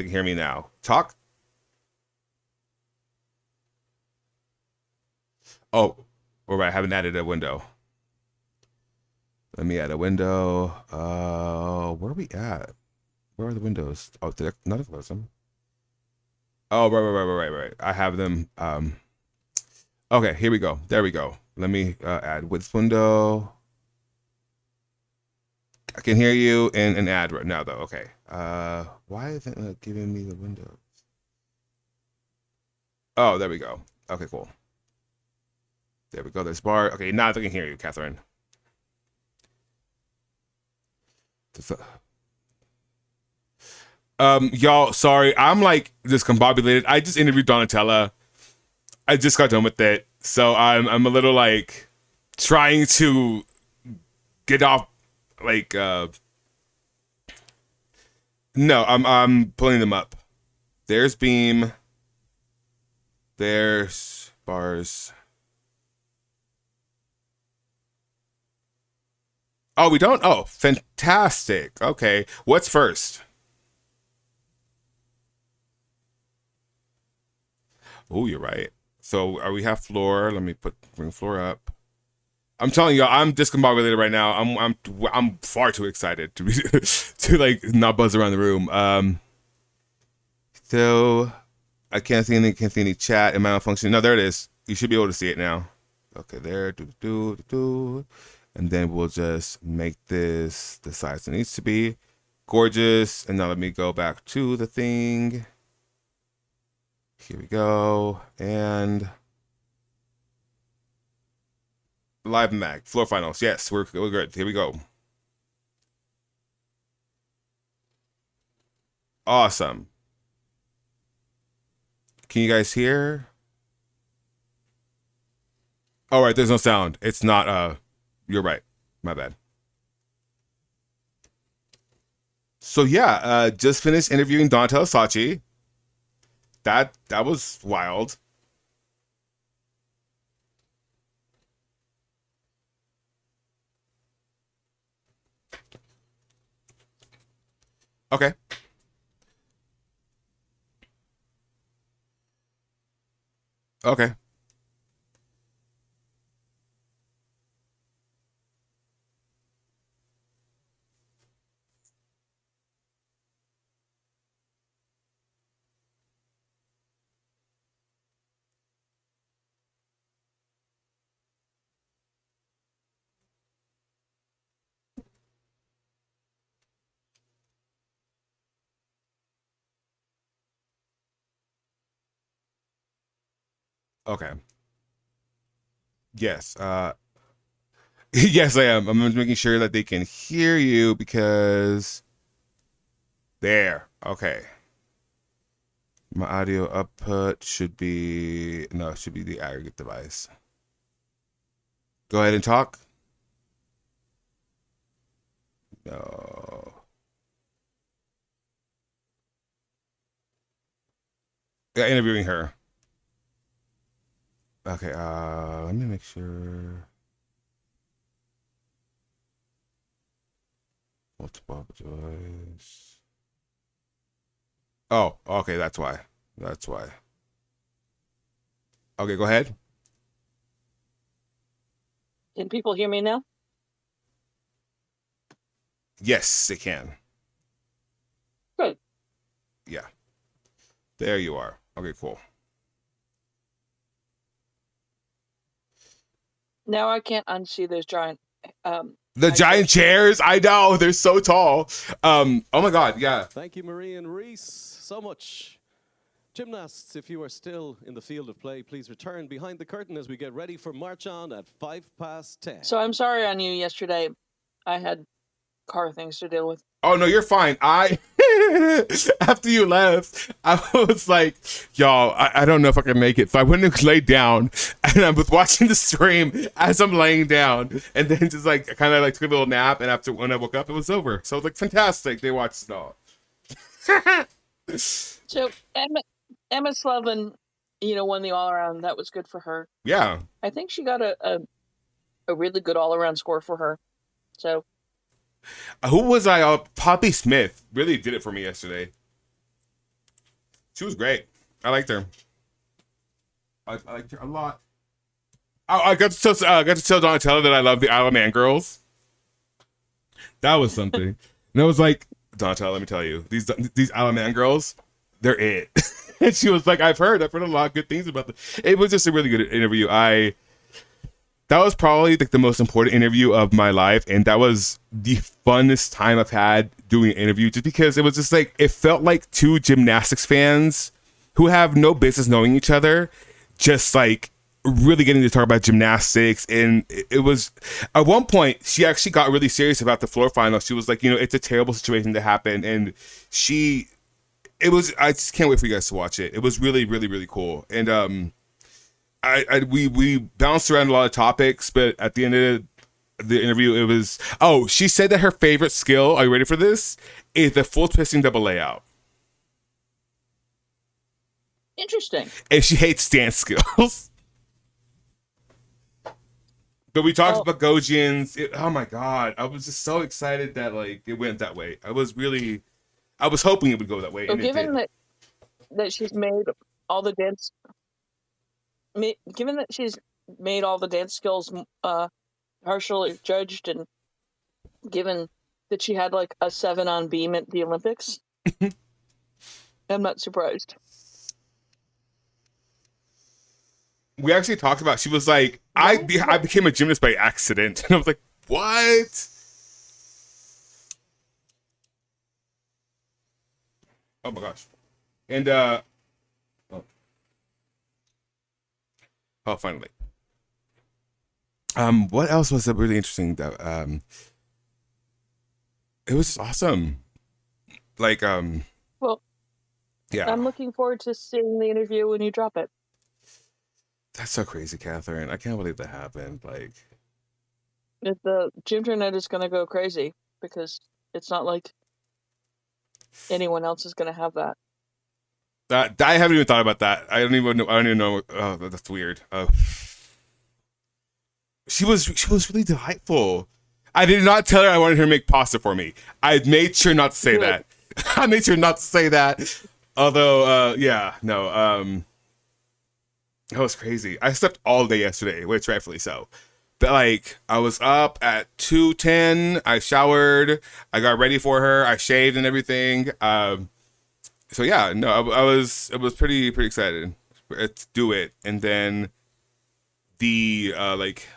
they can hear me now. Talk. Oh, all right. I haven't added a window. Let me add a window. Where are we at? Where are the windows? Oh, did I not close them? Oh, right. I have them. Okay, here we go. There we go. Let me add width window. I can hear you and add right now though. Okay. Why isn't it giving me the windows? Oh, there we go. Okay, cool. There we go. There's bar. Okay, now I can hear you, Catherine. Y'all, sorry. I'm like discombobulated. I just interviewed Donatella. I just got done with it. So I'm a little like trying to get off like no, I'm pulling them up. There's beam. There's bars. Oh, we don't? Oh, fantastic. Okay. What's first? Oh, you're right. So are we half floor? Let me bring floor up. I'm telling you, I'm discombobulated right now. I'm far too excited to be to like not buzz around the room. So I can't see any chat in my function. No, there it is. You should be able to see it now. Okay, there. Do. And then we'll just make this the size it needs to be. Gorgeous. And now let me go back to the thing. Here we go. And live mag, floor finals. Yes, we're good. Here we go. Awesome. Can you guys hear? All right, there's no sound. It's not, you're right. My bad. So yeah, just finished interviewing Donatella Sachi. That was wild. Okay. Okay. Okay. Yes. Yes, I am. I'm just making sure that they can hear you because there. Okay. My audio output should be no, it should be the aggregate device. Go ahead and talk. No. Yeah, interviewing her. Okay, let me make sure. Multiple choice. Oh, okay, that's why. That's why. Okay, go ahead. Can people hear me now? Yes, they can. Good. Yeah. There you are. Okay, cool. Now I can't unsee those giant The high giant chairs, I know, they're so tall. Oh my God, yeah. Thank you, Marie and Reese, so much. Gymnasts, if you are still in the field of play, please return behind the curtain as we get ready for march on at 10:05. So I'm sorry on you yesterday. I had car things to deal with. Oh no, you're fine. I after you left, I was like, y'all, I don't know if I can make it. So I went and laid down and I was watching the stream as I'm laying down and then just like kind of like took a little nap and after when I woke up it was over. So like fantastic. They watched it all. So Emma Slevin, won the all around. That was good for her. Yeah. I think she got a really good all around score for her. So Who was I? Poppy Smith really did it for me yesterday. She was great. I liked her. I liked her a lot. I got to tell Donatella that I love the Isle of Man girls. That was something. And I was like, Donatella, let me tell you, these Isle of Man girls, they're it. And she was like, I've heard a lot of good things about them. It was just a really good interview. That was probably like the most important interview of my life, and that was the funnest time I've had doing an interview, just because it was just like, it felt like two gymnastics fans who have no business knowing each other, just like really getting to talk about gymnastics. And it was, at one point she actually got really serious about the floor final. She was like, it's a terrible situation to happen, and I just can't wait for you guys to watch it. It was really, really, really cool. And we bounced around a lot of topics, but at the end of the interview, it was, she said that her favorite skill, are you ready for this, is the full twisting double layout. Interesting. And she hates stance skills. But we talked about Gojians. Oh my god, I was just so excited that like it went that way. I was hoping it would go that way. So And given it did. that she's made all the dance, given that she's made all the dance skills partially judged, and given that she had like a 7 on beam at the Olympics, I'm not surprised. We actually talked about, she was like, I became a gymnast by accident. And I was like, what? Oh my gosh. And finally. What else was really interesting that it was just awesome. Like Well, yeah. I'm looking forward to seeing the interview when you drop it. That's so crazy, Catherine. I can't believe that happened. Like, The gym internet is going to go crazy, because it's not like anyone else is going to have that. I haven't even thought about that. I don't even know. Oh, that's weird. She was really delightful. I did not tell her I wanted her to make pasta for me. I made sure not to say that. I made sure not to say that. Although, yeah, no. That was crazy. I slept all day yesterday, which rightfully so. But like, I was up at 2:10. I showered. I got ready for her. I shaved and everything. So yeah, no, I was pretty excited to do it. And then the like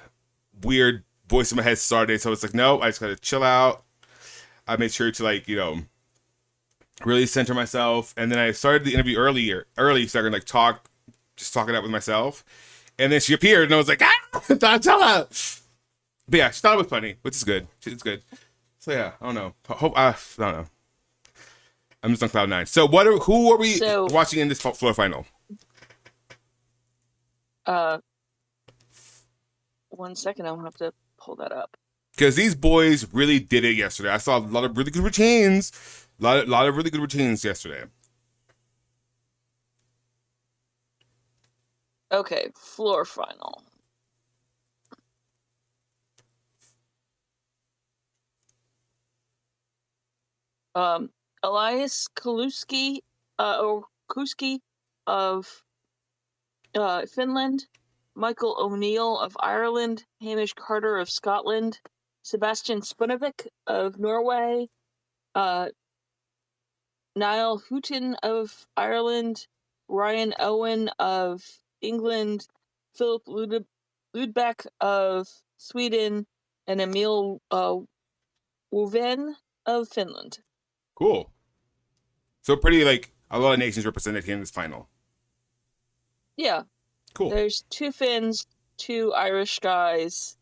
weird voice in my head started, so it's like, no, I just gotta chill out. I made sure to like, really center myself. And then I started the interview early, so I could like talk it out with myself. And then she appeared, and I was like, Donatella. But yeah, she thought it was funny, which is good. It's good. So yeah, I don't know. I don't know. I'm just on cloud 9. So who are we watching in this floor final? 1 second, I'll have to pull that up. Because these boys really did it yesterday. I saw a lot of really good routines. A lot of really good routines yesterday. Okay, floor final. Elias Kuski of Finland, Michael O'Neill of Ireland, Hamish Carter of Scotland, Sebastian Spunovic of Norway, Niall Houghton of Ireland, Ryan Owen of England, Philip Ludbeck of Sweden, and Emil Woven of Finland. Cool. So pretty, like, a lot of nations represented here in this final. Yeah. Cool. There's 2 Finns, 2 Irish guys,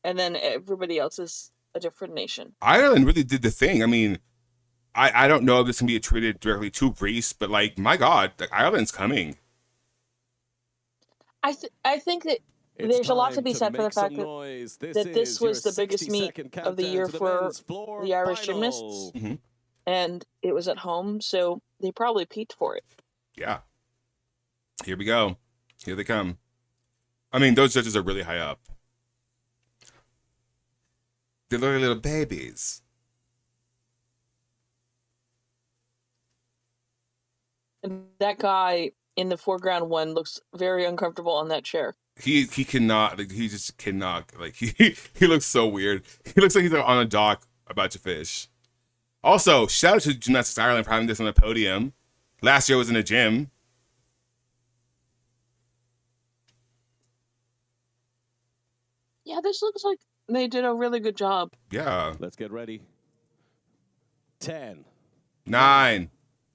and then everybody else is a different nation. Ireland really did the thing. I mean, I don't know if this can be attributed directly to Greece, but like, my God, like, Ireland's coming. I think that there's a lot to be said for the fact that this was the biggest meet of the year for the Irish gymnasts, and it was at home, so they probably peaked for it. Yeah. Here we go. Here they come. I mean, those judges are really high up. They're little babies. And that guy in the foreground one looks very uncomfortable on that chair. He cannot, like, he just cannot, like, he looks so weird. He looks like he's on a dock about to fish. Also, shout out to Gymnastics Ireland for having this on the podium. Last year was in a gym. Yeah, this looks like they did a really good job. Yeah. Let's get ready. 10. 9.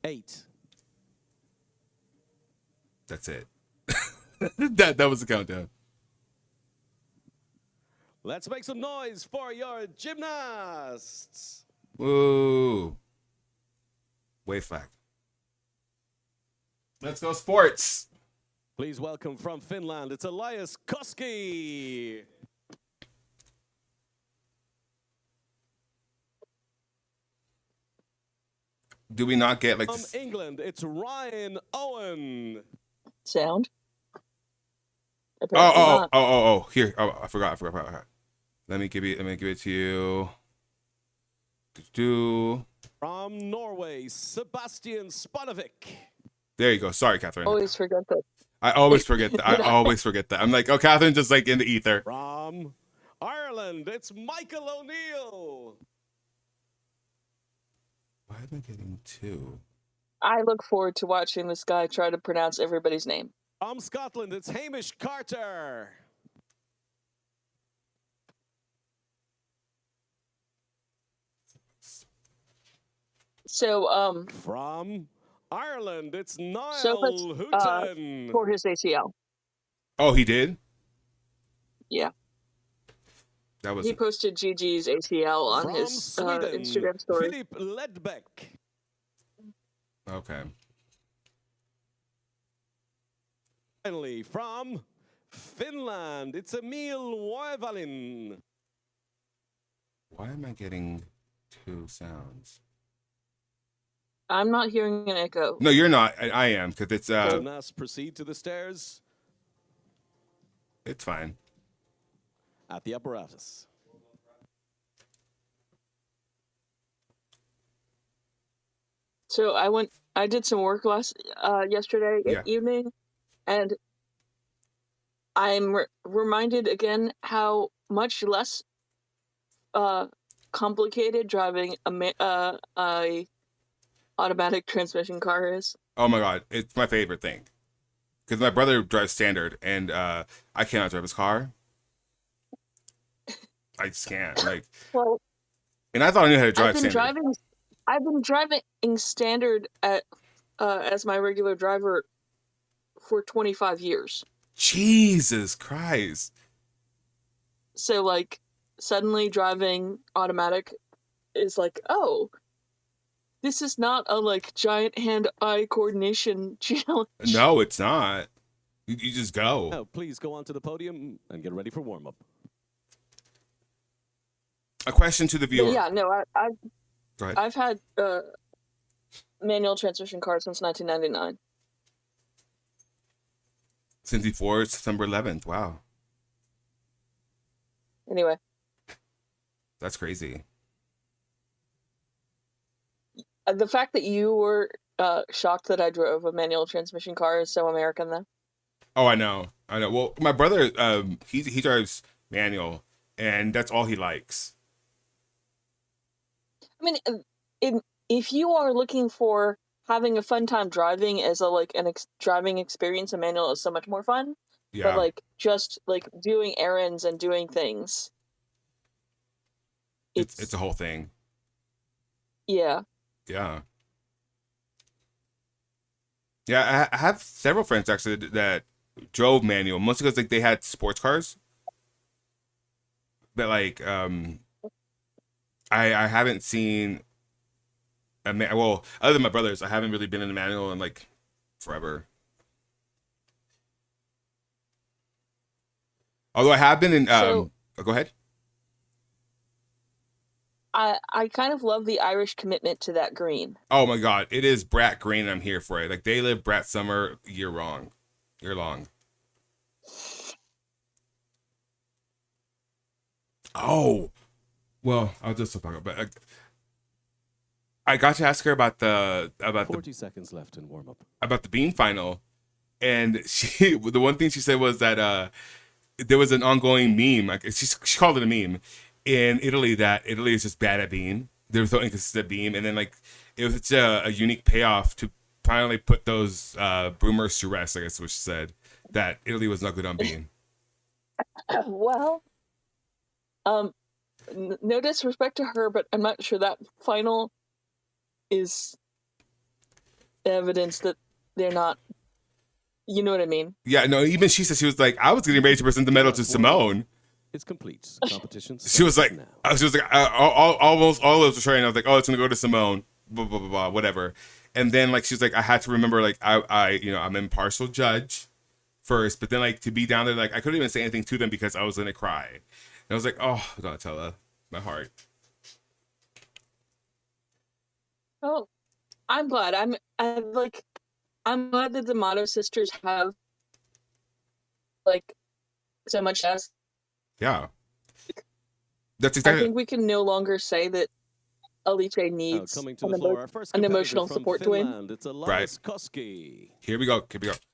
8. That's it. that was the countdown. Let's make some noise for your gymnasts. Woo. Wave flag. Let's go sports. Please welcome from Finland, it's Elias Koski. Do we not get like from England? It's Ryan Owen. Sound. Oh! Here, I forgot. Let me give it to you. From Norway, Sebastian Spanovic. There you go. Sorry, Catherine. Always forget that. I always forget that. I'm like, oh, Catherine's just like in the ether. From Ireland, it's Michael O'Neill. Why am I getting 2? I look forward to watching this guy try to pronounce everybody's name. From Scotland, it's Hamish Carter. So, from Ireland, it's Niall Houghton. For his ACL. Oh, he did? Yeah. He posted Gigi's ACL on his Instagram story. Philip Ledbeck. Okay. Finally, from Finland, it's Emil Waivalin. Why am I getting 2 sounds? I'm not hearing an echo. No, you're not. I am, because it's Gymnasts proceed to the stairs. It's fine. At the apparatus. So I did some work yesterday evening, and I'm reminded again how much less complicated driving a automatic transmission car is. Oh my God, it's my favorite thing. Because my brother drives standard, and I cannot drive his car. I just can't. Like, well, and I thought I knew how to drive standard. I've been driving standard as my regular driver for 25 years. Jesus Christ. So, like, suddenly driving automatic is like, oh, this is not a, like, giant hand-eye coordination challenge. No, it's not. You just go. Now, please go onto the podium and get ready for warm-up. A question to the viewer. Yeah, no, I've had manual transmission cars since 1999. Since before September 11th. Wow. Anyway. That's crazy. The fact that you were shocked that I drove a manual transmission car is so American, though. Oh, I know. Well, my brother, he drives manual, and that's all he likes. I mean, if you are looking for having a fun time driving as a driving experience, a manual is so much more fun. Yeah. But like just like doing errands and doing things, it's a whole thing. Yeah. Yeah. Yeah, I have several friends actually that drove manual, mostly because like they had sports cars. But like, I haven't seen well, other than my brothers, I haven't really been in a manual in like forever. Although I have been in go ahead. I kind of love the Irish commitment to that green. Oh my God, it is brat green, and I'm here for it. Like they live brat summer year long. Oh, well, I'll just talk about. But I got to ask her about 40 seconds left in warm up. About the beam final, and the one thing she said was that there was an ongoing meme. Like she called it a meme in Italy, that Italy is just bad at beam. There was so inconsistent beam, and then like it was such a unique payoff to finally put those boomers to rest. I guess what she said, that Italy was not good on beam. Well, no disrespect to her, but I'm not sure that final is evidence that they're not. You know what I mean? Yeah, no. Even she said, she was like, I was getting ready to present the medal to Simone. It's complete. Competition. She was like, almost all of us were trying. I was like, oh, it's gonna go to Simone. Blah blah blah blah. Whatever. And then like she's like, I had to remember, like I I'm an impartial judge first, but then like to be down there, like I couldn't even say anything to them because I was gonna cry. And I was like, oh, Donatella, my heart. Oh, I'm glad. I'm glad that the Motto sisters have like so much as. Yeah. That's exactly. I think we can no longer say that Alice needs an emotional support twin. It's right. Koski. Here we go.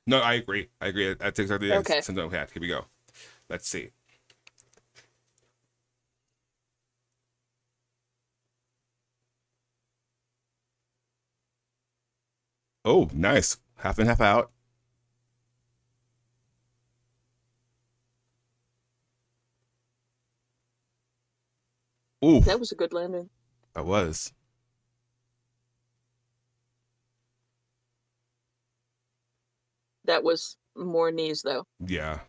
No, I agree. That's exactly the okay. sentiment we had. Here we go. Let's see. Oh, nice. Half in, half out. Ooh. That was a good landing. That was. That was more knees, though. Yeah.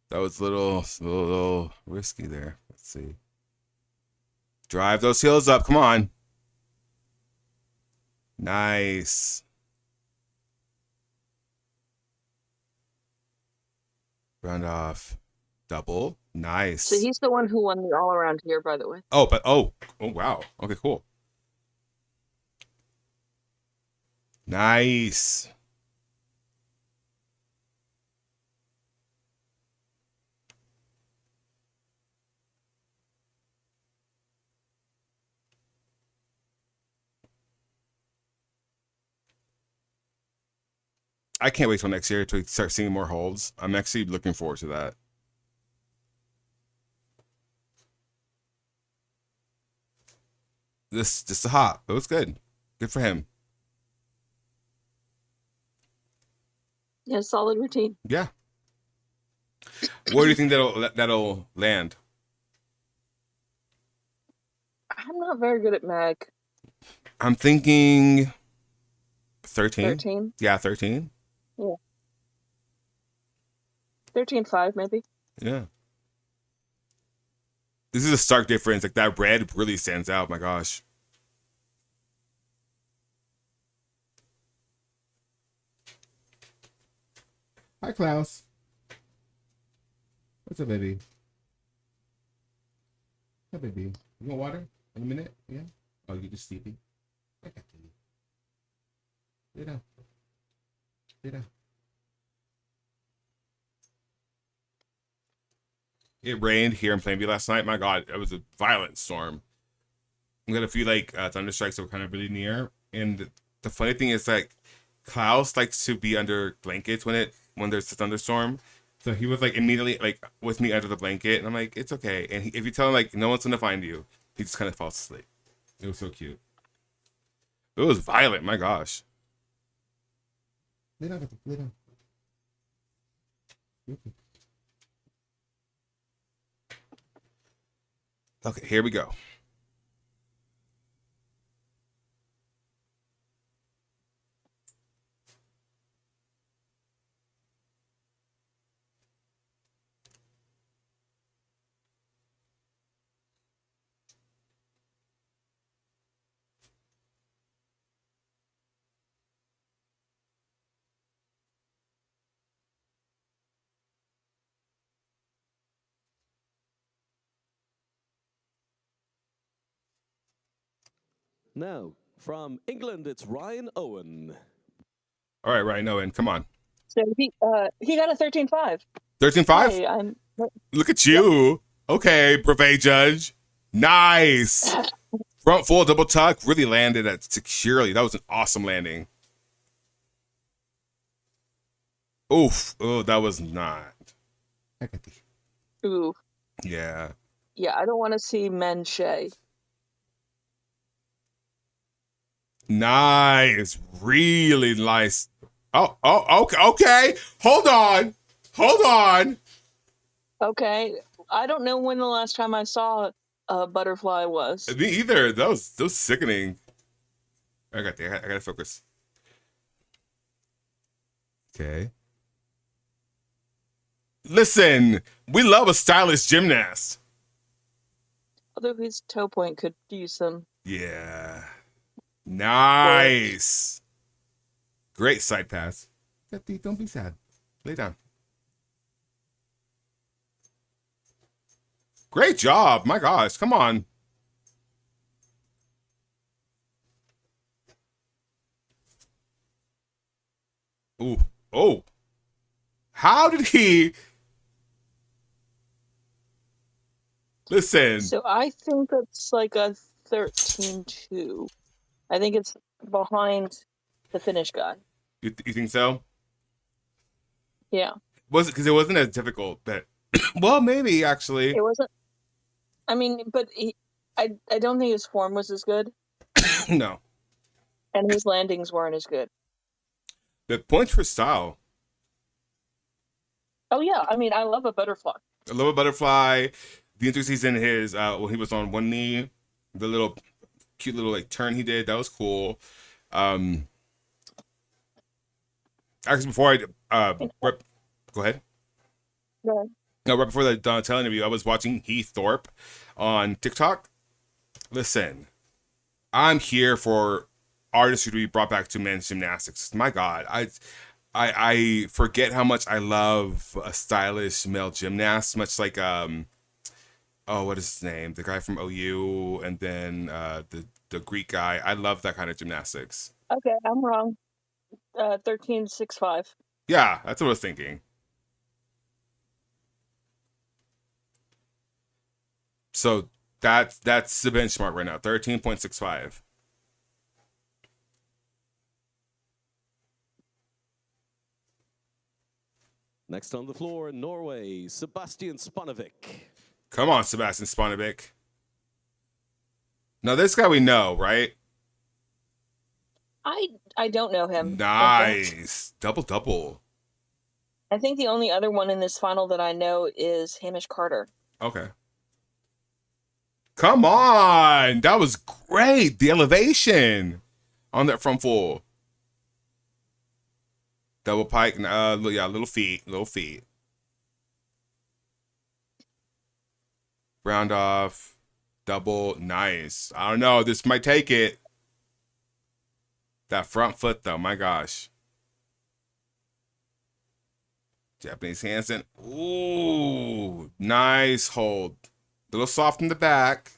That was a little risky there. Let's see. Drive those heels up. Come on. Nice. Round off. Double. Nice. So he's the one who won the all around here, by the way. Oh, but oh wow. Okay, cool. Nice. I can't wait till next year to start seeing more holds. I'm actually looking forward to that. This just a hop. It was good. Good for him. Yeah, solid routine. Yeah. Where do you think that'll land? I'm not very good at mag. I'm thinking 13. 13? Yeah, 13. Yeah. 13.5 maybe. Yeah. This is a stark difference. Like that red really stands out. My gosh. Hi, Klaus. What's up, baby? Hi, baby. You want water in a minute? Yeah. Oh, you just sleeping? I got you. Lay down. Lay down. It rained here in Plainview last night. My God, it was a violent storm. We got a few like thunderstrikes that were kind of really near. And the funny thing is, like, Klaus likes to be under blankets when there's a thunderstorm. So he was like immediately like with me under the blanket, and I'm like, it's okay. And if you tell him like no one's gonna find you, he just kind of falls asleep. It was so cute. It was violent. My gosh. Lay down. Lay down. Okay, here we go. Now, from England, it's Ryan Owen. All right, Ryan Owen, come on. So he got a 13.5. 13.5? Look at you. Yeah. Okay, brevet judge. Nice. Front full double tuck really landed at securely. That was an awesome landing. Oof. Oh, that was not. Ooh. Yeah. Yeah, I don't want to see men shay. Nice. Really nice. Oh, okay. Okay. Hold on. Hold on. Okay. I don't know when the last time I saw a butterfly was. Me either. That was sickening. I gotta focus. Okay. Listen, we love a stylish gymnast. Although his toe point could use some. Yeah. Nice. Great side pass. Don't be sad. Lay down. Great job. My gosh. Come on. Ooh. Oh. How did he... Listen. So I think that's like a 13-2. I think it's behind the Finnish guy. You think so? Yeah. Was it because it wasn't as difficult that... well, maybe actually. It wasn't. I mean, but I don't think his form was as good. No. And his landings weren't as good. The points for style. Oh yeah, I mean, I love a butterfly. I love a butterfly. The intricacies in his when he was on one knee, the little cute little like turn he did, that was cool. Actually, before go ahead. Go ahead. No, right before the Donatello interview, I was watching Heath Thorpe on TikTok. Listen, I'm here for artists to be brought back to men's gymnastics. My God, I forget how much I love a stylish male gymnast, much like what is his name? The guy from OU, and then the Greek guy. I love that kind of gymnastics. Okay, I'm wrong. 13.65. Yeah, that's what I was thinking. So that's the benchmark right now, 13.65. Next on the floor, Norway, Sebastian Spanovic. Come on, Sebastian Spanovic. Now this guy we know, right? I don't know him. Nice. Double. I think the only other one in this final that I know is Hamish Carter. Okay. Come on. That was great. The elevation on that front full. Double pike. Little feet. Round off. Double. Nice. I don't know. This might take it. That front foot, though. My gosh. Japanese handstand. Ooh. Nice hold. A little soft in the back.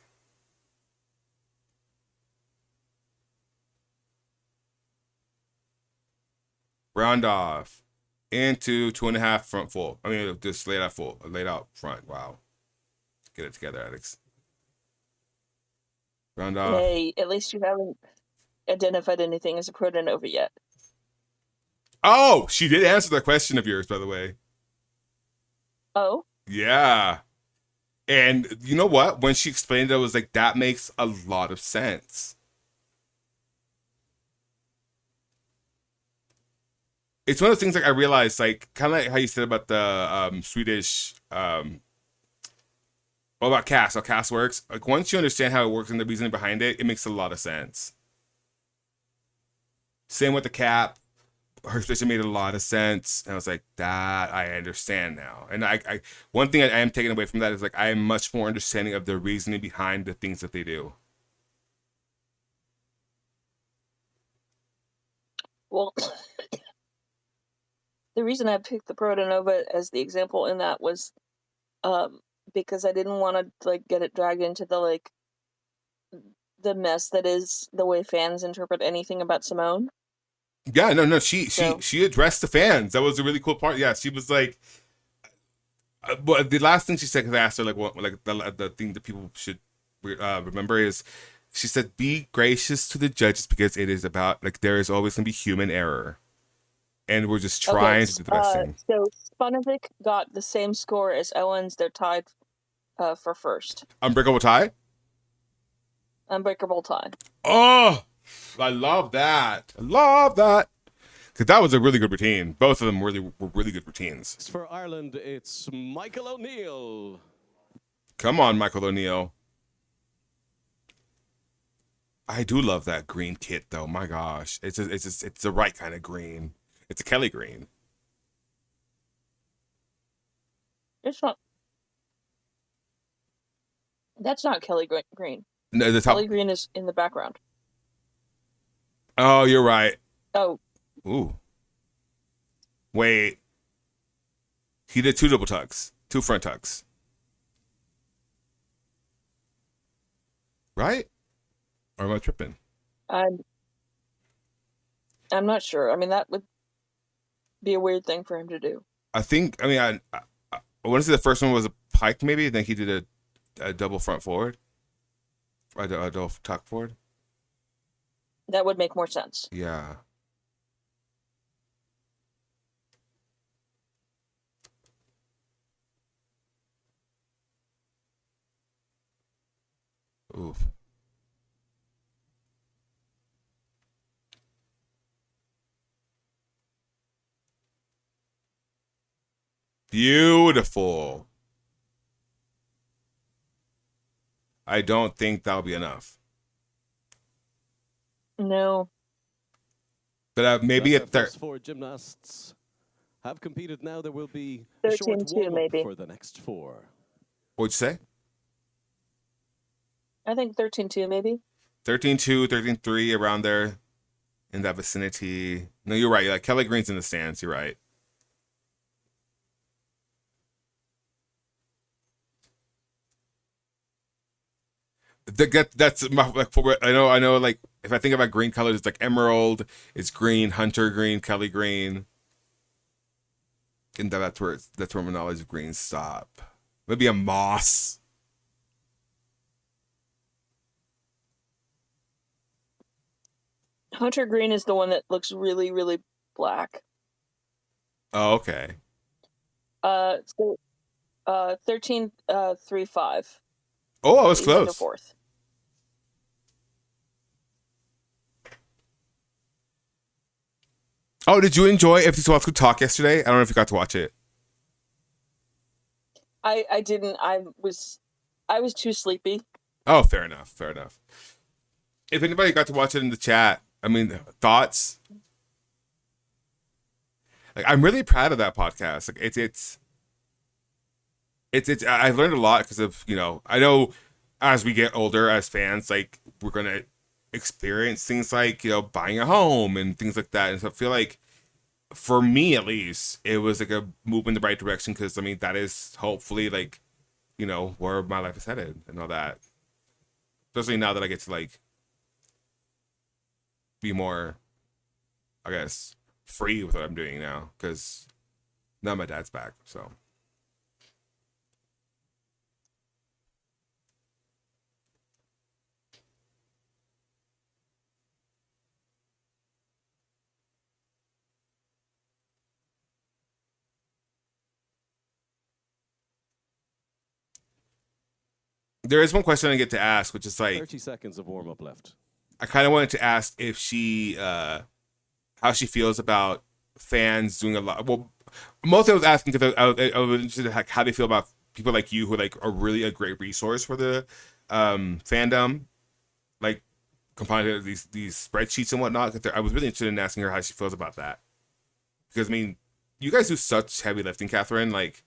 Round off. Into 2.5 front full. I mean, just laid out front. Wow. Get it together, Alex. Round off. Hey, at least you haven't identified anything as a protonova yet. Oh, she did answer that question of yours, by the way. Oh? Yeah. And you know what? When she explained it, I was like, that makes a lot of sense. It's one of those things like I realized, like, kind of like how you said about the Swedish, about cast, how cast works. Like, once you understand how it works and the reasoning behind it, it makes a lot of sense. Same with the cap. Her expression made a lot of sense. And I was like, that I understand now. And I one thing I am taking away from that is like I am much more understanding of the reasoning behind the things that they do. Well, the reason I picked the protonova as the example in that was because I didn't want to like get it dragged into the mess that is the way fans interpret anything about Simone. Yeah, no, she addressed the fans. That was a really cool part. Yeah, she was like, but the last thing she said, because I asked her like what, like the thing that people should remember is She said, "Be gracious to the judges because it is about like there is always gonna be human error, and we're just trying to do the best thing." So Spunovic got the same score as Owens. They're tied for first. Unbreakable tie. Unbreakable tie. Oh, I love that. I love that. Because that was a really good routine. Both of them were really good routines. For Ireland, it's Michael O'Neill. Come on, Michael O'Neill. I do love that green kit, though. My gosh, it's the right kind of green. It's a Kelly green. It's not. That's not Kelly green. No, the top. Kelly green is in the background. Oh, you're right. Oh. Ooh. Wait. He did 2 double tucks, 2 front tucks. Right? Or am I tripping? I'm not sure. I mean, that would be a weird thing for him to do. I think. I mean, I want to say the first one was a pike, maybe. I think he did a double front forward, a double tuck forward. That would make more sense. Yeah. Oof. Beautiful. I don't think that'll be enough. No. But maybe at 4 gymnasts have competed now. There will be 13-2 a short warm-up maybe for the next 4. What'd you say? I think 13-2 maybe. 13-2, 13-3, around there in that vicinity. No, you're right. Like Kelly Green's in the stands. You're right. That's my, like, I know. Like if I think about green colors, it's like emerald, it's green, hunter green, Kelly green, and that's where my knowledge of greens stop. Maybe a moss. Hunter green is the one that looks really, really black. Oh, okay. So 13-3-5. Oh, I was close. Fourth. Oh, did you enjoy If These Walls Could Talk yesterday? I don't know if you got to watch it. I didn't. I was too sleepy. Oh, fair enough. Fair enough. If anybody got to watch it in the chat, I mean, thoughts? Like, I'm really proud of that podcast. Like, it's. I learned a lot because of, I know as we get older as fans, like, we're gonna experience things like, buying a home and things like that. And so I feel like, for me at least, it was like a move in the right direction because, I mean, that is hopefully like, where my life is headed and all that. Especially now that I get to like be more, I guess, free with what I'm doing now because now my dad's back. So. There is one question I get to ask, which is like 30 seconds of warm-up left. I kind of wanted to ask if she, how she feels about fans doing a lot. Well, mostly I was asking because I was interested in how they feel about people like you who like are really a great resource for the fandom, like compiling these spreadsheets and whatnot. I was really interested in asking her how she feels about that because I mean, you guys do such heavy lifting, Catherine. Like,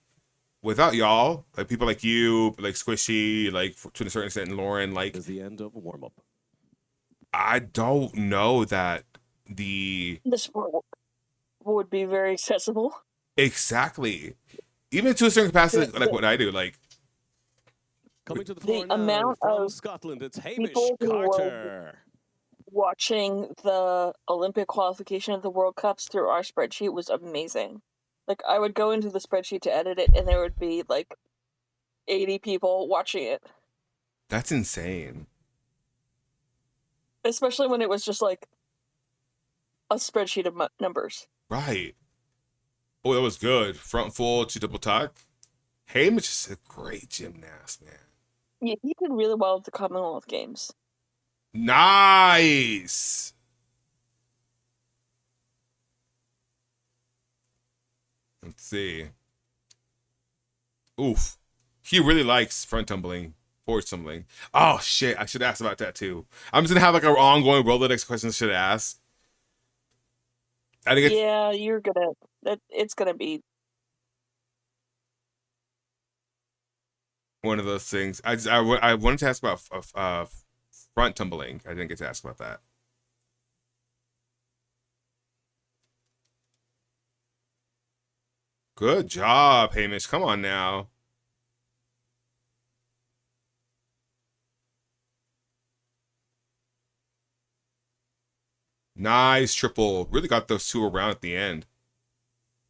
without y'all, like people like you, like Squishy, like to a certain extent, and Lauren, like is the end of warm up. I don't know that the sport would be very accessible. Exactly, even to a certain capacity, like what I do, like coming to the floor the now amount from of Scotland. It's Hamish Carter. Watching the Olympic qualification of the World Cups through our spreadsheet was amazing. Like, I would go into the spreadsheet to edit it, and there would be, like, 80 people watching it. That's insane. especially when it was just like a spreadsheet of numbers. Right. Oh, that was good. Front full to double tuck. Hamish is a great gymnast, man. Yeah, he did really well at the Commonwealth Games. Nice. Let's see. Oof. He really likes front tumbling, forward tumbling. Oh, shit. I should ask about that, too. I'm just going to have like an ongoing Rolodex question I should ask. I think yeah, you're going to... It's going to be... one of those things. I wanted to ask about front tumbling. I didn't get to ask about that. Good job, Hamish. Come on now. Nice triple. Really got those two around at the end.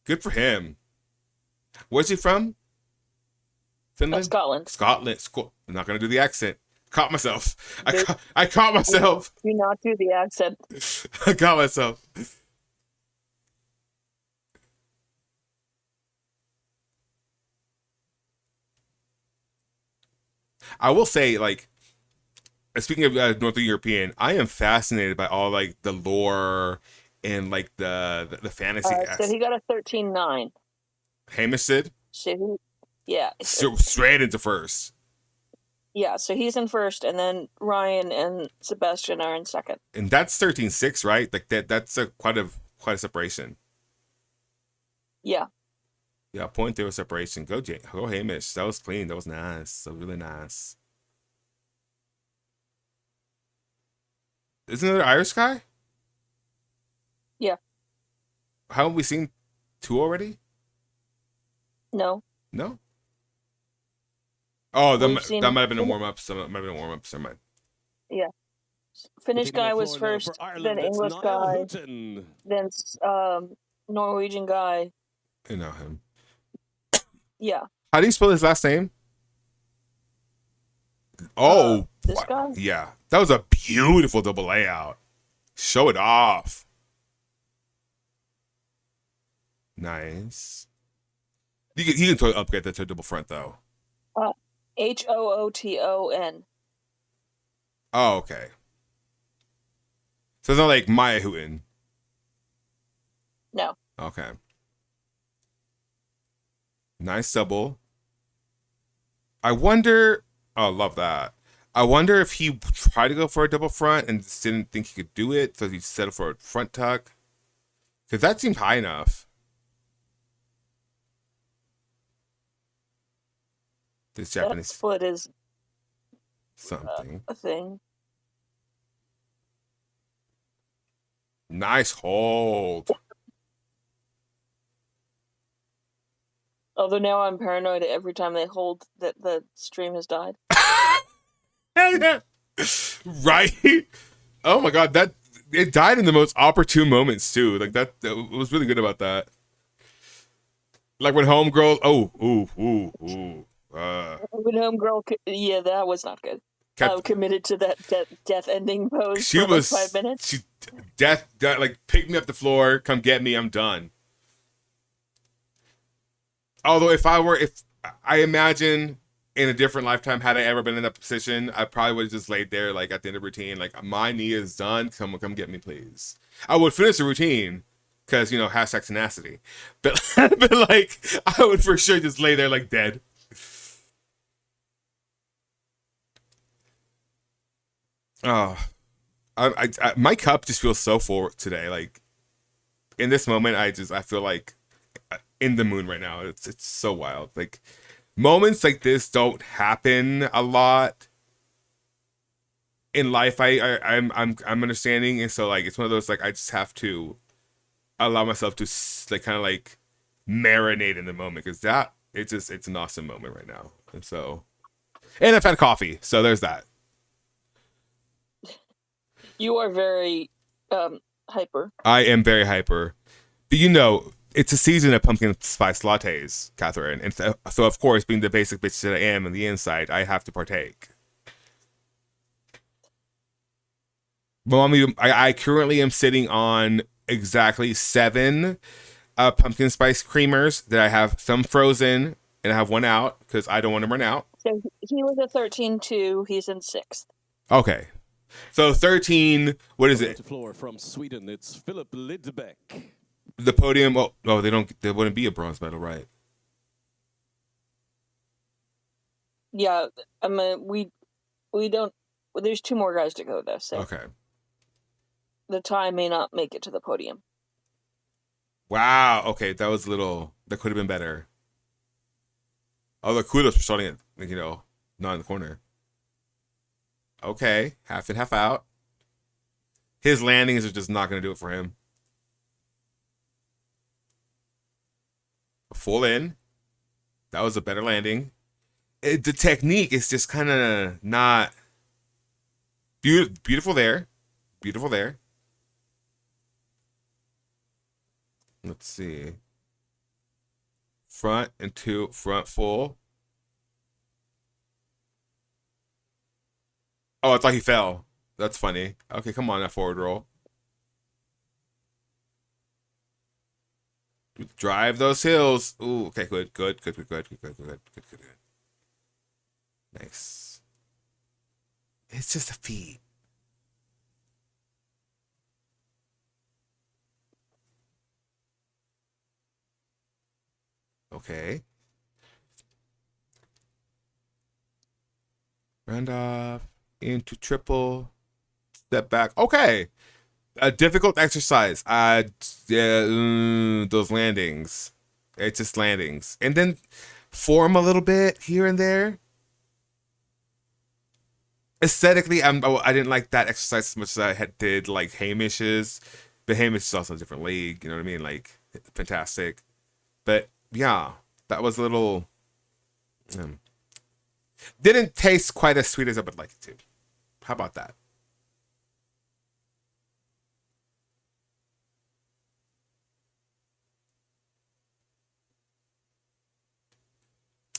Good for him. Where's he from? Finland? Scotland. Scotland. I'm not going to do the accent. Caught myself. I caught myself. Do not do the accent. I caught myself. I will say, like, speaking of Northern European, I am fascinated by all like the lore and like the fantasy. So he got a 13-9. Hamish did. So yeah. Straight into first. Yeah, so he's in first, and then Ryan and Sebastian are in second. And that's 13-6, right? Like that's quite a separation. Yeah. Yeah, 0.0 separation. Go Hamish. That was clean. That was nice. So really nice. Isn't there an Irish guy? Yeah. Haven't we seen two already? No. No? Oh, that might have been a warm-up. Never mind. Yeah. Finnish guy was first, then English guy, then Norwegian guy. I know him. Yeah. How do you spell his last name? Oh, this guy? Yeah. That was a beautiful double layout. Show it off. Nice. You can totally upgrade that to a double front, though. Hooton. Oh, okay. So it's not like Maya Hooten. No. Okay. Nice double. I wonder... Oh, love that. I wonder if he tried to go for a double front and just didn't think he could do it, so he settled for a front tuck. Because that seemed high enough. This Japanese... That split is... something. A thing. Nice hold. Although now I'm paranoid every time they hold that the stream has died. Right? Oh my god, that it died in the most opportune moments too. Like that was really good about that. Like when Homegirl, when Homegirl, yeah, that was not good. Committed to that death ending pose for like 5 minutes. She death like pick me up the floor, come get me, I'm done. Although if I imagine in a different lifetime, had I ever been in that position, I probably would have just laid there like at the end of the routine, like my knee is done, come get me please. I would finish the routine because hashtag tenacity, but like I would for sure just lay there like dead. Oh, I my cup just feels so full today. Like in this moment, I feel like in the moon right now. It's so wild. Like moments like this don't happen a lot in life. I'm understanding, and so like it's one of those like I just have to allow myself to like kind of like marinate in the moment because it's an awesome moment right now. And I've had coffee, so there's that. You are very hyper. I am very hyper, but it's a season of pumpkin spice lattes, Catherine, and so of course, being the basic bitch that I am on the inside, I have to partake. I currently am sitting on exactly 7 pumpkin spice creamers that I have some frozen and I have one out because I don't want to run out. So he was a 13 too. He's in 6th. Okay. So 13, what is it? To floor from Sweden, it's Philip Lidbeck. The podium, there wouldn't be a bronze medal, right? Yeah, I mean, we don't, there's 2 more guys to go though, so. Okay. The tie may not make it to the podium. Wow, okay, that could have been better. Although kudos for starting it, not in the corner. Okay, half in, half out. His landings are just not going to do it for him. Full in. That was a better landing. The technique is just kind of not beautiful there. Beautiful there. Let's see. Front and 2, front full. Oh, I thought he fell. That's funny. Okay, come on, that forward roll. Drive those hills. Ooh, okay, good. Nice. It's just a feat. Okay. Round off into triple. Step back. Okay. A difficult exercise. Those landings. It's just landings. And then form a little bit here and there. Aesthetically, I didn't like that exercise as much as I did like Hamish's. But Hamish is also a different league, you know what I mean? Like, fantastic. But yeah, that was a little didn't taste quite as sweet as I would like it to. How about that?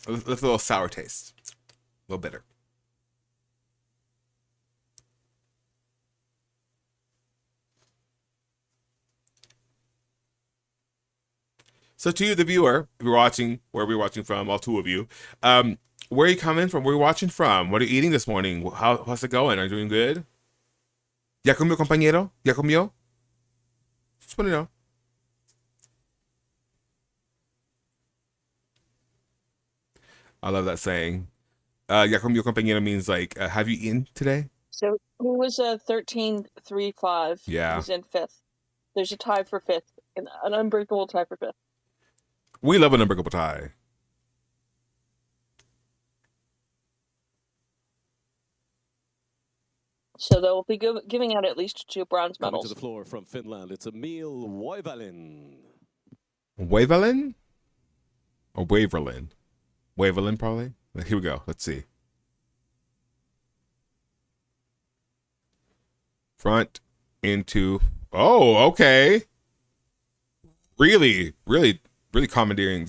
A little sour taste. A little bitter. So to you, the viewer, if you're watching, where we're watching from, all 2 of you, where are you coming from? Where are you watching from? What are you eating this morning? How's it going? Are you doing good? ¿Ya comió, compañero? ¿Ya comió? Just want to know. I love that saying. ¿Ya comió, compañero means like, have you eaten today? So who was a 13-3-5? Yeah. He's in 5th. There's a tie for 5th, an unbreakable tie for 5th. We love an unbreakable tie. So they'll be giving out at least 2 bronze medals. Coming to the floor from Finland, it's Emil Wavelin. Wavelin? Or Waverlin? Wavelin, probably. Here we go. Let's see. Front into. Oh, okay. Really commandeering.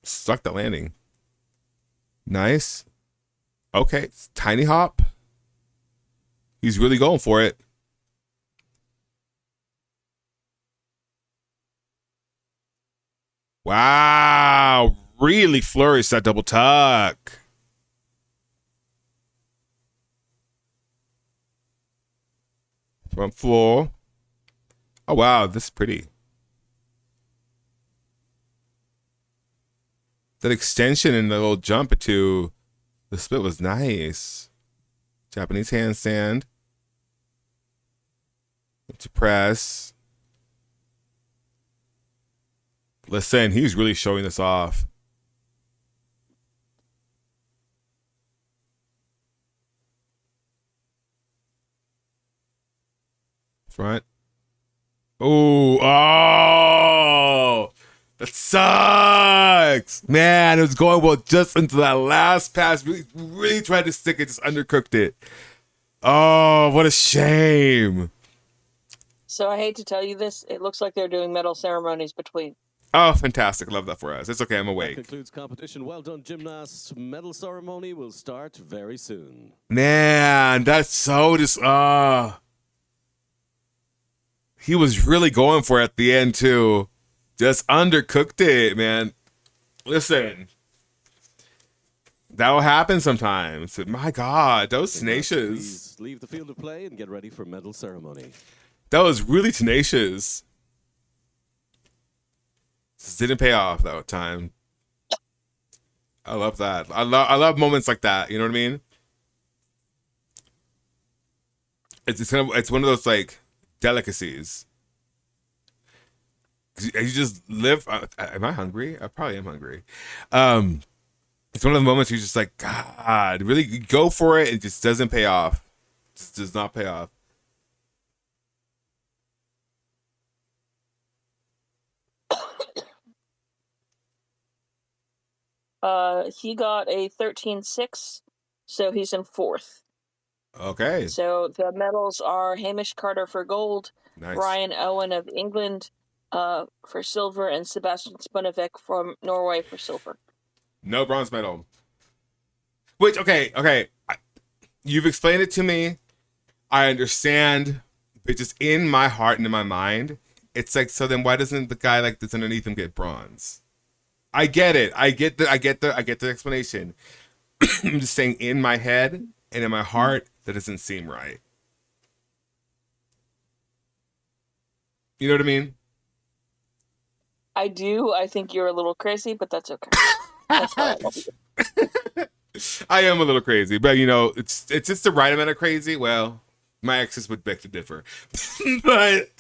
Stuck the landing. Nice. Okay. Tiny hop. He's really going for it. Wow. Really flourished that double tuck. Front floor. Oh, wow. This is pretty. That extension and the little jump to the split was nice. Japanese handstand. To press. Listen, he's really showing this off. Front. Oh, that sucks. Man, it was going well just into that last pass. Really tried to stick it, just undercooked it. Oh, what a shame. So I hate to tell you this, it looks like they're doing medal ceremonies between. Oh, fantastic. Love that for us. It's okay. I'm awake. That concludes competition. Well done, gymnasts. Medal ceremony will start very soon. Man, that's so just, he was really going for it at the end too. Just undercooked it, man. Listen, that'll happen sometimes. My God, that was tenacious. Please leave the field of play and get ready for medal ceremony. That was really tenacious. This didn't pay off that time. I love that. I love moments like that. You know what I mean? It's one of those like delicacies. You just live. Am I hungry? I probably am hungry. It's one of the moments you're just like, God, really go for it. It just doesn't pay off. It just does not pay off. He got a 13-6, so he's in 4th. Okay. So the medals are Hamish Carter for gold, Nice. Brian Owen of England for silver, and Sebastian Spunevik from Norway for silver. No bronze medal. Which, okay. You've explained it to me. I understand. But just in my heart and in my mind, it's like, so then why doesn't the guy like that's underneath him get bronze? I get it. I get the explanation. I'm just saying, in my head and in my heart, that doesn't seem right. You know what I mean? I do. I think you're a little crazy, but that's okay. That's why I love you. I am a little crazy, but you know, it's just the right amount of crazy. Well, my exes would beg to differ, but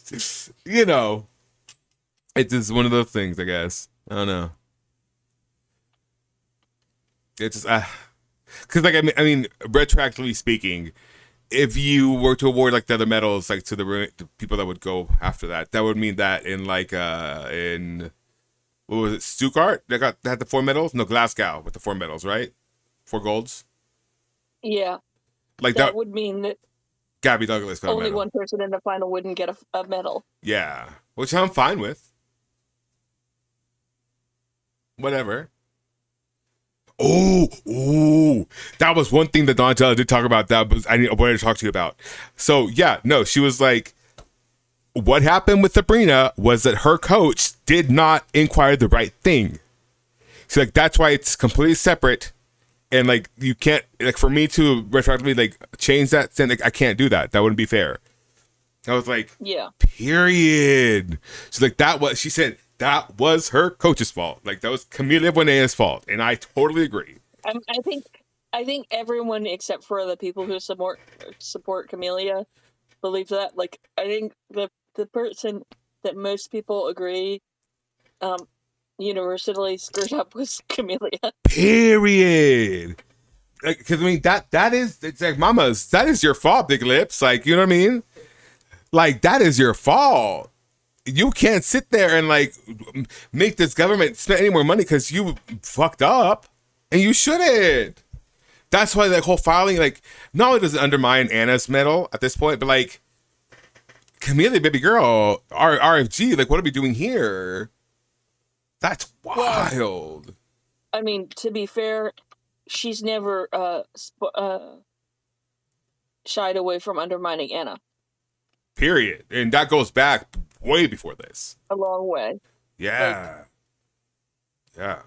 you know, it's just one of those things, I guess. I don't know. It's just, because like I mean, retroactively speaking, if you were to award like the other medals, like to the people that would go after that, that would mean that in like in what was it, Stuttgart, they had the 4 medals. No, Glasgow with the 4 medals, right? 4 golds. Yeah, Like that would mean that Gabby Douglas got a only medal. one person in the final wouldn't get a medal. Yeah, which I'm fine with. Whatever. Oh, that was one thing that Donatella did talk about that I wanted to talk to you about. So yeah, no, she was like, what happened with Sabrina was that her coach did not inquire the right thing. So like, that's why it's completely separate. And like, you can't, like, for me to retroactively like change that, then like, I can't do that. That wouldn't be fair. I was like, yeah, period. So like, that was, she said, that was her coach's fault. Like, that was Camila Bonea's fault, and I totally agree. I think everyone except for the people who support Camellia believe that. Like, I think the person that most people agree universally screwed up was Camellia. Period. Like, because I mean that is, it's like, mamas, that is your fault, Big Lips. Like, you know what I mean? Like, that is your fault. You can't sit there and like make this government spend any more money because you fucked up, and you shouldn't. That's why the whole filing, like, not only does it undermine Anna's medal at this point, but like, Camellia, baby girl, RFG, like, what are we doing here? That's wild. Well, I mean, to be fair, she's never shied away from undermining Anna. Period. And that goes back way before this. A long way. Yeah. Like, yeah.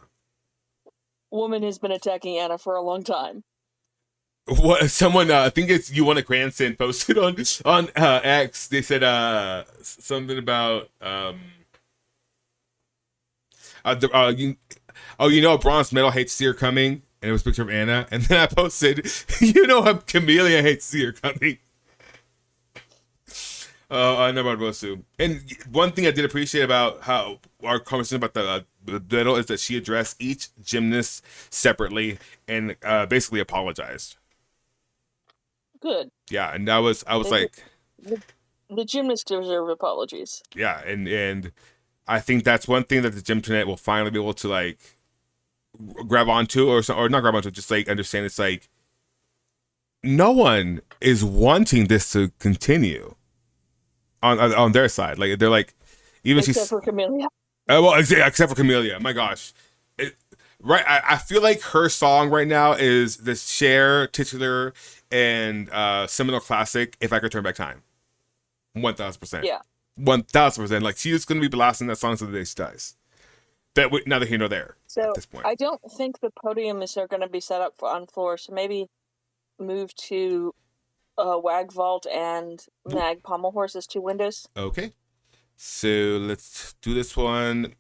Woman has been attacking Anna for a long time. What someone, I think it's You Want a Grandson, posted on X. They said something about you know, a bronze medal hates to see her coming, and it was a picture of Anna, and then I posted, you know, Camellia hates to see her coming. I know about Rosu. And one thing I did appreciate about how our conversation about the medal is that she addressed each gymnast separately and basically apologized. Good. Yeah, and I was like, the gymnasts deserve apologies. Yeah, and I think that's one thing that the gym internet will finally be able to like grab onto, or not grab onto, just like understand. It's like, no one is wanting this to continue on their side. Like, they're like, even except for Camellia. Well, except for Camellia. My gosh. Right, I feel like her song right now is the Cher titular and seminal classic, If I Could Turn Back Time. 1000%. Yeah. 1000%. Like, she's gonna be blasting that song to the day she dies. That neither here nor there at So this point. I don't think the podiums are going to be set up on floor. So maybe move to Wag Vault and Mag Pommel Horse as 2 windows. Okay. So let's do this one.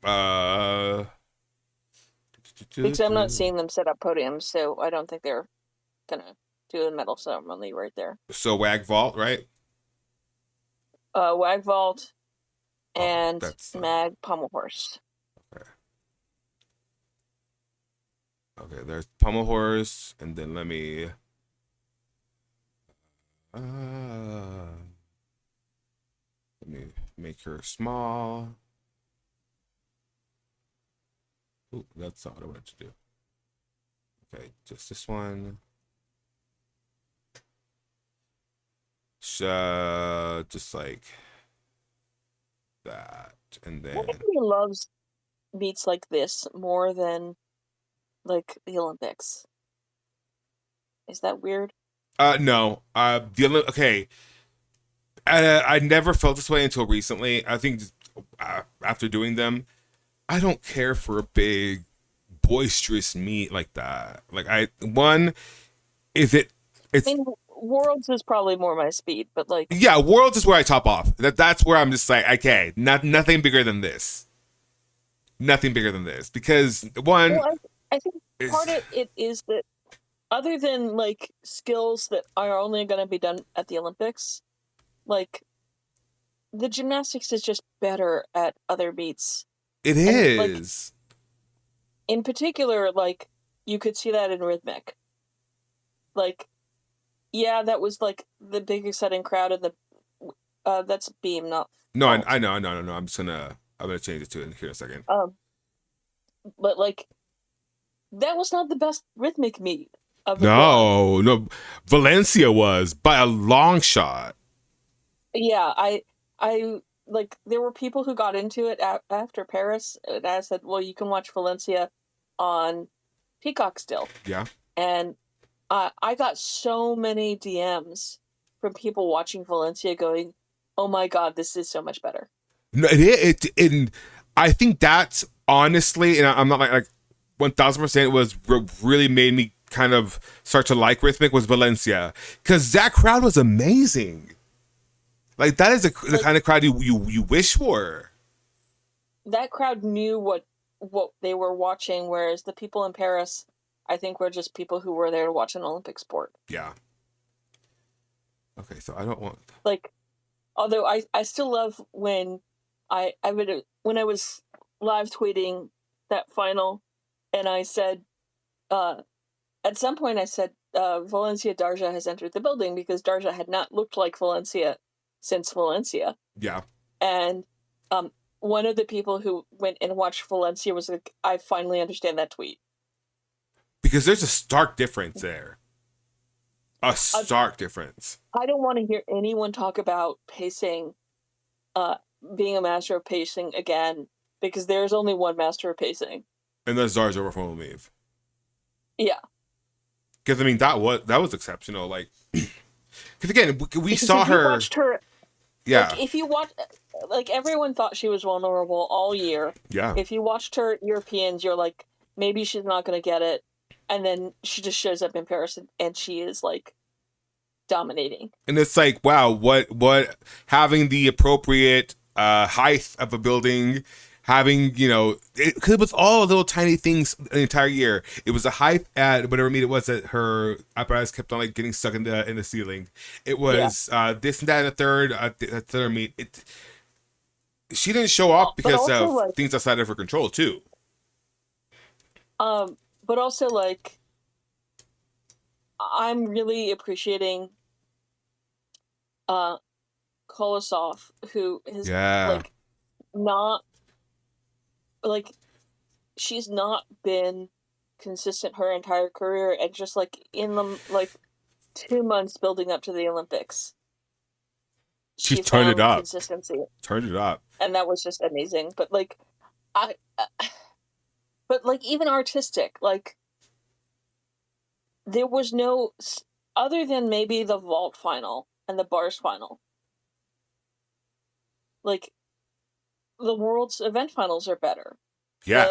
Because I'm not seeing them set up podiums, so I don't think they're gonna do the medal ceremony right there. So Wag Vault, right? Wag Vault and that's Mag Pommel Horse. Okay, there's Pommel Horse, and then let me make her small. Ooh, that's not what I wanted to do. Okay, just this one. Just like that, and then Nobody loves meets like this more than like the Olympics. Is that weird? No. Okay. I never felt this way until recently. I think after doing them, I don't care for a big boisterous meet like that. Like it's I mean, Worlds is probably more my speed, but like yeah, Worlds is where I top off. That's where I'm just like, okay, nothing bigger than this. Nothing bigger than this, because one. Well, I think part of it is that other than like skills that are only going to be done at the Olympics, like the gymnastics is just better at other meets. It is. Like, in particular, like you could see that in rhythmic. Like, yeah, that was like the big exciting crowd and the that's beam, not no. I know. I'm gonna change it to it here in a second. But like that was not the best rhythmic meet of the No, Valencia was by a long shot. Yeah, I like there were people who got into it after Paris, and I said, well, you can watch Valencia on Peacock still. Yeah. And I got so many DMs from people watching Valencia going, oh my God, this is so much better. No, and I think that's honestly, and I'm not like 1000% was really made me kind of start to like rhythmic was Valencia, because that crowd was amazing. Like that is the kind of crowd you wish for. That crowd knew what they were watching, whereas the people in Paris, I think, were just people who were there to watch an Olympic sport. Yeah. Okay, so I don't want like, although I still love when when I was live tweeting that final, and I said, at some point I said, Valencia Darja has entered the building, because Darja had not looked like Valencia since Valencia. Yeah. And one of the people who went and watched Valencia was like, I finally understand that tweet. Because there's a stark difference there. A stark difference. I don't want to hear anyone talk about pacing, being a master of pacing again, because there's only one master of pacing. And that's Darja from Leave. Yeah. Because I mean that was exceptional. Like, because again we saw her. Watched her. Yeah. Like, if you watch, like everyone thought she was vulnerable all year. Yeah. If you watched her Europeans, you're like, maybe she's not going to get it, and then she just shows up in Paris and she is like dominating. And it's like, wow, what having the appropriate height of a building, having, because it was all little tiny things the entire year. It was a height at whatever meet it was that her apparatus kept on like getting stuck in the ceiling. It was this and that and a third meet. She didn't show off because of like, things outside of her control too. But also like, I'm really appreciating Kolosov, who is like not like, she's not been consistent her entire career, and just like in the like 2 months building up to the Olympics, she turned it up. Consistency. Turned it up. And that was just amazing. But like, but like even artistic, like there was no, other than maybe the vault final and the bars final, like the world's event finals are better. Yeah.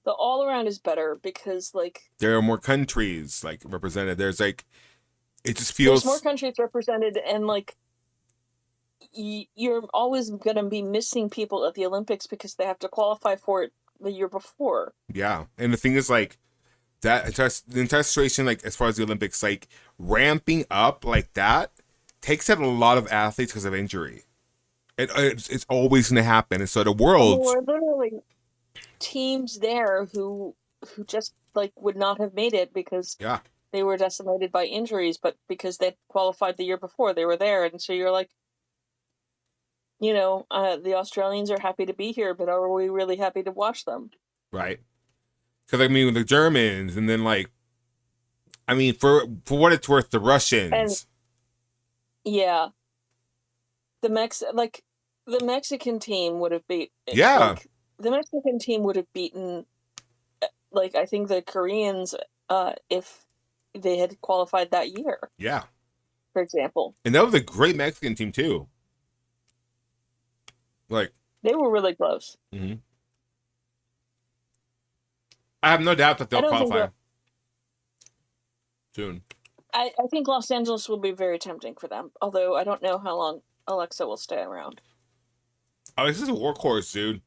The all around is better because like there are more countries like represented. There's like, it just feels there's more countries represented, and like you're always going to be missing people at the Olympics because they have to qualify for it the year before. Yeah. And the thing is like the entire situation, like as far as the Olympics, like ramping up like that takes out a lot of athletes because of injury. It's always going to happen. And so the world, there were literally teams there who just like would not have made it because they were decimated by injuries, but because they qualified the year before, they were there. And so you're like, the Australians are happy to be here, but are we really happy to watch them? Right. Because I mean, with the Germans, and then like, I mean, for what it's worth, the Russians. And, yeah. The Mexican team would have beat. Yeah. Like, the Mexican team would have beaten, like, I think the Koreans, if they had qualified that year. Yeah. For example. And that was a great Mexican team too. Like, they were really close. Mm-hmm. I have no doubt that they'll qualify soon. I think Los Angeles will be very tempting for them, although I don't know how long Alexa will stay around. Oh, this is a workhorse, dude.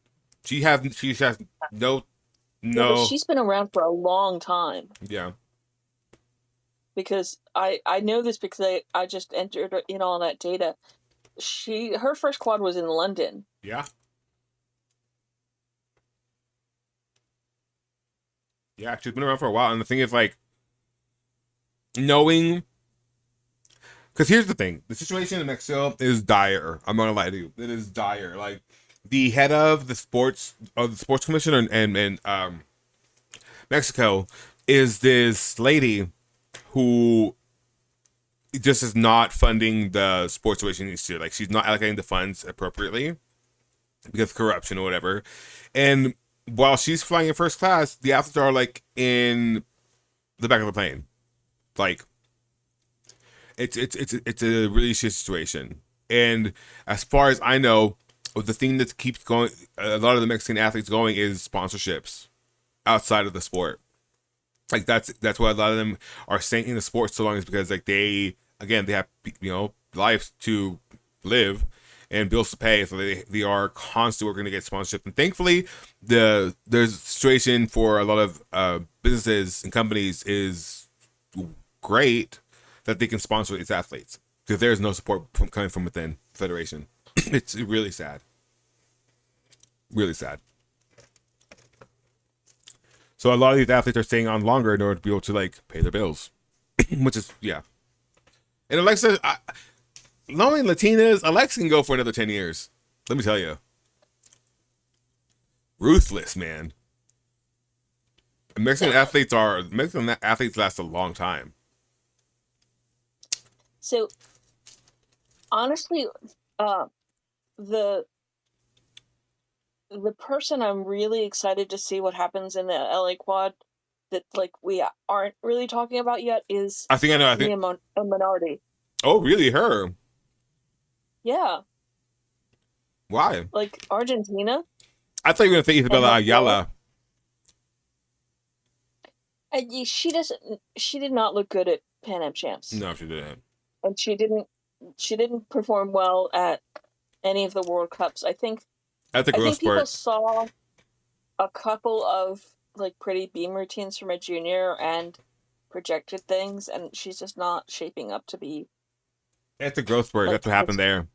She has no. Yeah, but she's been around for a long time. Yeah. Because I know this because I just entered in all that data. Her first quad was in London. Yeah. Yeah, she's been around for a while, and the thing is, like, knowing, because here's the thing: the situation in Mexico is dire. I'm not gonna lie to you; it is dire. Like, the head of the sports commission and Mexico is this lady who just is not funding the sports the way she needs to. Like, she's not allocating the funds appropriately because of corruption or whatever. And while she's flying in first class, the athletes are like in the back of the plane. Like, it's a really shit situation. And as far as I know, the thing that keeps going, a lot of the Mexican athletes going, is sponsorships outside of the sport. Like, that's why a lot of them are staying in the sport so long, is because like they have lives to live and bills to pay, so they are constantly working to get sponsorship. And thankfully, there's a situation for a lot of businesses and companies is great that they can sponsor these athletes, because there's no support coming from within the federation. It's really sad. Really sad. So a lot of these athletes are staying on longer in order to be able to like pay their bills, which is, yeah. And Alexa, knowing Latinas, Alexa can go for another 10 years. Let me tell you. Ruthless, man. Mexican athletes last a long time. So, honestly, the person I'm really excited to see what happens in the LA quad that like we aren't really talking about yet is I think a minority. Oh, really? Her? Yeah. Why? Like Argentina? I thought you were going to say Isabella Ayala. She did not look good at Pan Am Champs. No, she didn't. And she didn't perform well at any of the World Cups. I think people saw a couple of like pretty beam routines from a junior and projected things, and she's just not shaping up to be. It's a growth spurt. That's what happened there.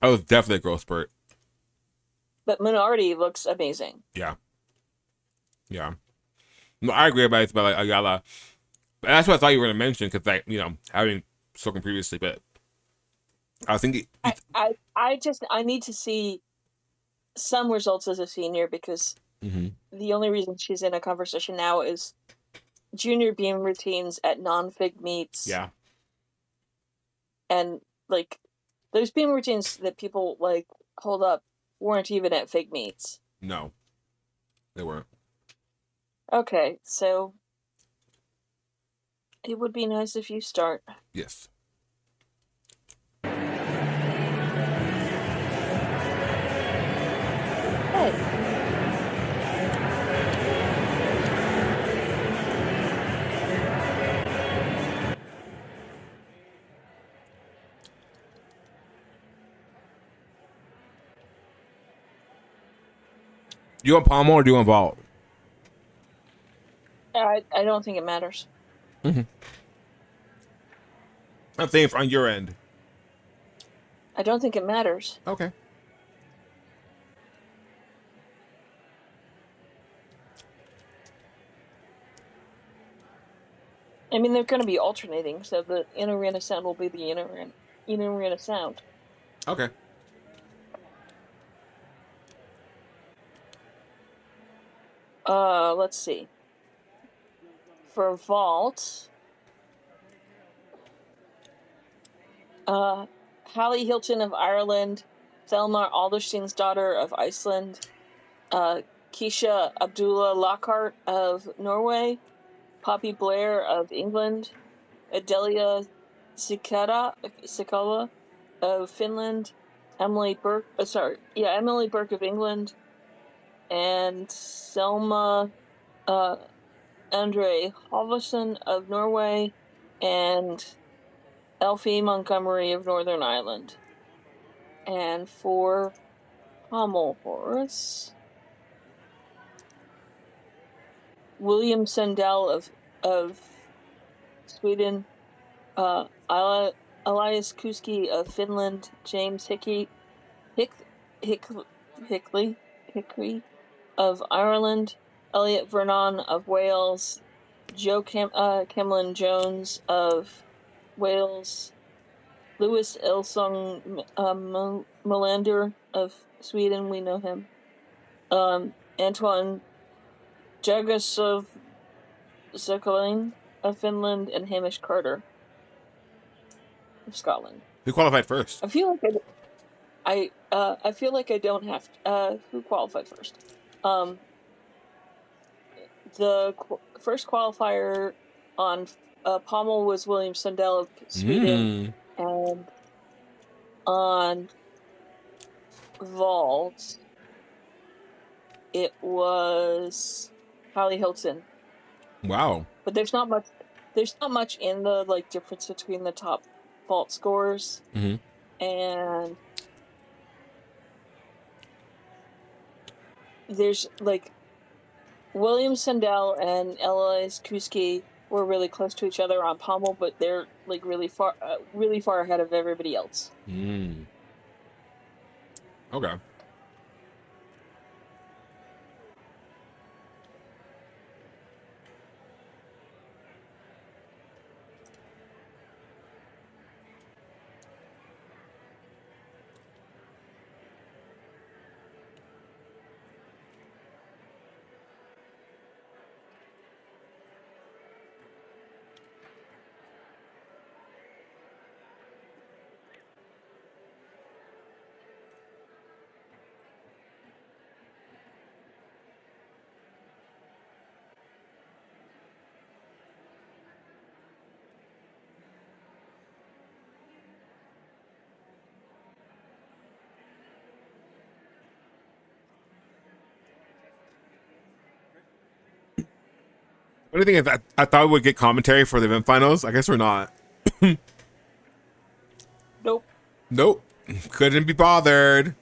Oh, it was definitely a growth spurt. But Minority looks amazing. Yeah. Yeah. No, I agree about Isabella Ayala. But that's what I thought you were going to mention, because, like, having spoken previously, but I think I need to see some results as a senior, because the only reason she's in a conversation now is junior beam routines at non-FIG meets. Yeah. And like those beam routines that people like hold up weren't even at FIG meets. No, they weren't. Okay, so it would be nice if you start. Yes. ahead. Do you want pommel or do you want vault? I don't think it matters. I'm thinking on your end. I don't think it matters. Okay. I mean, they're going to be alternating, so the in-arena sound will be the in-arena sound. Okay. Let's see. For vault, Hallie Hilton of Ireland, Thelma Alderstein's daughter of Iceland, Keisha Abdullah Lockhart of Norway, Poppy Blair of England, Adelia Sikala of Finland, Emily Burke of England, and Selma Andre Halvorsen of Norway, and Elfie Montgomery of Northern Ireland. And for pommel horse, William Sundell of Sweden, Elias Kuski of Finland, James Hickley of Ireland, Elliot Vernon of Wales, Joe Camlin Jones of Wales, Louis Ilsung Melander of Sweden, we know him, Antoine Jagasov Zuckerling of Finland, and Hamish Carter of Scotland. Who qualified first? I feel like I don't have to, who qualified first. The first qualifier on pommel was William Sundell of Sweden, and on vault it was Hallie Hilton. Wow. But there's not much in the like difference between the top vault scores. And there's like William Sundell and Elias Kuski were really close to each other on pommel, but they're like really far ahead of everybody else. Okay. What do you think? If I thought we would get commentary for the event finals. I guess we're not. Nope. Couldn't be bothered.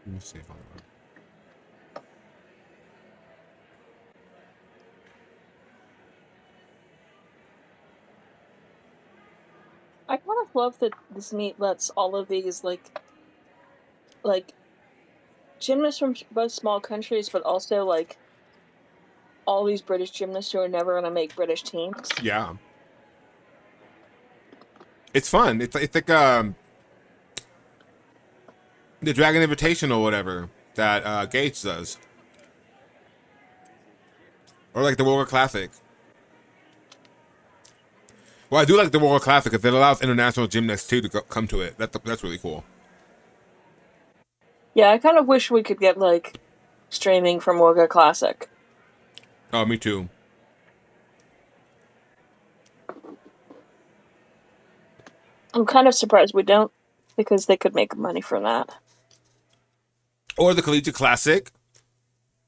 Let me see if I kind of love that this meet lets all of these like gymnasts from both small countries, but also like all these British gymnasts who are never going to make British teams. Yeah. It's fun. It's like the Dragon Invitational or whatever that Gates does. Or like the World Classic. Well, I do like the World Classic because it allows international gymnasts too to come to it. That's really cool. Yeah, I kind of wish we could get like streaming from World Classic. Oh, me too. I'm kind of surprised we don't, because they could make money from that. Or the Collegiate Classic,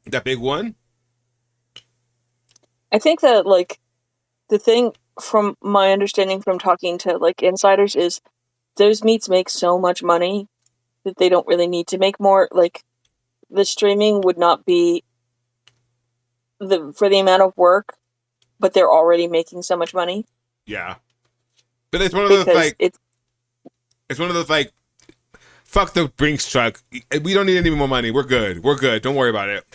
that big one. I think that like the thing, from my understanding from talking to like insiders, is those meets make so much money that they don't really need to make more. Like the streaming would not be for the amount of work, but they're already making so much money. Yeah, but it's one of those Because like it's one of those like fuck the Brinks truck. We don't need any more money. We're good. We're good. Don't worry about it.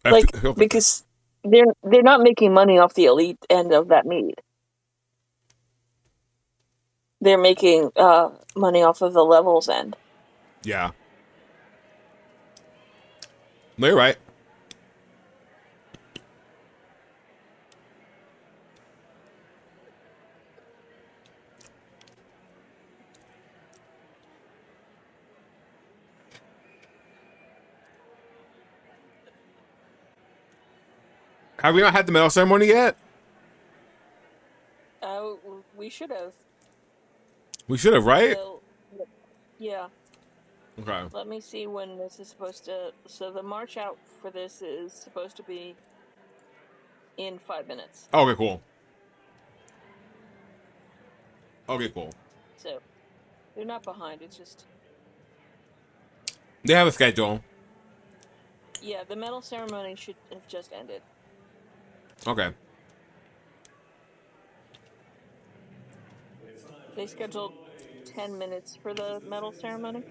Like because they're not making money off the elite end of that meet. They're making money off of the levels end. Yeah. No, you're right. Have we not had the medal ceremony yet? We should have. We should have, right? Yeah. Okay. Let me see when this is supposed to. So the march out for this is supposed to be in 5 minutes. Okay, cool. Okay, cool. So they're not behind. It's just they have a schedule. Yeah, the medal ceremony should have just ended. Okay. They scheduled 10 minutes for the medal ceremony.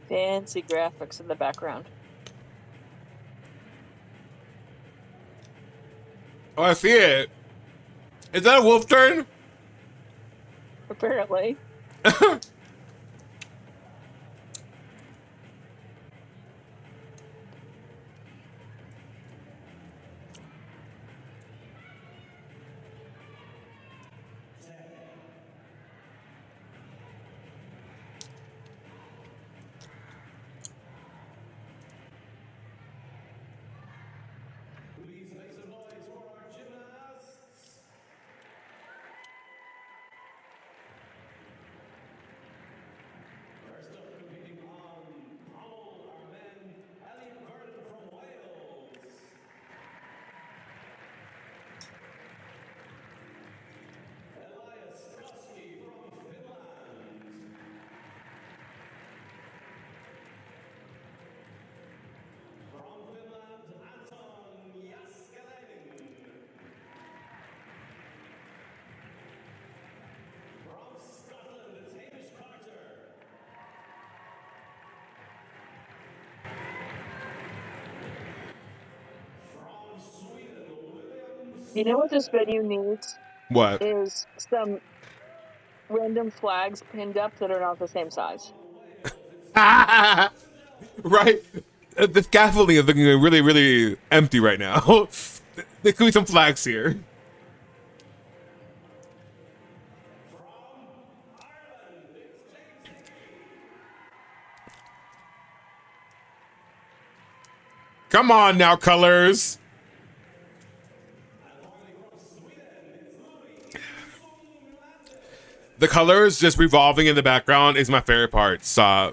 Fancy graphics in the background. Oh, I see it. Is that a wolf turn? Apparently. You know what this venue needs? What? Is some random flags pinned up that are not the same size. Right? The scaffolding is looking really, really empty right now. There could be some flags here. Come on now, colors. The colors just revolving in the background is my favorite part. So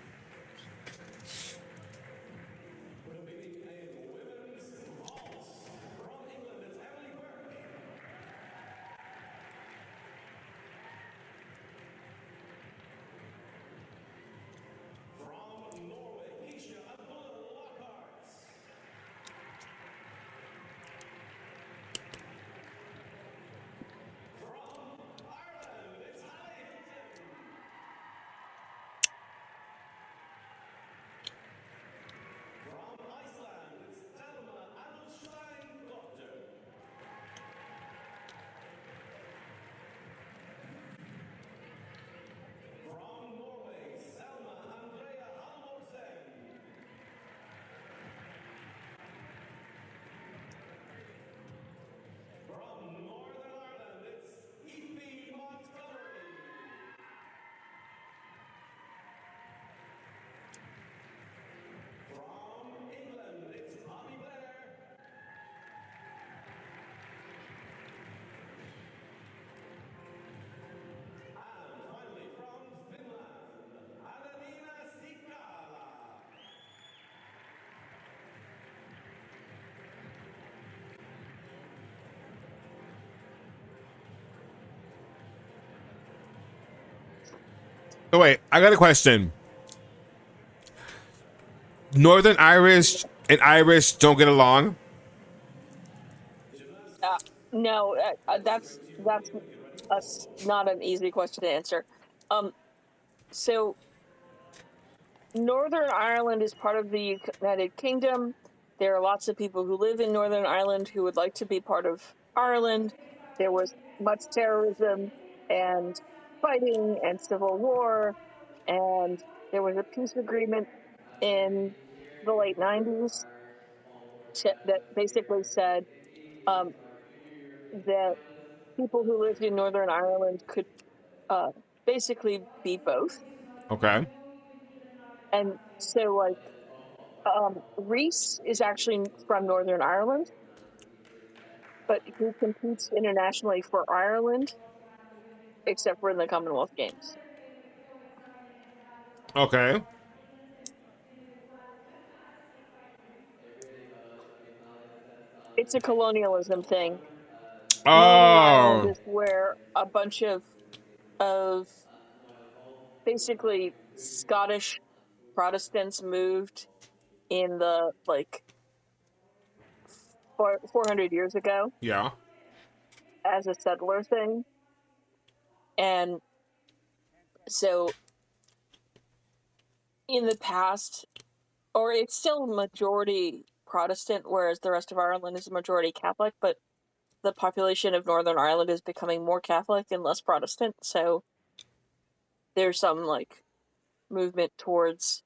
Oh wait, I got a question. Northern Irish and Irish don't get along? No, that's not an easy question to answer. So Northern Ireland is part of the United Kingdom. There are lots of people who live in Northern Ireland who would like to be part of Ireland. There was much terrorism and fighting and civil war, and there was a peace agreement in the late 90s that basically said that people who lived in Northern Ireland could basically be both. Okay. And so, like, Reese is actually from Northern Ireland, but he competes internationally for Ireland, except for in the Commonwealth Games. Okay. It's a colonialism thing. Northern Ireland Oh. is where a bunch of basically Scottish Protestants moved in the 400 years ago Yeah. as a settler thing. And so in the past, or it's still majority Protestant, whereas the rest of Ireland is majority Catholic, but the population of Northern Ireland is becoming more Catholic and less Protestant. So there's some movement towards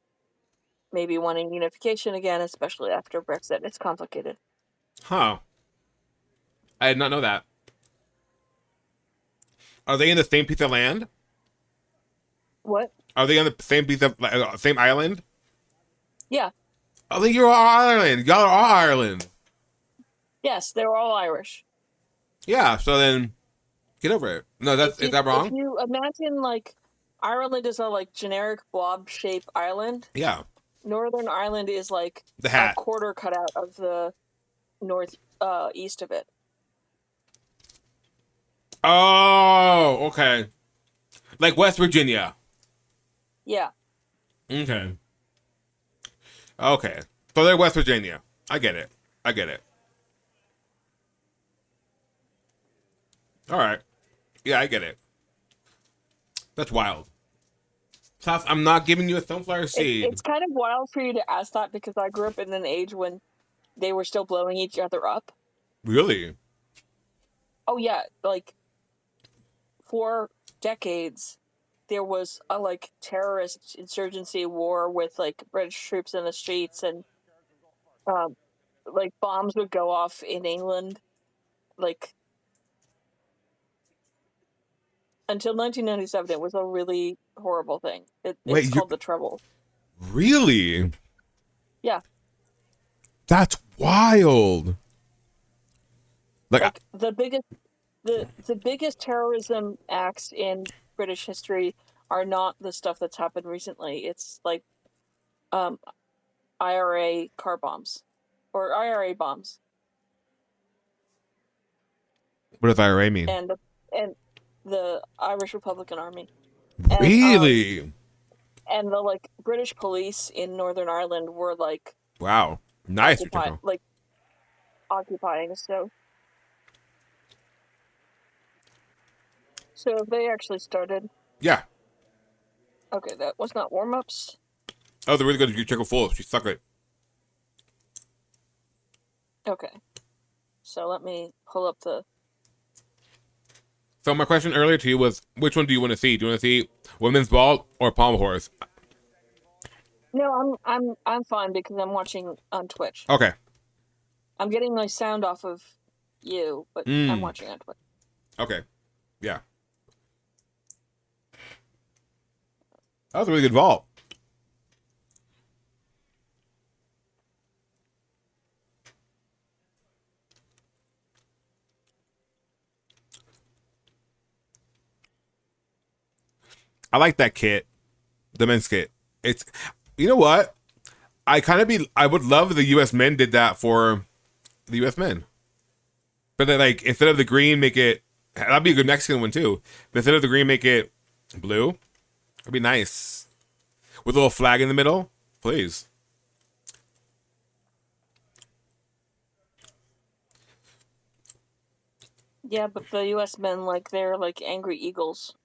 maybe wanting unification again, especially after Brexit. It's complicated. Huh. I did not know that. Are they in the same piece of land? What? Are they on the same piece of same island? Yeah. I think you're all Ireland. Y'all are all Ireland. Yes, they're all Irish. Yeah. So then, get over it. No, is that wrong? If you imagine Ireland is a generic blob-shaped island. Yeah. Northern Ireland is the hat. a quarter cutout of the north east of it. Oh, okay. Like West Virginia. Yeah. Okay. Okay. So they're West Virginia. I get it. All right. Yeah, I get it. That's wild. South, I'm not giving you a sunflower seed. It's kind of wild for you to ask that because I grew up in an age when they were still blowing each other up. Really? Oh yeah, for decades there was a terrorist insurgency war with British troops in the streets, and bombs would go off in England until 1997. It was a really horrible thing. It's called the Trouble. Really? Yeah. That's wild. The biggest terrorism acts in British history are not the stuff that's happened recently. It's IRA car bombs or IRA bombs. What does IRA mean? And the Irish Republican Army. Really? And the British police in Northern Ireland were wow, nice. Occupying. So they actually started. Yeah. Okay, that was not warm-ups. Oh, they're really good. You check it full. She suck it. Okay. So let me pull up the. So my question earlier to you was, which one do you want to see? Do you want to see women's ball or pommel horse? No, I'm fine because I'm watching on Twitch. Okay. I'm getting my sound off of you, but I'm watching on Twitch. Okay. Yeah. That was a really good vault. I like that kit. The men's kit. It's, you know what? I would love if the US men did that for the US men. But then instead of the green, make it, that'd be a good Mexican one too. But instead of the green, make it blue. It'd be nice. With a little flag in the middle, please. Yeah, but the U.S. men, like, they're like angry eagles.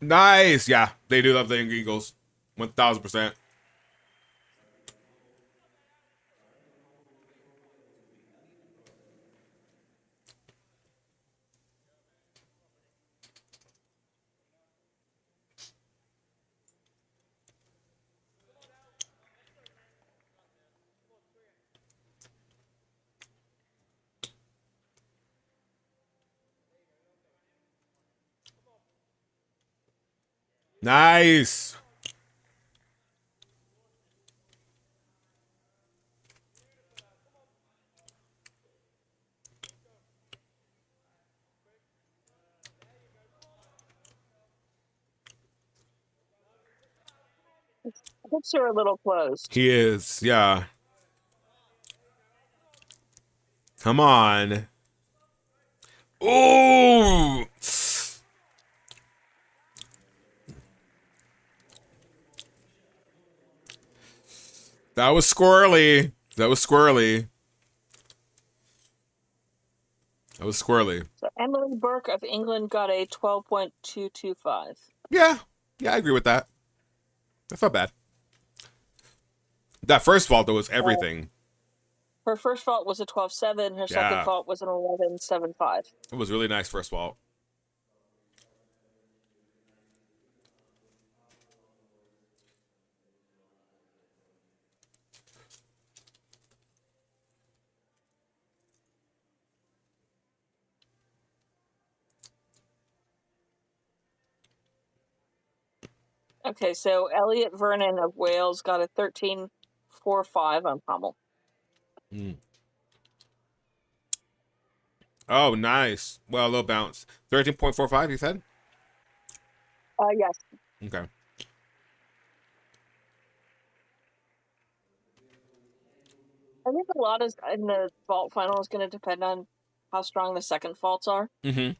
Nice. Yeah, they do love the Eagles. 1,000%. Nice. Hips are a little closed. He is. Yeah. Come on. Ooh. That was squirrely. That was squirrely. That was squirrely. So Emily Burke of England got a 12.225. Yeah. Yeah, I agree with that. That's not bad. That first vault, though, was everything. Her first vault was a 12.7. Her second vault was an 11.75. It was really nice first vault. Okay, so Elliot Vernon of Wales got a 13.45 on pommel. Oh, nice. Well, a little bounce. 13.45, you said? Yes. Okay. I think a lot is in the vault final is going to depend on how strong the second vaults are. Mm-hmm.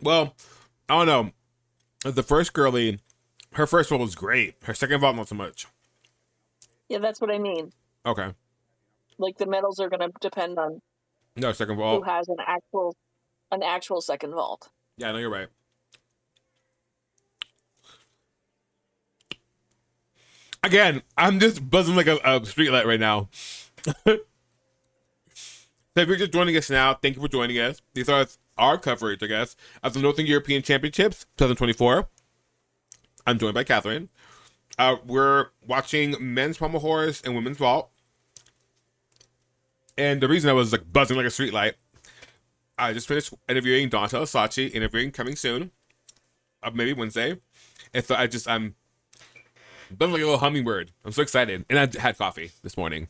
Well, I don't know. The first girlie, her first vault was great. Her second vault, not so much. Yeah, that's what I mean. Okay. Like the medals are going to depend on No, second vault. who has an actual second vault. Yeah, no, you're right. Again, I'm just buzzing like a street light right now. So if you're just joining us now, thank you for joining us. These are our coverage, I guess, of the Northern European Championships 2024. I'm joined by Catherine. We're watching men's pommel horse and women's vault. And the reason I was like buzzing like a street light, I just finished interviewing Dontel Sachi, interviewing coming soon, maybe Wednesday. And so I'm buzzing like a little hummingbird. I'm so excited. And I had coffee this morning.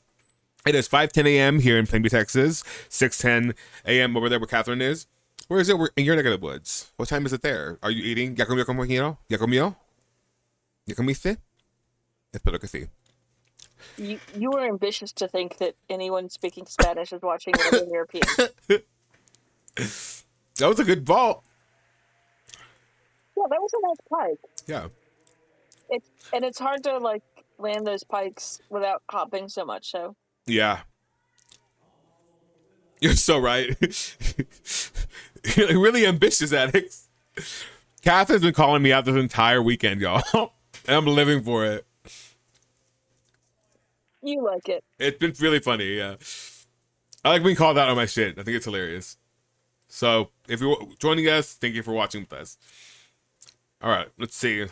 It is 5:10 a.m. here in Plainview, Texas. 6:10 a.m. over there where Catherine is. Where is it? We're in your neck of the woods. What time is it there? Are you eating? ¿Ya comió compañero? ¿Ya comió? ¿Ya comiste? Espero que sí. You were ambitious to think that anyone speaking Spanish is watching Northern European. That was a good vault. Yeah, that was a nice pike. Yeah. It's hard to like land those pikes without hopping so much. So yeah. You're so right. You're really ambitious, Alex. Catherine's been calling me out this entire weekend, y'all. And I'm living for it. You like it. It's been really funny, yeah. I like being called out on my shit. I think it's hilarious. So, if you're joining us, thank you for watching with us. All right, let's see.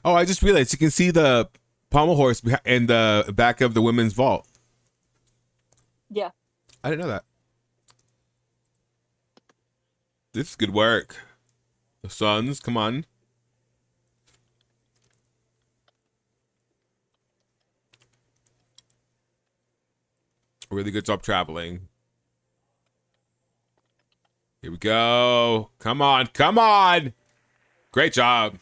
Oh, I just realized you can see the pommel horse in the back of the women's vault. Yeah. I didn't know that. This is good work. The Suns, come on. Really good job traveling. Here we go. Come on, come on. Great job.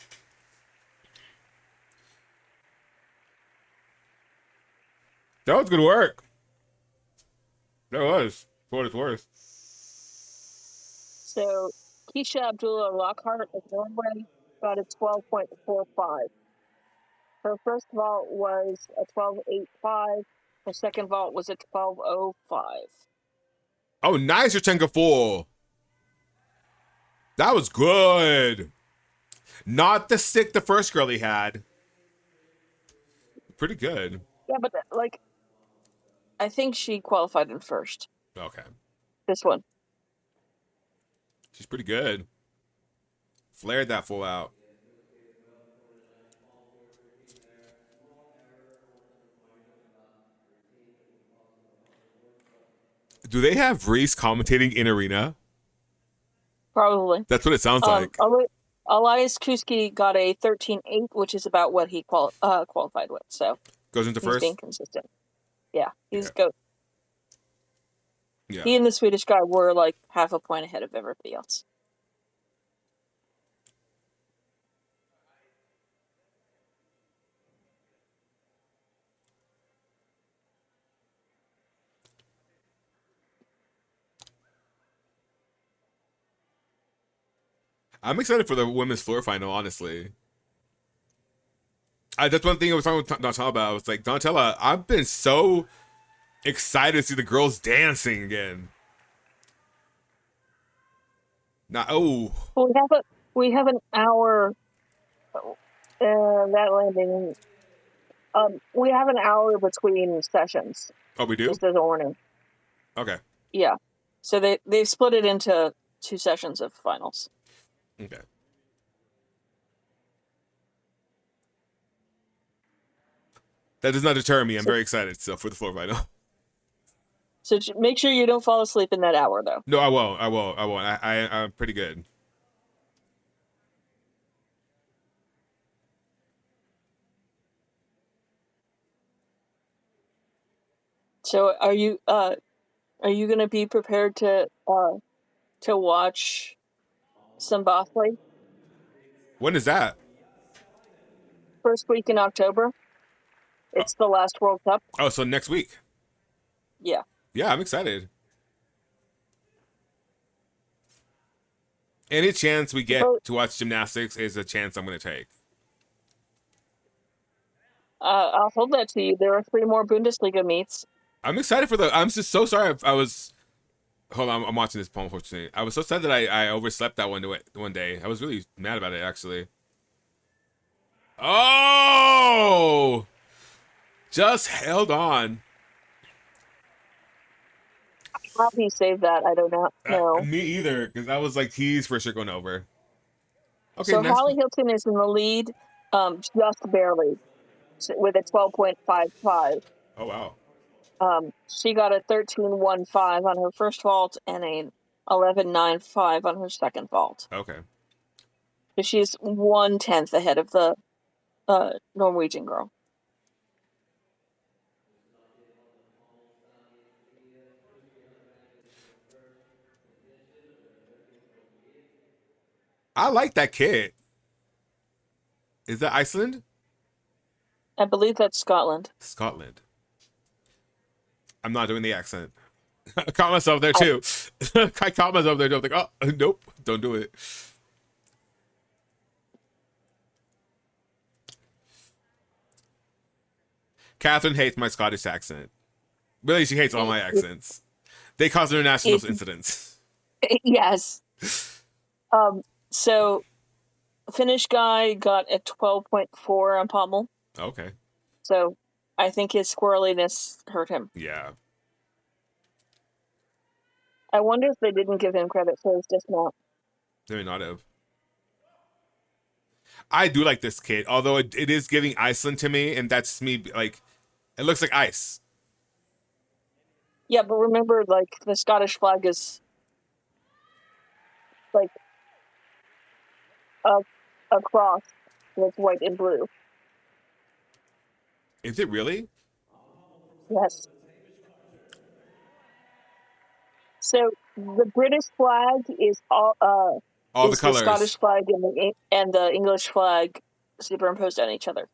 That was good work. That was. For what it's worth. So Keisha Abdullah Lockhart of Norway got a 12.45. Her first vault was a 12.85. Her second vault was a 12.05. Oh, nice, Yurchenko full. That was good. Not the stick the first girl he had. Pretty good. Yeah, but like, I think she qualified in first. Okay. This one. She's pretty good. Flared that full out. Do they have Reese commentating in arena? Probably. That's what it sounds like. Elias Kuski got a 13.8, which is about what he qualified with. So goes into he's first. Being consistent. Yeah, he's good. Yeah. He and the Swedish guy were like half a point ahead of everybody else. I'm excited for the women's floor final, honestly. That's one thing I was talking with Donatella about. I was like, Donatella, I've been so excited to see the girls dancing again. Now, We have an hour. That landing. We have an hour between sessions. Oh, we do? Just as a warning. Okay. Yeah. So they split it into 2 sessions of finals. Okay. That does not deter me. I'm very excited still for the floor final. So make sure you don't fall asleep in that hour, though. No, I won't. I'm pretty good. So are you going to be prepared to watch some Bothley? When is that? First week in October. It's the last World Cup. Oh, so next week. Yeah. Yeah, I'm excited. Any chance we get to watch gymnastics is a chance I'm going to take. I'll hold that to you. There are 3 more Bundesliga meets. I'm excited for I'm just so sorry. I was. Hold on, I'm watching this poem. Unfortunately, I was so sad that I overslept that one day. I was really mad about it, actually. Oh, just held on. How he saved that, I don't know. Me either, because I was like, he's for sure going over. Okay, so Hallie Hilton is in the lead, just barely, with a 12.55. Oh wow. She got a 13.15 on her first vault and a 11.95 on her second vault. Okay. So she's 1/10 ahead of the Norwegian girl. I like that kit. Is that Iceland? I believe that's Scotland. Scotland. I'm not doing the accent. I caught myself there too. I caught myself there too. I'm like, oh, nope, don't do it. Catherine hates my Scottish accent. Really, she hates all my accents. They cause international incidents. Yes. So, Finnish guy got a 12.4 on pommel. Okay. So, I think his squirreliness hurt him. Yeah. I wonder if they didn't give him credit for his dismount. They may not have. I do like this kit, although it is giving Iceland to me, and that's me, like, it looks like ice. Yeah, but remember, like, the Scottish flag is, like, a cross with white and blue. Is it really? Yes. So the British flag is all the colors. The Scottish flag and the English flag superimposed on each other.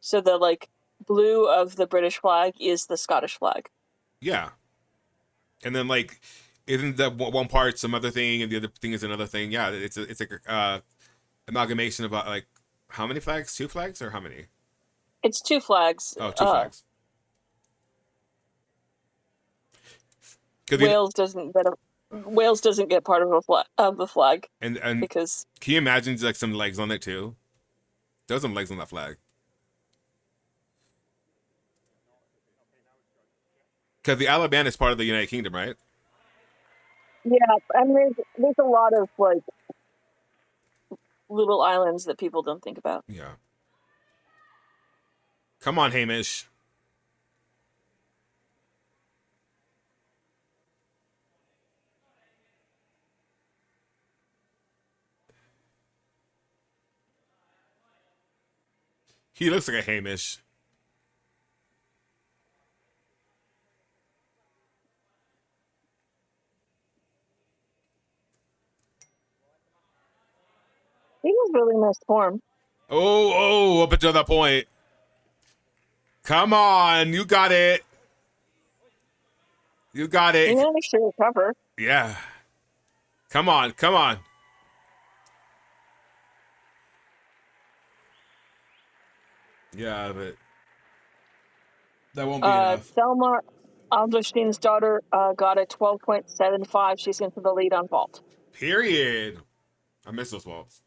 So the like blue of the British flag is the Scottish flag. Yeah. And then like, isn't that one part some other thing and the other thing is another thing? Yeah, it's like amalgamation of like how many flags? 2 flags or how many? It's 2 flags. Oh, 2 flags. Wales doesn't get part of the flag. And because can you imagine like some legs on it too? There's some legs on that flag. Because the Alabama is part of the United Kingdom, right? Yeah, and there's a lot of like little islands that people don't think about. Yeah. Come on, Hamish. He looks like a Hamish. He was really nice form. Oh, up until that point. Come on, you got it. You got it. He managed to recover. Yeah. Come on, come on. Yeah, but that won't be enough. Selma Alderstein's daughter got a 12.75. She's into the lead on vault. Period. I miss those vaults.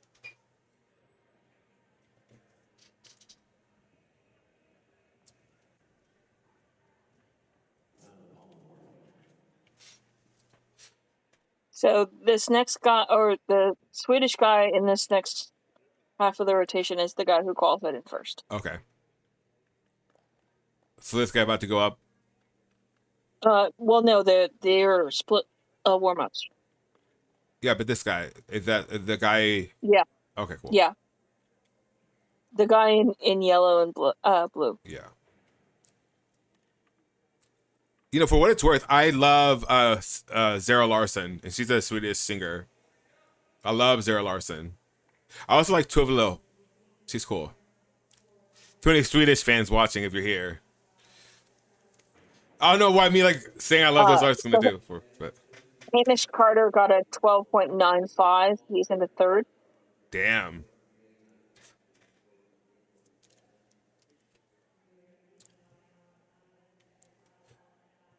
So this next guy, or the Swedish guy in this next half of the rotation, is the guy who qualified in first. Okay. So this guy about to go up? Well, no, they're split warm-ups. Yeah, but this guy, is that the guy? Yeah. Okay, cool. Yeah. The guy in yellow and blue. Yeah. You know, for what it's worth, I love Zara Larsson, and she's a Swedish singer. I love Zara Larsson. I also like Tove Lo. She's cool. Too many Swedish fans watching if you're here. I don't know why me like saying I love those artists gonna do for, but Hamish Carter got a 12.95. He's in the third. Damn.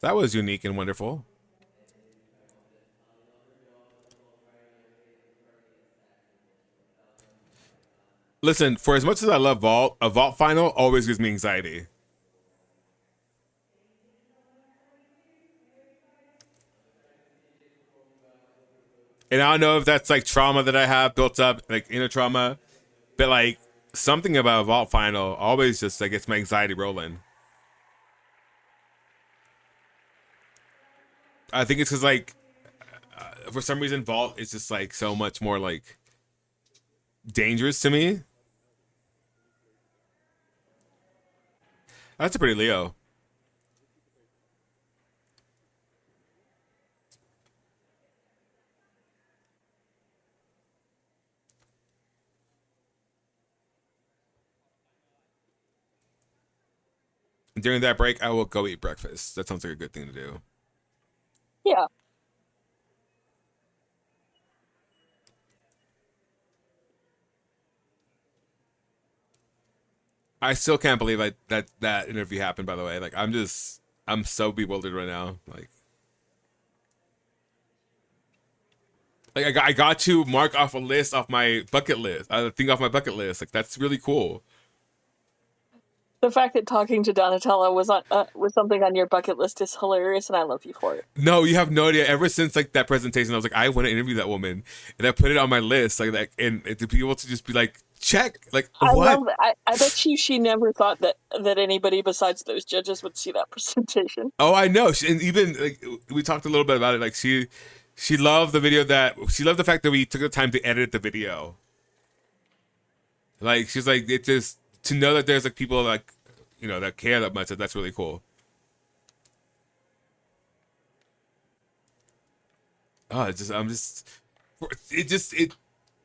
That was unique and wonderful. Listen, for as much as I love Vault, a Vault final always gives me anxiety. And I don't know if that's like trauma that I have built up, like inner trauma, but like something about a Vault final always just like gets my anxiety rolling. I think it's because like for some reason Vault is just like so much more like dangerous to me. That's a pretty Leo. During that break, I will go eat breakfast. That sounds like a good thing to do. Yeah. I still can't believe that interview happened, by the way. Like, I'm so bewildered right now. Like I got to mark off a list off my bucket list. A thing off my bucket list. Like, that's really cool. The fact that talking to Donatella was something on your bucket list is hilarious, and I love you for it. No, you have no idea. Ever since like that presentation, I was like, I want to interview that woman, and I put it on my list. Like and to be able to just be like, check, like what? I bet she never thought that anybody besides those judges would see that presentation. Oh, I know. And even like we talked a little bit about it. Like she loved the video she loved the fact that we took the time to edit the video. Like she's like, it just to know that there's like people like, you know, that care that much. That's really cool. Oh, it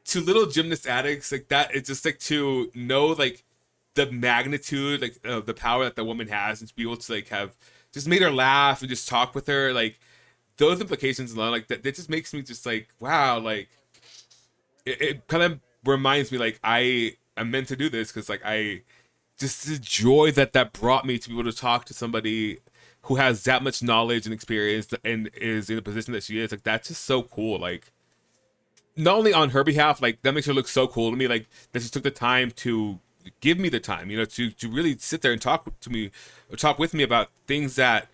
to little gymnast addicts like that. It's just like to know like the magnitude, like of the power that the woman has, and to be able to like have just made her laugh and just talk with her. Like those implications alone, like that just makes me just like, wow, like it kind of reminds me like I'm meant to do this because like I just the joy that brought me to be able to talk to somebody who has that much knowledge and experience and is in the position that she is. Like that's just so cool. Like not only on her behalf, like that makes her look so cool to me. Like that she took the time to give me the time, to really sit there and talk to me, or talk with me about things that,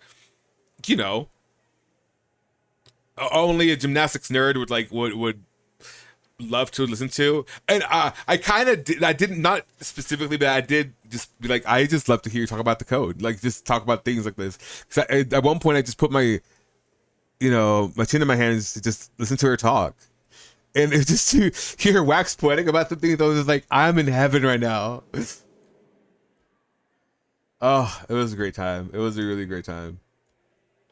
you know, only a gymnastics nerd would love to listen to. And I kind of did. I didn't, not specifically, but I did just be like, I just love to hear you talk about the code, like just talk about things like this. Because at one point I just put my my chin in my hands to just listen to her talk. And it's just to hear her wax poetic about something that was just like, I'm in heaven right now. Oh, it was a great time. It was a really great time.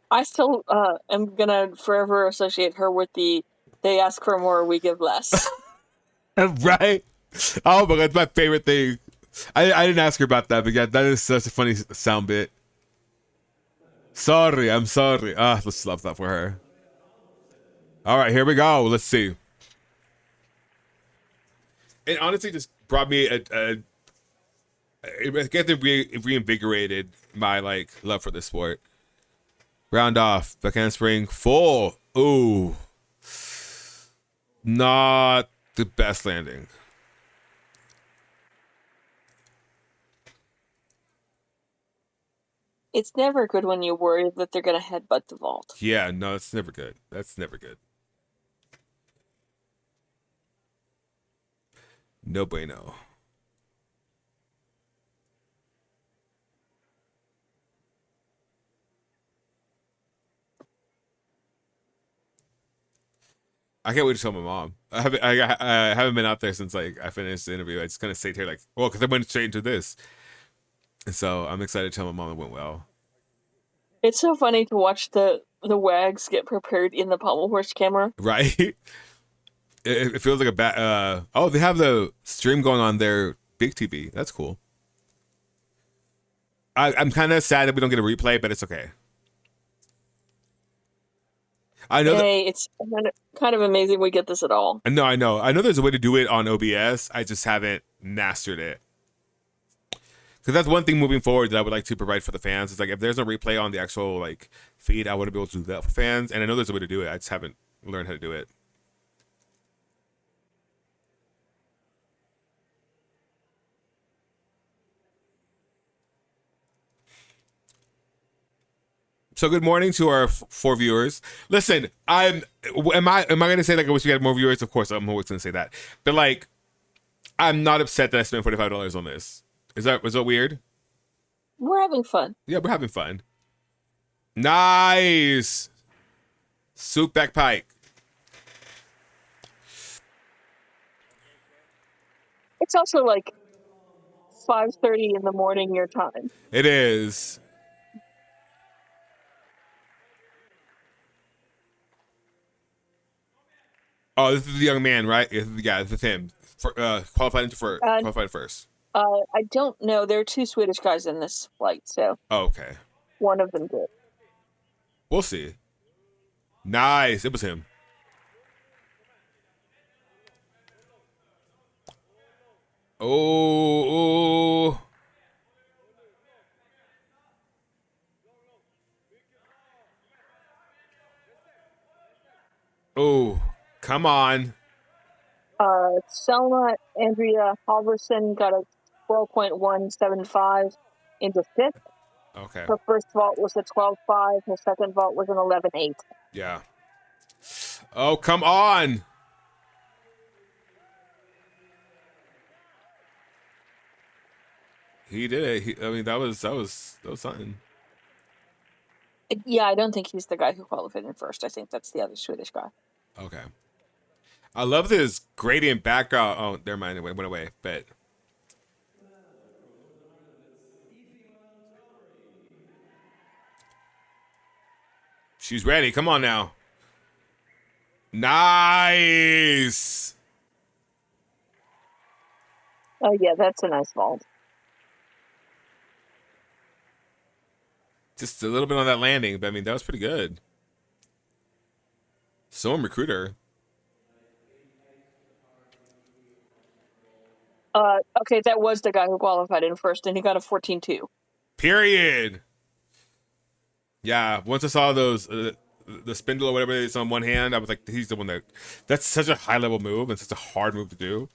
I still am gonna forever associate her with they ask for more, we give less. Right? Oh my god, it's my favorite thing. I didn't ask her about that, but yeah, that is such a funny sound bit. Sorry, I'm sorry. Let's love that for her. All right, here we go. Let's see. It honestly just brought me I guess it reinvigorated my like love for this sport. Round off, backhand spring, full. Ooh, not the best landing. It's never good when you worry that they're gonna headbutt the vault. Yeah, no, that's never good. That's never good. No bueno. I can't wait to tell my mom. I haven't been out there since like I finished the interview. I just kind of stayed here like, well, because I went straight into this, and so I'm excited to tell my mom it went well. It's so funny to watch the wags get prepared in the pommel horse camera. Right? It feels like a bad. Oh, they have the stream going on their big TV. That's cool. I'm kind of sad that we don't get a replay, but it's okay. I know. It's kind of amazing we get this at all. No, I know. I know there's a way to do it on OBS. I just haven't mastered it. Because that's one thing moving forward that I would like to provide for the fans. It's like if there's a replay on the actual like feed, I want to be able to do that for fans. And I know there's a way to do it. I just haven't learned how to do it. So good morning to our 4 viewers. Listen, am I gonna say like I wish we had more viewers? Of course, I'm always gonna say that. But like, I'm not upset that I spent $45 on this. Was that weird? We're having fun. Yeah, we're having fun. Nice. Soup back pike. It's also like 5:30 in the morning your time. It is. Oh, this is the young man, right? This is him. Qualified first. I don't know. There are 2 Swedish guys in this flight, so. Oh, okay. One of them did. We'll see. Nice. It was him. Oh. Oh. Come on. Selma Andrea Halverson got a 12.175 into 5th. Okay. Her first vault was a 12.5. Her second vault was an 11.8. Yeah. Oh, come on. He did it. I mean, that was something. Yeah, I don't think he's the guy who qualified in first. I think that's the other Swedish guy. Okay. I love this gradient background. Oh, never mind. It went away. But she's ready. Come on now. Nice. Oh, yeah, that's a nice vault. Just a little bit on that landing, but I mean, that was pretty good. Storm recruiter. Okay, that was the guy who qualified in first, and he got a 14-2. Period. Yeah, once I saw those, the spindle or whatever it is on one hand, I was like, he's the one that. That's such a high level move and such a hard move to do.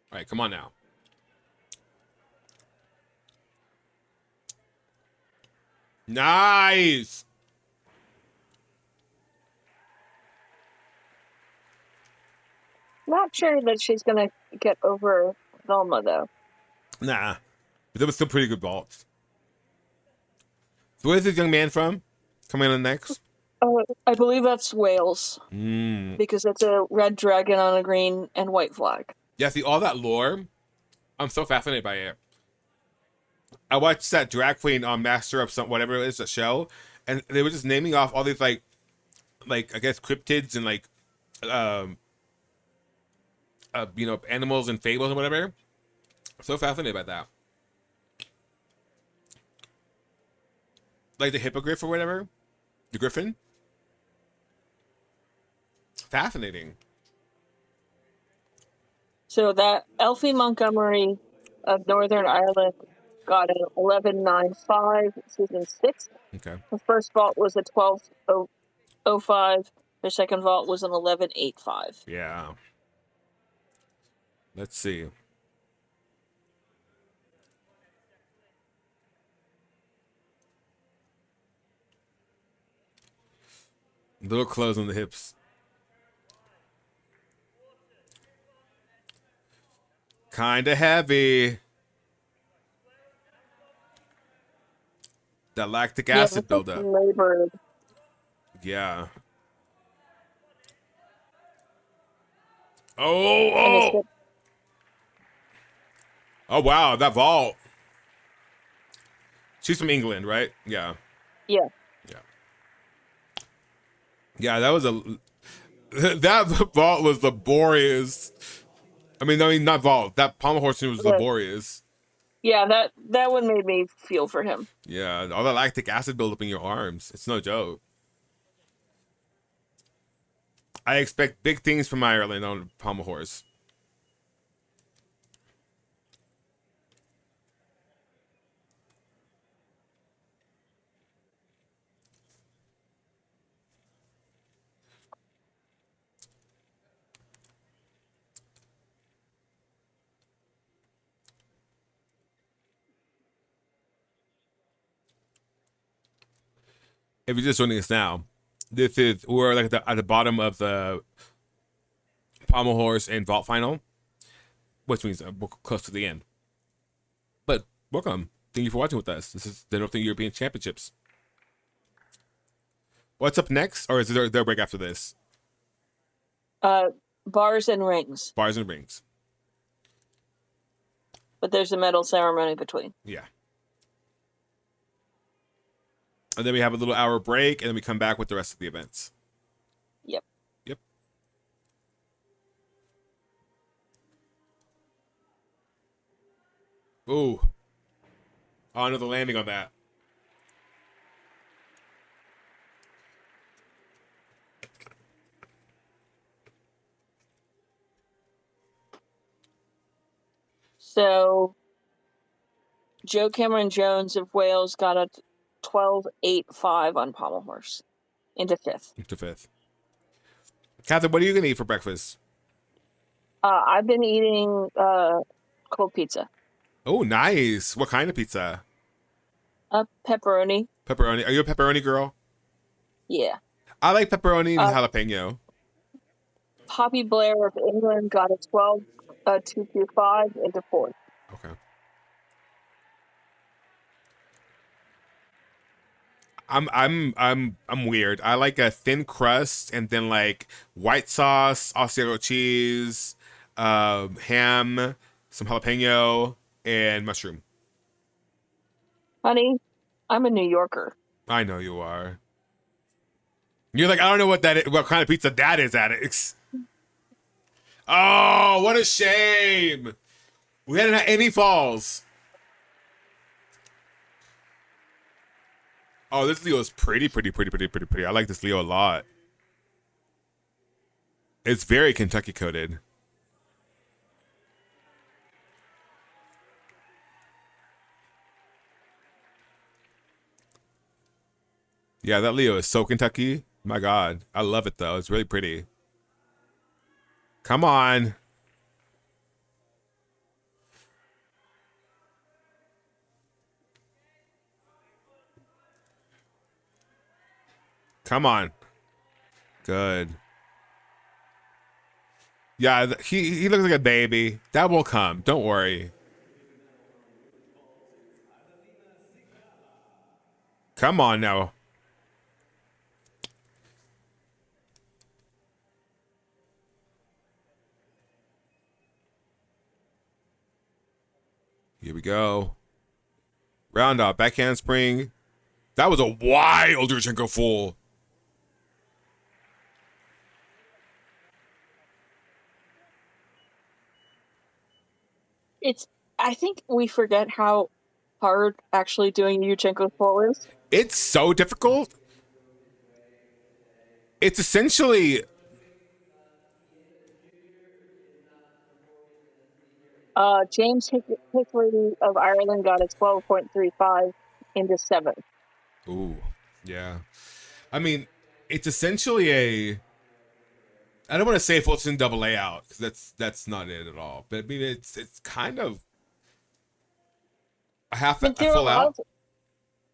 All right, come on now. Nice. Not sure that she's gonna get over Velma though. Nah, but that was still pretty good vaults. So where's this young man from? Coming on next? I believe that's Wales. Mm. Because it's a red dragon on a green and white flag. Yeah, see, all that lore, I'm so fascinated by it. I watched that drag queen on Master of some whatever it is, a show, and they were just naming off all these like I guess cryptids and like animals and fables and whatever. So fascinated by that. Like the hippogriff or whatever, the griffin. Fascinating. So that Elfie Montgomery of Northern Ireland got an 11.95 season 6. Okay. The first vault was a 12.05. The second vault was an 11.85. Yeah. Let's see. Little clothes on the hips. Kinda heavy. That lactic acid buildup. Labored. Yeah. Oh. Oh, wow. That vault. She's from England, right? Yeah. Yeah. Yeah. Yeah, that was that vault was laborious. I mean, not vault. That pommel horse was laborious. Yeah, that one made me feel for him. Yeah, all that lactic acid buildup in your arms. It's no joke. I expect big things from Ireland on pommel horse. If you're just joining us now, we're like at the bottom of the pommel horse and vault final, which means we're close to the end. But welcome. Thank you for watching with us. This is the Northern European Championships. What's up next? Or is there a break after this? Bars and rings. Bars and rings. But there's a medal ceremony between. Yeah. And then we have a little hour break, and then we come back with the rest of the events. Yep. Yep. Ooh. Oh, another landing on that. So, Joe Cameron Jones of Wales got a 12.85 on pommel horse into fifth. Catherine, what are you going to eat for breakfast? I've been eating cold pizza. Oh, nice. What kind of pizza? Pepperoni. Pepperoni. Are you a pepperoni girl? Yeah. I like pepperoni and jalapeno. Poppy Blair of England got a 12.225 into fourth. Okay. I'm weird. I like a thin crust and then like white sauce, Asiago cheese, ham, some jalapeno, and mushroom. Honey, I'm a New Yorker. I know you are. You're like, I don't know what that is, what kind of pizza that is, Addicts. Oh, what a shame. We hadn't had any falls. Oh, this Leo is pretty. I like this Leo a lot. It's very Kentucky coated. Yeah, that Leo is so Kentucky. My God. I love it, though. It's really pretty. Come on. Come on. Good. Yeah, he looks like a baby. That will come. Don't worry. Come on now. Here we go. Round off. Back handspring. That was a wild Yurchenko full. I think we forget how hard actually doing Yurchenko full is. It's so difficult. It's essentially... James Hickory of Ireland got a 12.35 into 7th. Ooh, yeah. I mean, it's essentially a... I don't want to say full in double layout because that's not it at all. But I mean, it's kind of a full out.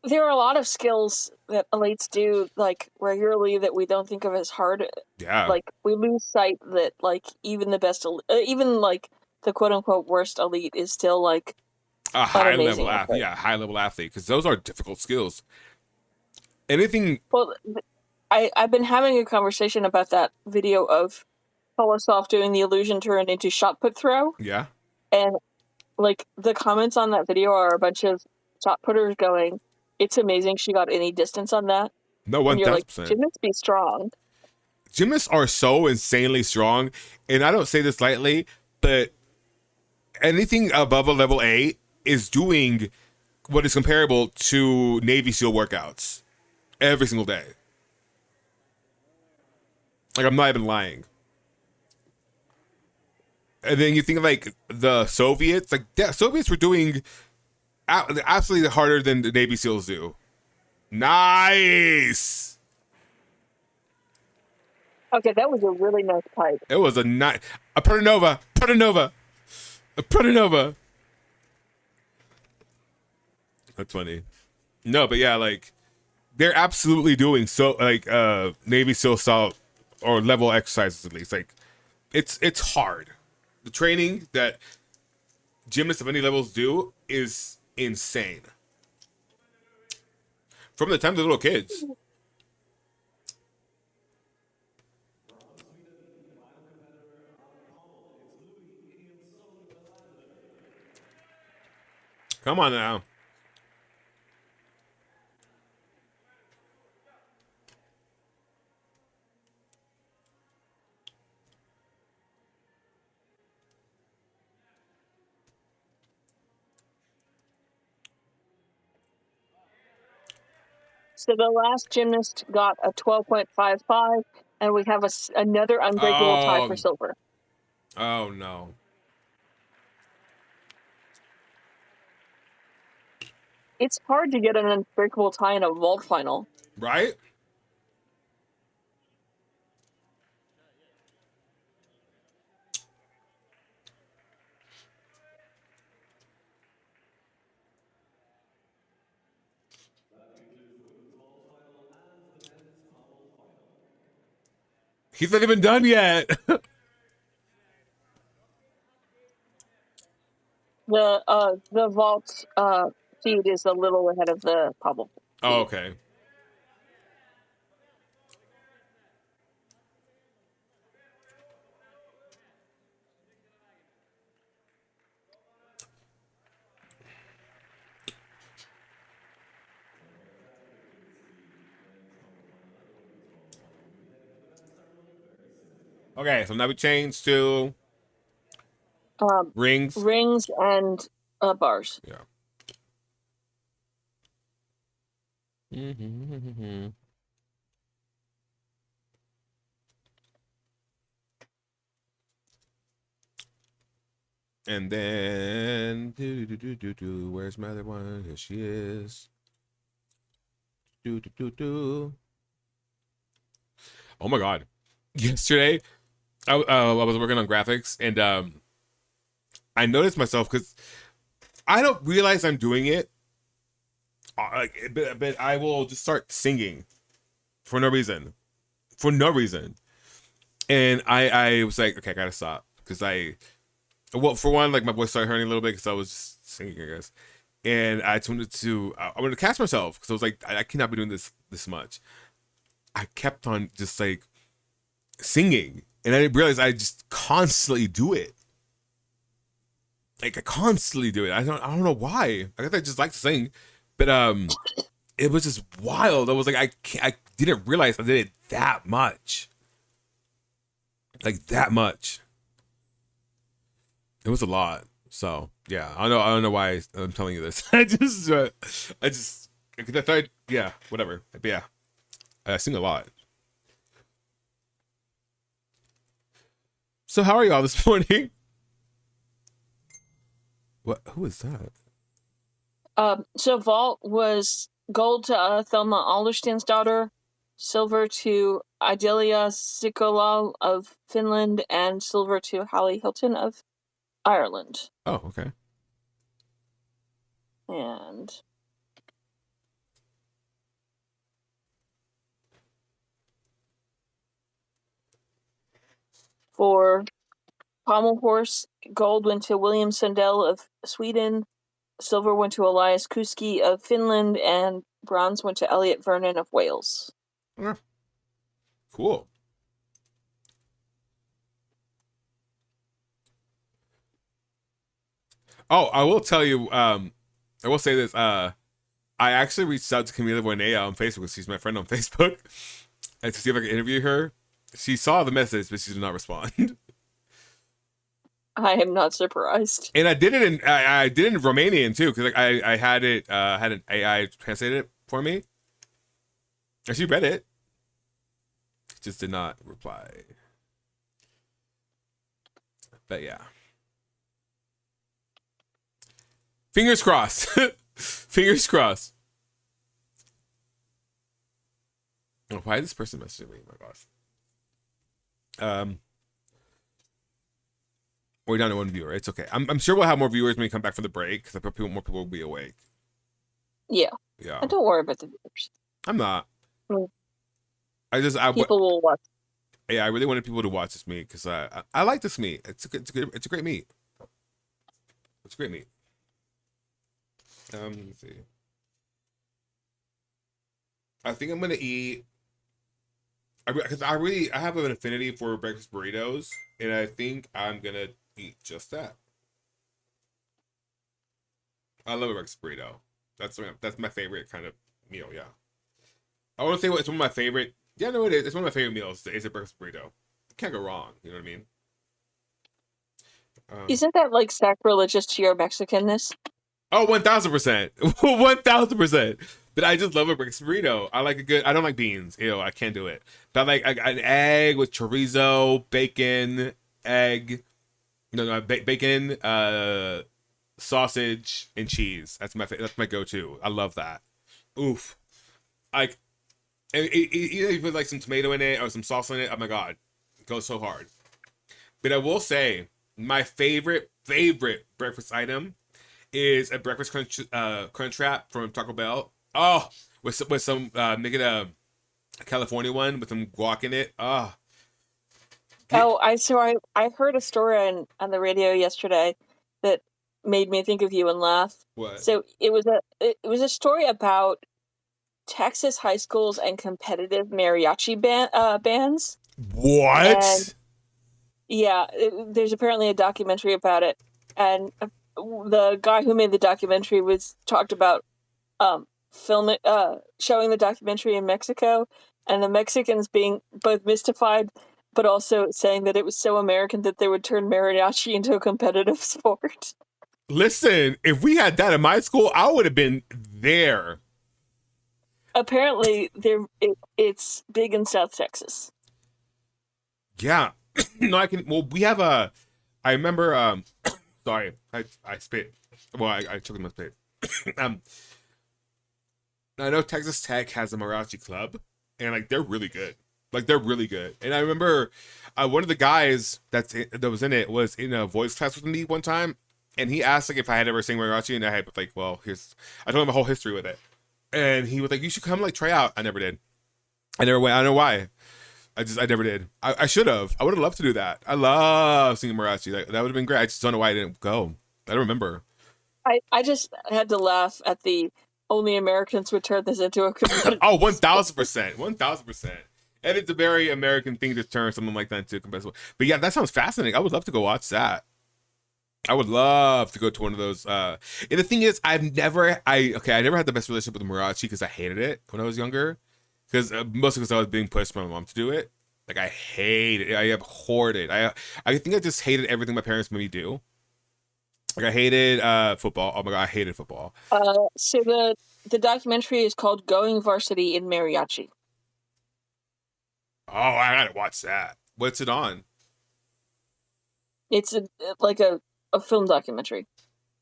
There are a lot of skills that elites do like regularly that we don't think of as hard. Yeah. Like we lose sight that like even the best, even like the quote unquote worst elite is still like a high level athlete. Yeah, high level athlete because those are difficult skills. Anything. Well, I've been having a conversation about that video of Kolosov doing the illusion turn into shot put throw. Yeah. And like the comments on that video are a bunch of shot putters going, "It's amazing she got any distance on that." No, 1,000%. Like, gymnasts be strong. Gymnasts are so insanely strong, and I don't say this lightly, but anything above a level A is doing what is comparable to Navy SEAL workouts every single day. Like, I'm not even lying. And then you think of, like, the Soviets. Like, the Soviets were doing absolutely harder than the Navy SEALs do. Nice! Okay, that was a really nice pipe. It was a nice... A Protonova! That's funny. No, but yeah, like, they're absolutely doing so, like, Navy SEAL style or level exercises at least. Like, it's hard. The training that gymnasts of any levels do is insane. From the time they're little kids. Come on now. So the last gymnast got a 12.55, and we have another unbreakable tie for silver. Oh, no. It's hard to get an unbreakable tie in a vault final. Right? He's not even done yet. The vault feed is a little ahead of the pobble. Oh, okay. Okay, so now we change to rings. Rings and bars. Yeah. Mm-hmm. And then, where's my other one? Here she is. Oh my god! Yesterday, I was working on graphics, and I noticed myself because I don't realize I'm doing it. But I will just start singing for no reason, and I was like, okay, I gotta stop because well, for one, like my voice started hurting a little bit because I was just singing, I guess. And I wanted to catch myself because I was like, I cannot be doing this much. I kept on just like singing, and I didn't realize I just constantly do it. Like I constantly do it. I don't know why. I guess I just like to sing, but it was just wild. I was like, I didn't realize I did it that much. Like that much. It was a lot. So yeah, I don't know why I'm telling you this. I thought, yeah, whatever. But yeah, I sing a lot. So how are y'all this morning? What? Who is that? So vault was gold to Thelma Alderstein's daughter, silver to Idalia Sikolal of Finland, and silver to Hallie Hilton of Ireland. Oh, okay. And for pommel horse, gold went to William Sundell of Sweden, silver went to Elias Kuski of Finland, and bronze went to Elliot Vernon of Wales. Yeah. Cool. Oh, I will tell you, I will say this, I actually reached out to Camila Bonea on Facebook because she's my friend on Facebook, and to see if I could interview her. She saw the message, but she did not respond. I am not surprised. And I did it in Romanian too, because like I had it had an AI translate it for me, and she read it. Just did not reply. But yeah, fingers crossed. Fingers crossed. Oh, why is this person messaging me? Oh my gosh. We're down to one viewer. It's okay. I'm sure we'll have more viewers when we come back from the break because more people will be awake. Yeah. Yeah. And don't worry about the viewers. I'm not. Mm. People will watch. Yeah, I really wanted people to watch this meat because I like this meat. It's a great meat. It's a great meat. Let me see. I think I'm gonna eat. Because I have an affinity for breakfast burritos, and I think I'm gonna eat just that. I love a breakfast burrito. That's my favorite kind of meal. Yeah, I want to say it's one of my favorite. Yeah, no, it is. It's one of my favorite meals. It's a breakfast burrito. Can't go wrong. You know what I mean? Isn't that like sacrilegious to your Mexicanness? Oh, 1,000%. 1,000%. But I just love a breakfast burrito. I like a good. I don't like beans. Ew, I can't do it. But I like an egg with chorizo, bacon, egg. No, bacon, sausage, and cheese. That's my go-to. I love that. Oof. Like, either you put like some tomato in it or some sauce in it. Oh my god, it goes so hard. But I will say, my favorite breakfast item is a breakfast crunch wrap from Taco Bell. Oh, with some make it a California one with some guac in it. Oh. I heard a story on the radio yesterday that made me think of you and laugh. What? So it was a story about Texas high schools and competitive mariachi bands. What? And yeah, there's apparently a documentary about it, and the guy who made the documentary talked about showing the documentary in Mexico, and the Mexicans being both mystified but also saying that it was so American that they would turn mariachi into a competitive sport. Listen, if we had that in my school, I would have been there. Apparently, it's big in South Texas. Yeah. No, I can. Well, we have a. I remember. Sorry, I spit. Well, I took my spit. I know Texas Tech has a mariachi club, and like they're really good. Like they're really good. And I remember one of the guys that was in it was in a voice class with me one time, and he asked like if I had ever sang mariachi, and I had like, well, here's I told him my whole history with it, and he was like, you should come like try out. I never did. I never went. I don't know why. I never did. I should have. I would have loved to do that. I love singing mariachi. That would have been great. I just don't know why I didn't go. I don't remember. I just had to laugh at the only Americans would turn this into a competitive. Oh, 1,000%. 1,000%. And it's a very American thing to turn something like that into a competitive. But yeah, that sounds fascinating. I would love to go watch that. I would love to go to one of those. And the thing is, I never had the best relationship with mariachi because I hated it when I was younger. Because mostly because I was being pushed by my mom to do it. Like I hated it. I abhorred it. I think I just hated everything my parents made me do. Like I hated football. Oh my god, I hated football. So the documentary is called "Going Varsity in Mariachi." Oh, I gotta watch that. What's it on? It's like a film documentary.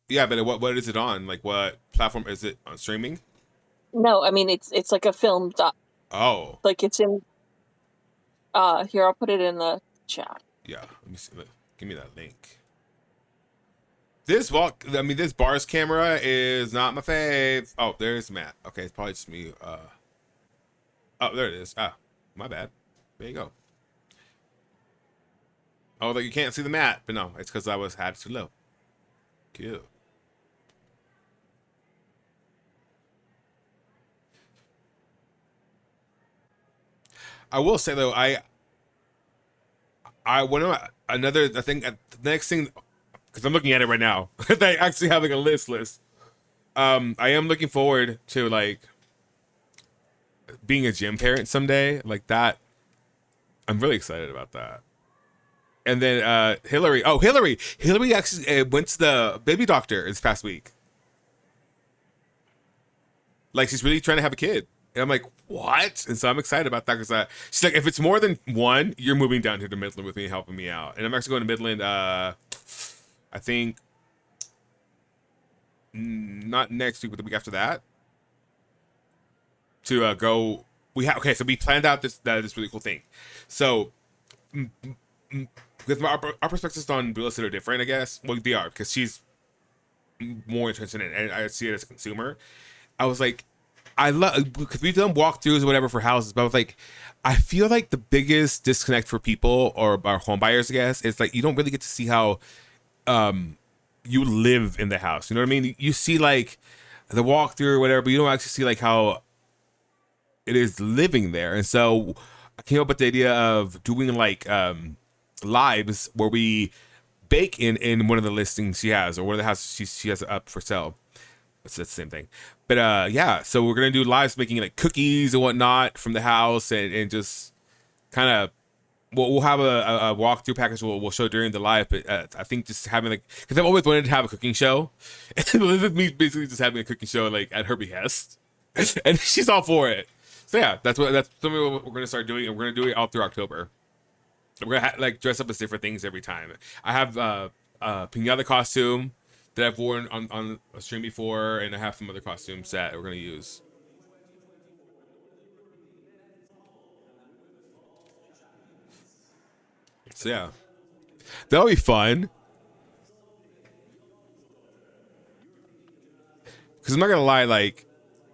Yeah, but what is it on? Like what platform is it on? Streaming? No, I mean it's like a film doc. Oh. Like it's in. Here I'll put it in the chat. Yeah, let me see. Give me that link. This bar's camera is not my fave. Oh, there's Matt. Okay, it's probably just me. Oh, there it is. Ah, my bad. There you go. Oh, you can't see the mat, but no, it's because had it too low. Cute. I will say though, I one of another I think the next thing because I'm looking at it right now. They actually have like a list. I am looking forward to like being a gym parent someday. Like that, I'm really excited about that. And then Hillary. Oh, Hillary actually went to the baby doctor this past week. Like she's really trying to have a kid. And I'm like, what? And so I'm excited about that because she's like, if it's more than one, you're moving down here to Midland with me, helping me out. And I'm actually going to Midland. I think not next week, but the week after that. To go, so we planned out this really cool thing. So, because our perspectives on real estate are different, I guess. Well, they are because she's more interested in it, and I see it as a consumer. I was like, I love because we've done walkthroughs or whatever for houses, but I was like, I feel like the biggest disconnect for people or our home buyers, I guess, is like you don't really get to see how you live in the house. You know what I mean? You see like the walkthrough or whatever, but you don't actually see like how it is living there. And so I came up with the idea of doing like lives where we bake in one of the listings she has or one of the houses she has up for sale. It's the same thing. But yeah, so we're gonna do lives making like cookies and whatnot from the house and just kind of we'll have a walkthrough package we'll show during the live. But I think just having like because I've always wanted to have a cooking show, and me basically just having a cooking show like at her behest, and she's all for it. So yeah, that's something what we're gonna start doing, and we're gonna do it all through October. We're gonna like dress up as different things every time. I have a pinata costume that I've worn on a stream before, and I have some other costumes that we're gonna use. So yeah, that'll be fun. Because I'm not gonna lie, like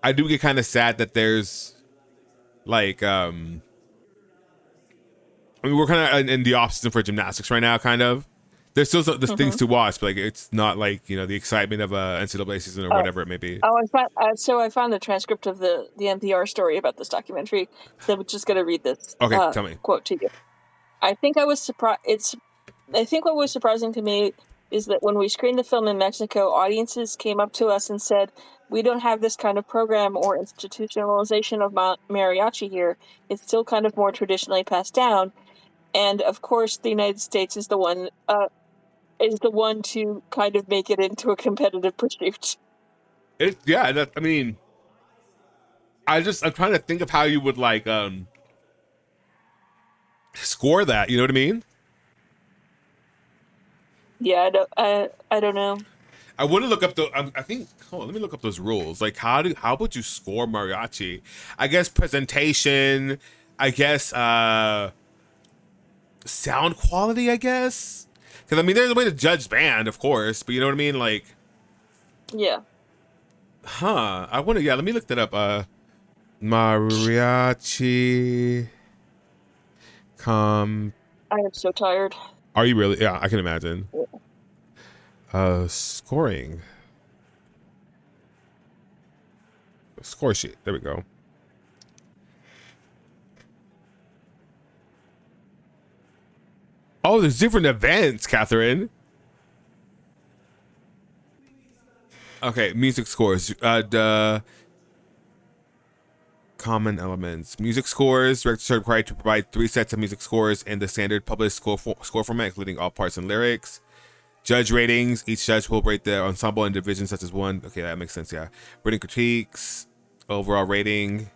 I do get kind of sad that there's like I mean we're kind of in the off season for gymnastics right now, kind of. There's still there's things to watch, but like it's not like the excitement of a NCAA season or whatever it may be. Oh, I found the transcript of the NPR story about this documentary. So I'm just gonna read this. Okay, tell me. Quote to you. I think I was surprised. I think what was surprising to me is that when we screened the film in Mexico, audiences came up to us and said, "We don't have this kind of program or institutionalization of mariachi here. It's still kind of more traditionally passed down." and of course the United States is the one to kind of make it into a competitive pursuit. I mean, I'm trying to think of how you would like score that. You know what I mean? Yeah, I don't know. I want to look up the. I think. Hold on, let me look up those rules. Like, how would you score mariachi? I guess presentation. I guess sound quality. I guess because I mean, there's a way to judge band, of course, but you know what I mean. Like, yeah. I want to. Yeah, let me look that up. Mariachi. Com. I am so tired. Are you really? Yeah, I can imagine. Yeah. Scoring. Score sheet. There we go. Oh, there's different events, Catherine. Okay, music scores. The common elements. Music scores. Directors are required to provide 3 sets of music scores in the standard published score format, including all parts and lyrics. Judge ratings. Each judge will rate the ensemble in divisions such as one. Okay, that makes sense, yeah. Rating critiques. Overall rating.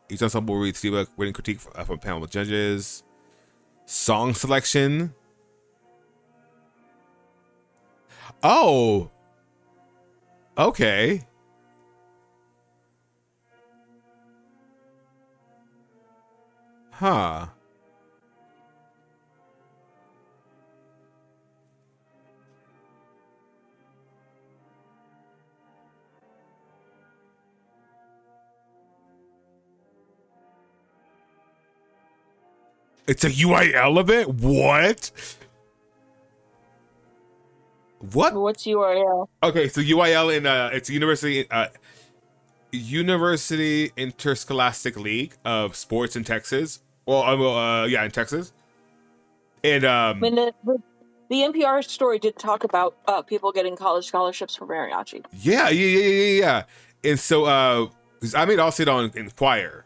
Each ensemble will receive a rating critique from a panel of judges. Song selection. Oh. Okay. Huh. It's a UIL event? What? What? What's URL? Okay, so UIL in it's University Interscholastic League of Sports in Texas. Well, yeah, in Texas. And I mean, the NPR story did talk about people getting college scholarships for mariachi. Yeah. And so 'cause I made all sit on in choir.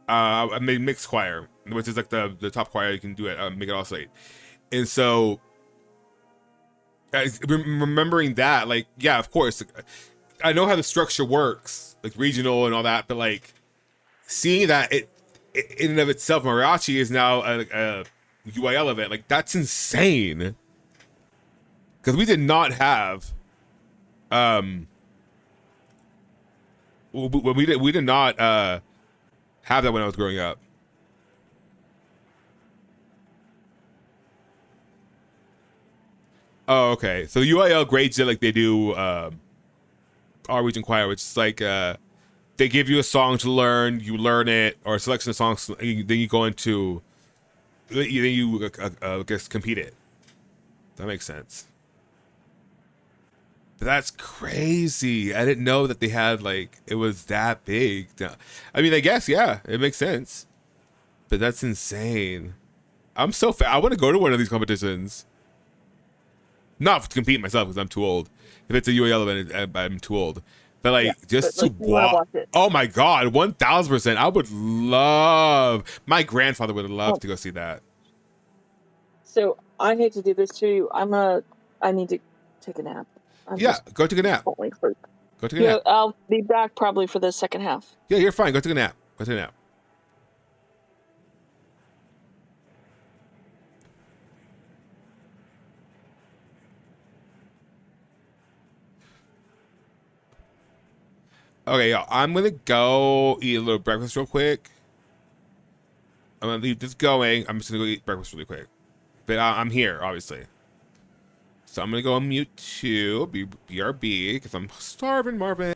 I made mixed choir, which is like the top choir you can do it. Make it all slate. And so remembering that, like, yeah, of course, I know how the structure works, like regional and all that, but like seeing that it in and of itself, mariachi is now a UIL event. Like, that's insane. Because we did not have, we did not have that when I was growing up. Oh, okay. So UIL grades it like they do our region choir, which is like they give you a song to learn, you learn it, or a selection of songs, then you go into, then you guess compete it. That makes sense. But that's crazy. I didn't know that they had like it was that big. I mean, I guess yeah, it makes sense. But that's insane. I'm so I want to go to one of these competitions. Not to compete myself because I'm too old. If it's a UAL event, I'm too old. But like, yeah, just but, to watch it. Oh my god, 1000%! I would love. My grandfather would love to go see that. So I hate to do this to you. I need to take a nap. Go take a nap. Go take a nap. I'll be back probably for the second half. Yeah, you're fine. Go take a nap. Go take a nap. Okay, y'all, I'm gonna go eat a little breakfast real quick. I'm gonna leave this going. I'm just gonna go eat breakfast really quick. But I'm here, obviously. So I'm gonna go on mute too, BRB, because I'm starving, Marvin.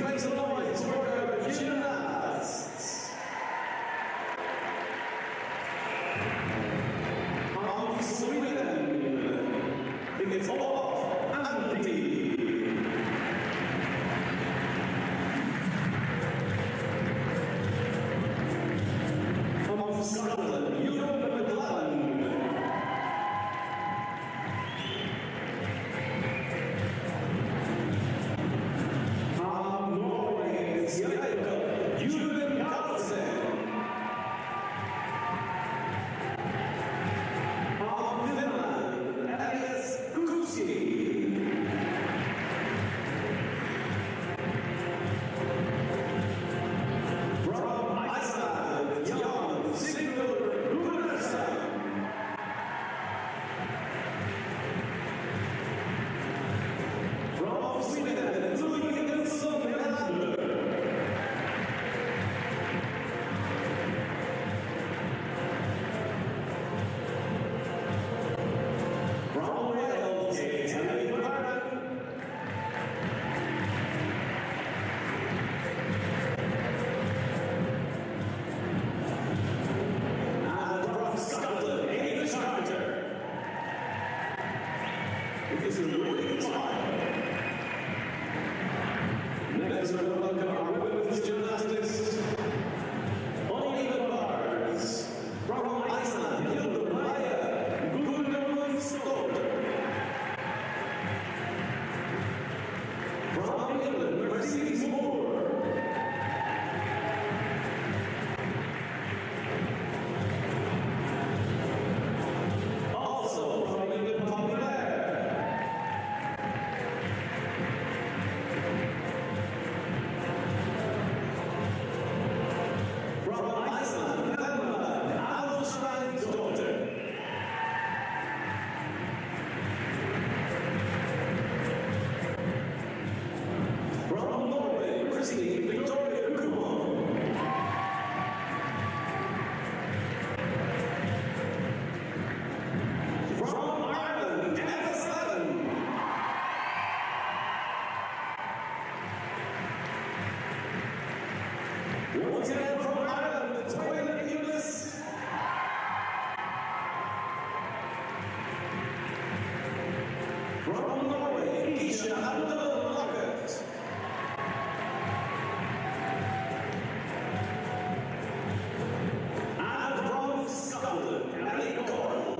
make some noise for our gymnasts. From Sweden, it's off Antti. From Scotland, Europe McLaren. From Norway, it's Jakob Julen Carlsen. From Finland, Elias Kuski. From Iceland, Jan Sigurður Gunnarsson. From Sweden, Ludvig Nilsson Melander. From Wales, it's Henry Vernon. And from Scotland, Aidan Carter. This is really fun. Next, we're going to welcome our women's gymnastics. Uneven bars. From Iceland, Hildur Maja Gunnarsdóttir. From England, Mercedes Moore. Also from England, Poppy Blair. From Iceland, Denmark, Aðalsteinsdóttir. From Norway, Christine Victoria Kumon. From Ireland, Emma Slevin. Once again from Ireland, it's Waylon Eunice. From Norway, Isha Abdul-Lockett. And from Scotland, Ellie Doyle.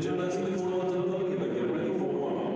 Gymnastics will want to look and get ready for warm-up.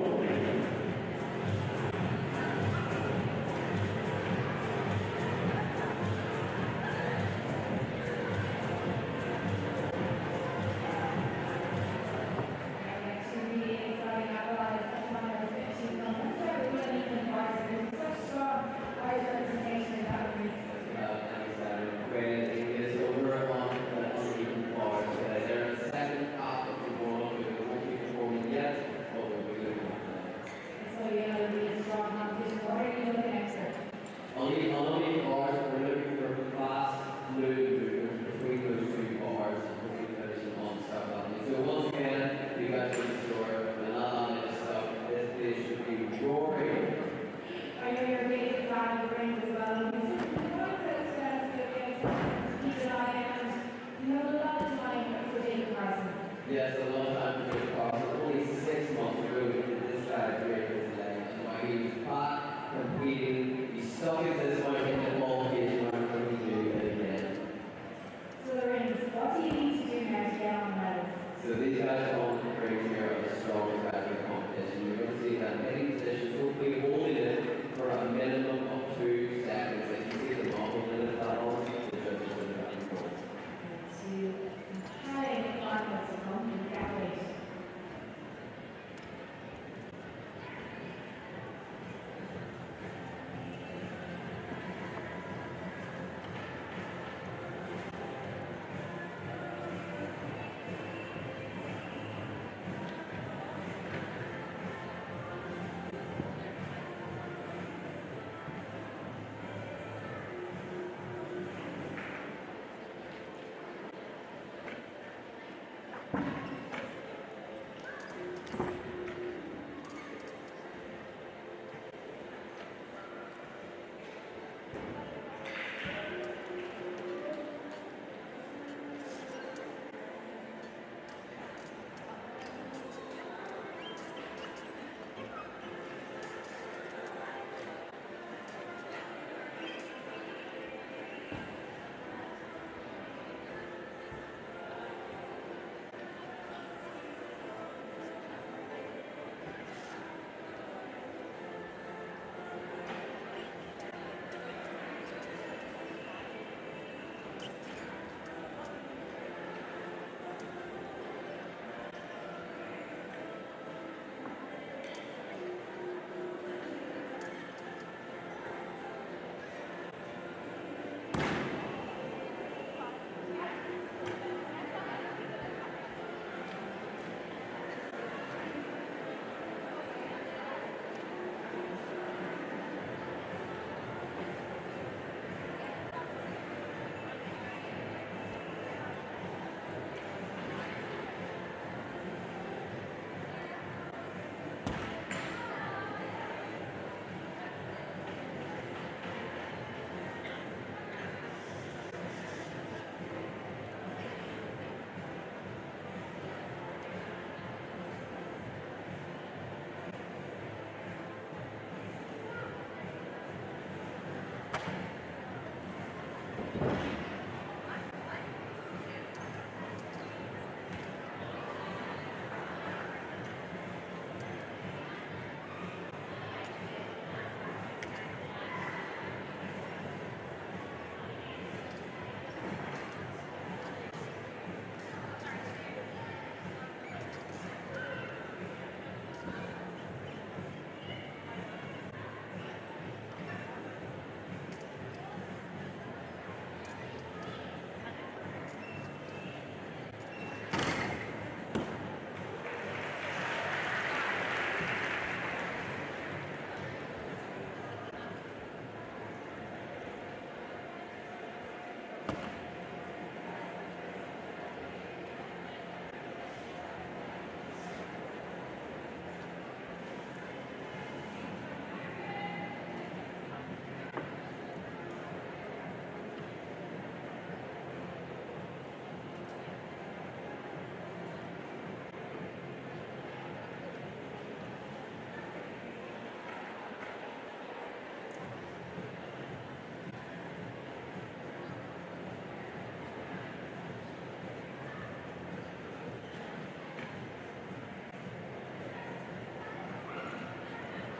Yes, a long time ago, only 6 months ago, we did this strategy in his life. And why he was caught competing, he stuck his this one in the qualification round for him to do it again. So what do you need to do now to get on medals? So these guys are on the great here of the strongest out of the competition. You're going to see that many positions hopefully holding it for a minimum of 2 seconds. Like you see the model in it, that all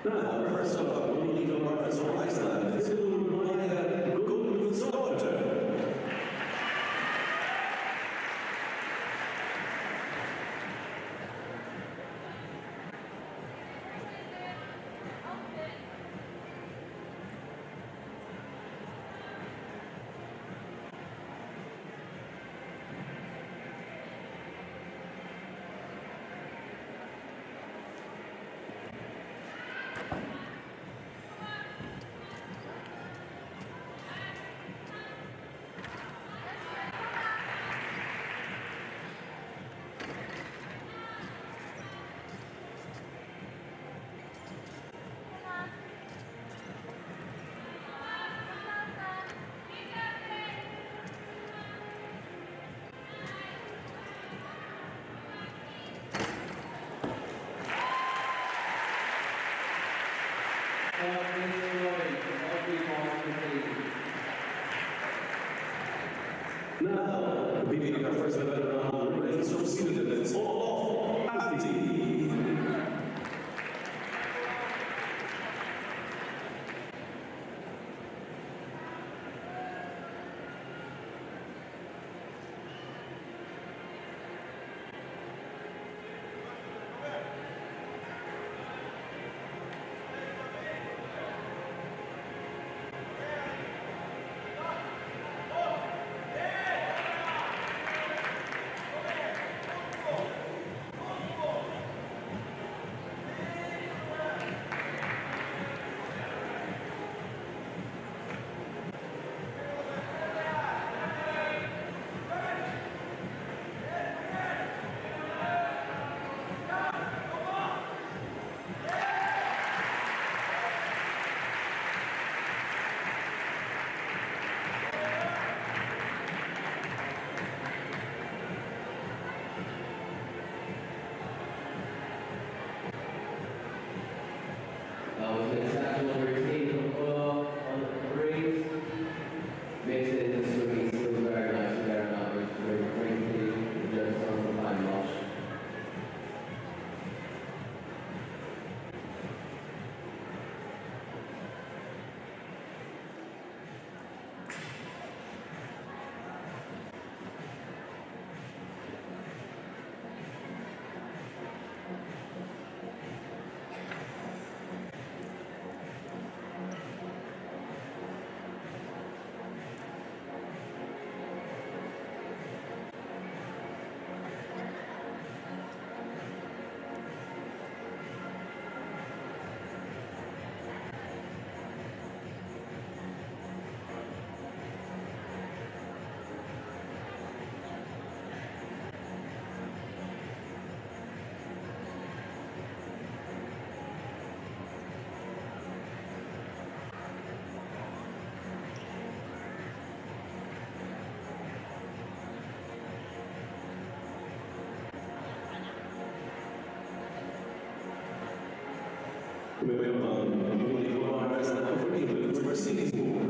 Now, first up, we need to represent Iceland. It's Golden Soldier. Now, competing in our first event round, race from Sweden, it's all off. Antti. With an exceptional routine of oil on the rings, makes it in the swimming skills very nice and very nice. Very quickly, just on the fine wash. Moving on, we go on now for England's Mercedes Moore.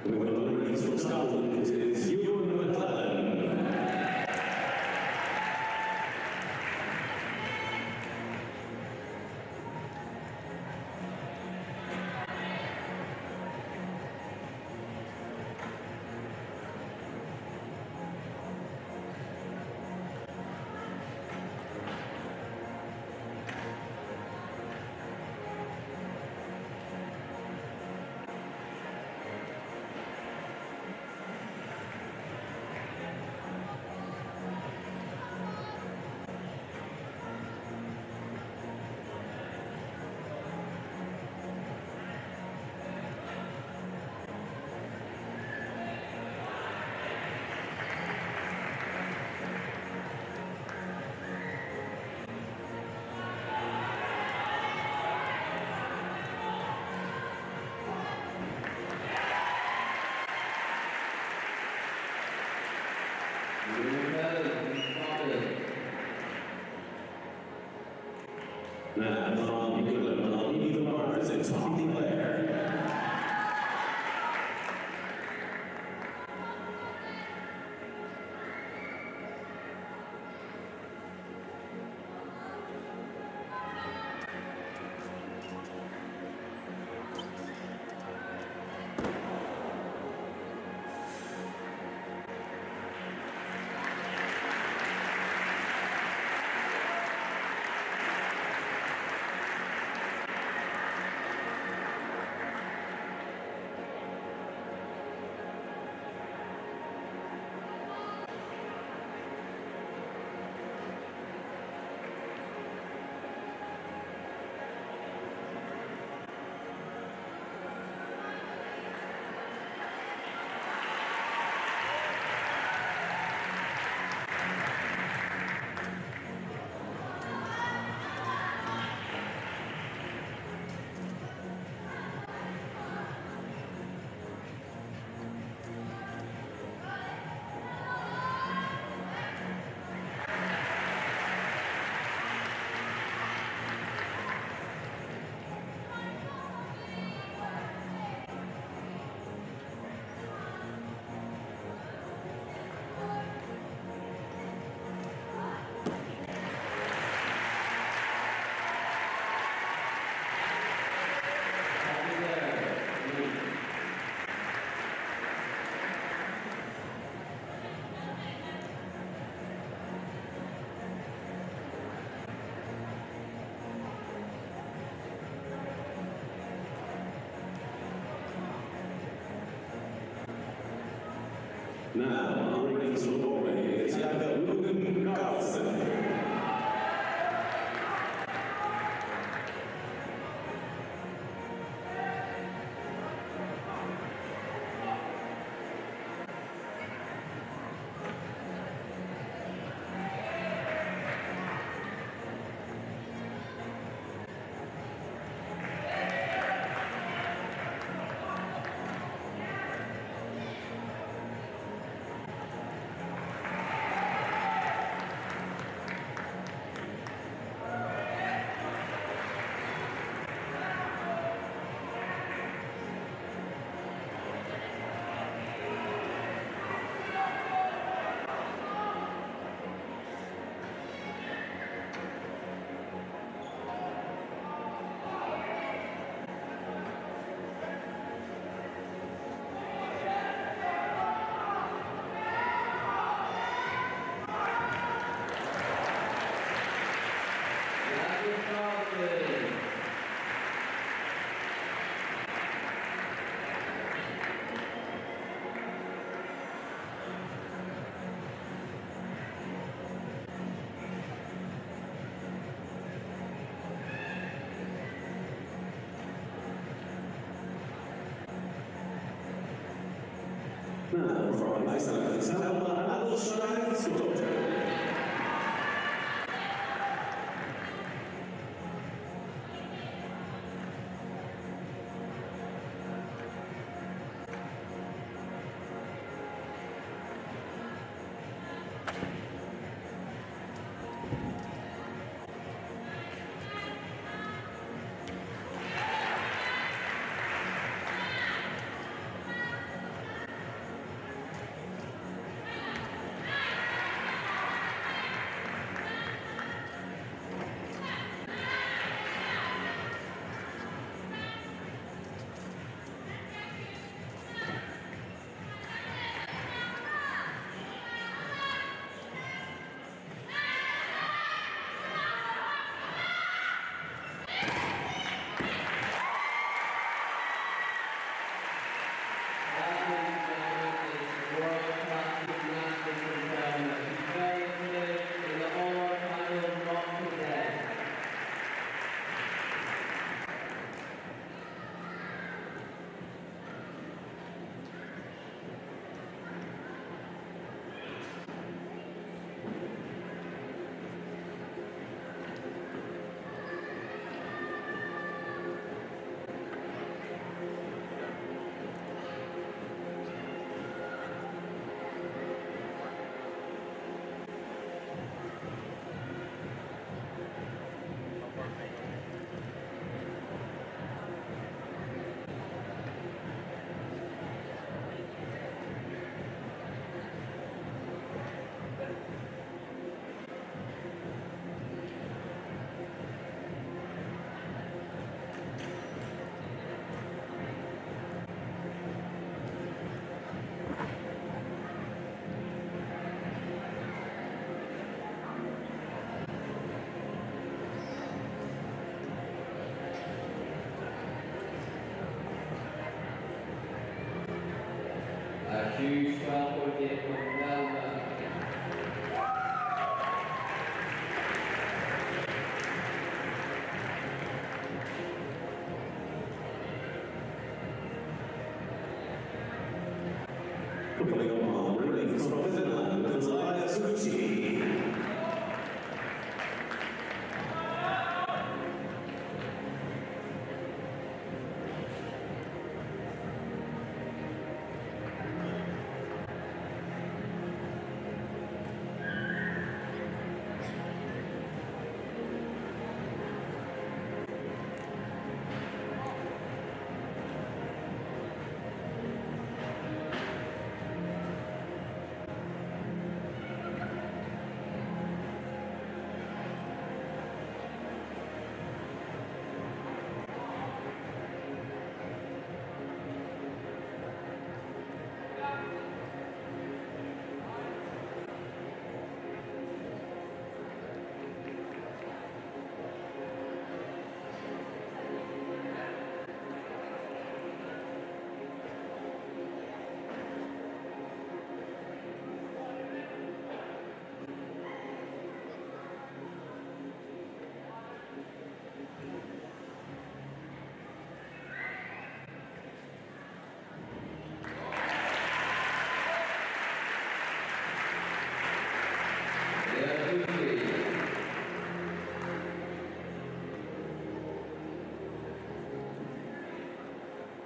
Coming on the race from Scotland, it's Ewan McLellan. And from England, on leading the bars, it's Tommy Blair. Now, on the race from Norway, it's Jakob Lugan Carlsen. Now, from Iceland, Selma Adelstein-Sutton.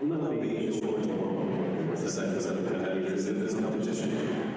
not be sure to work with the second set of competitors in this competition.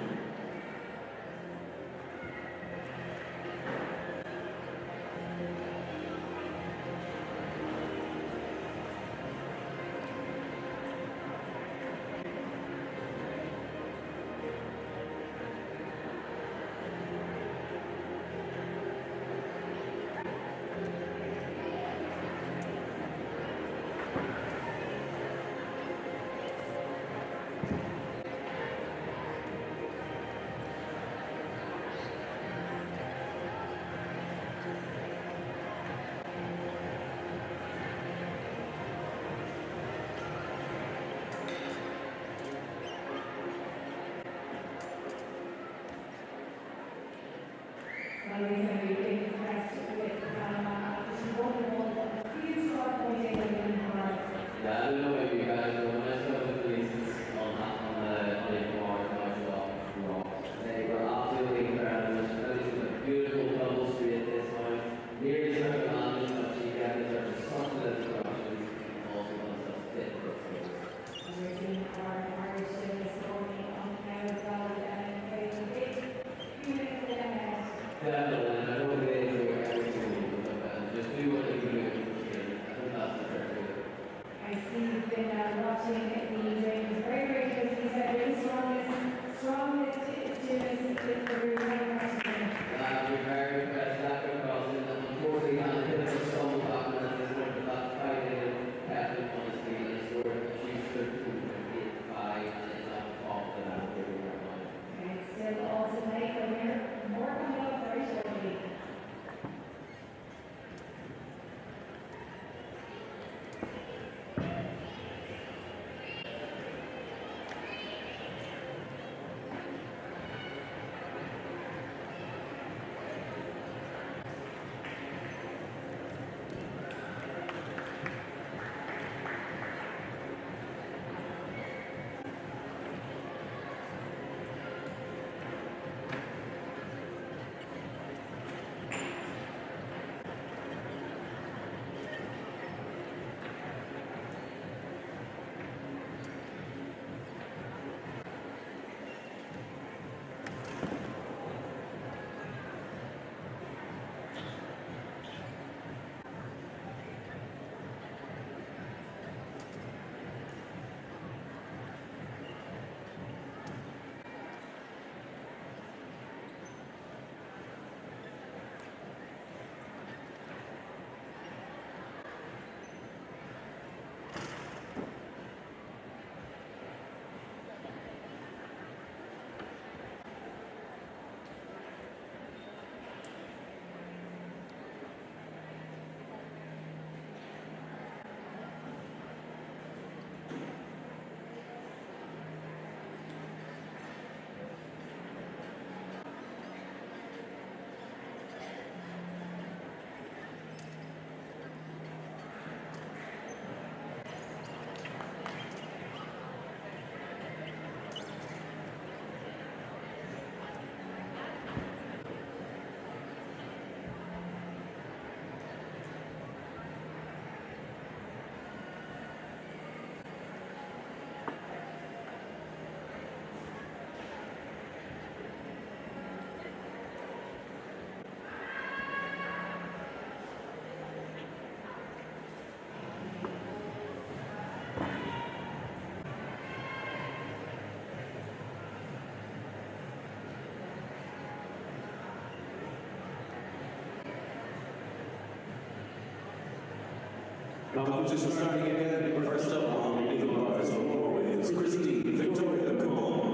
Competition starting again. First up on the legal bars from Norway is Christine Victoria Kumon.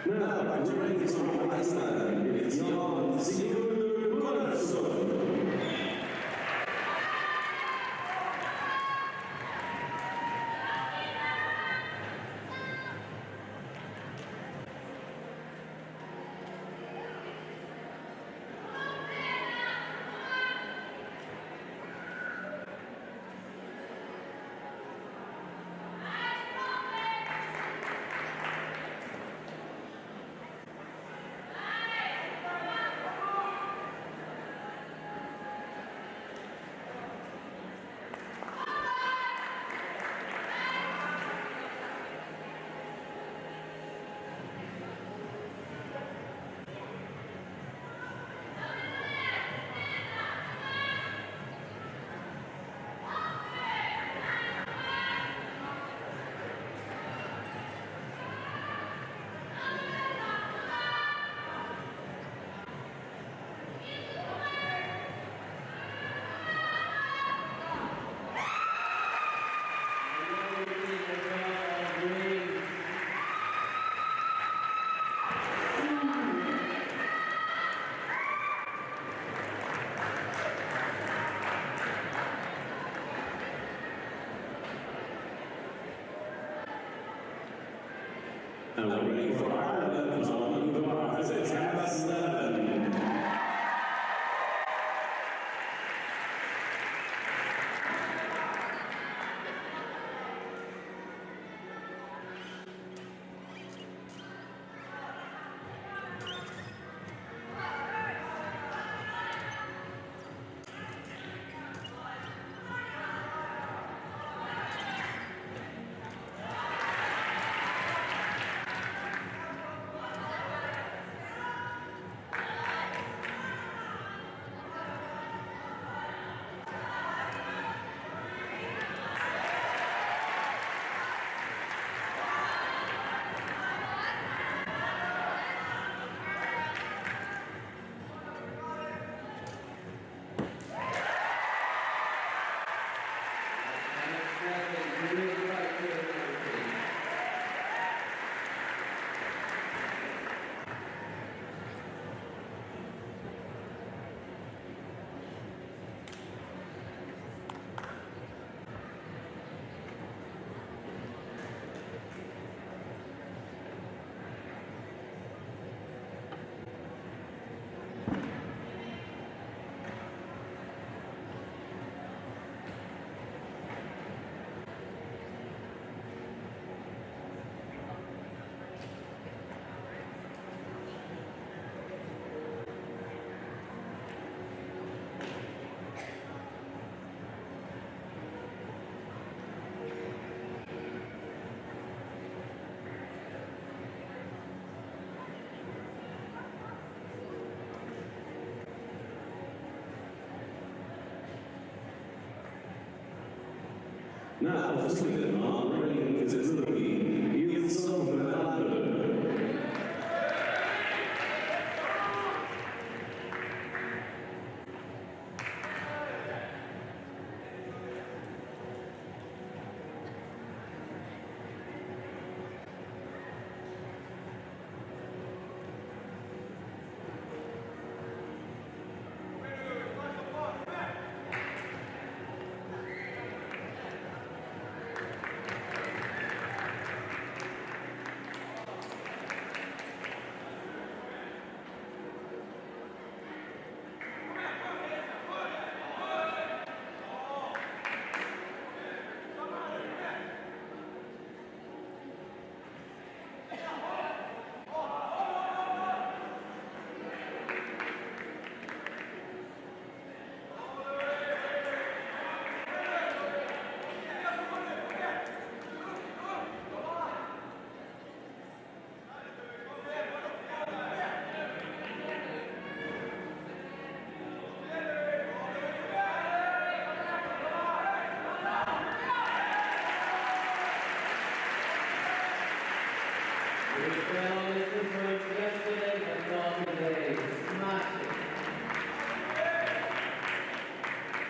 Now, ready from Iceland, it's Jan Sigurður Gunnarsson. And we're ready for Ireland on the bars. It's half 11. Now, for Sweden, on ring visibility, Ilson Melander.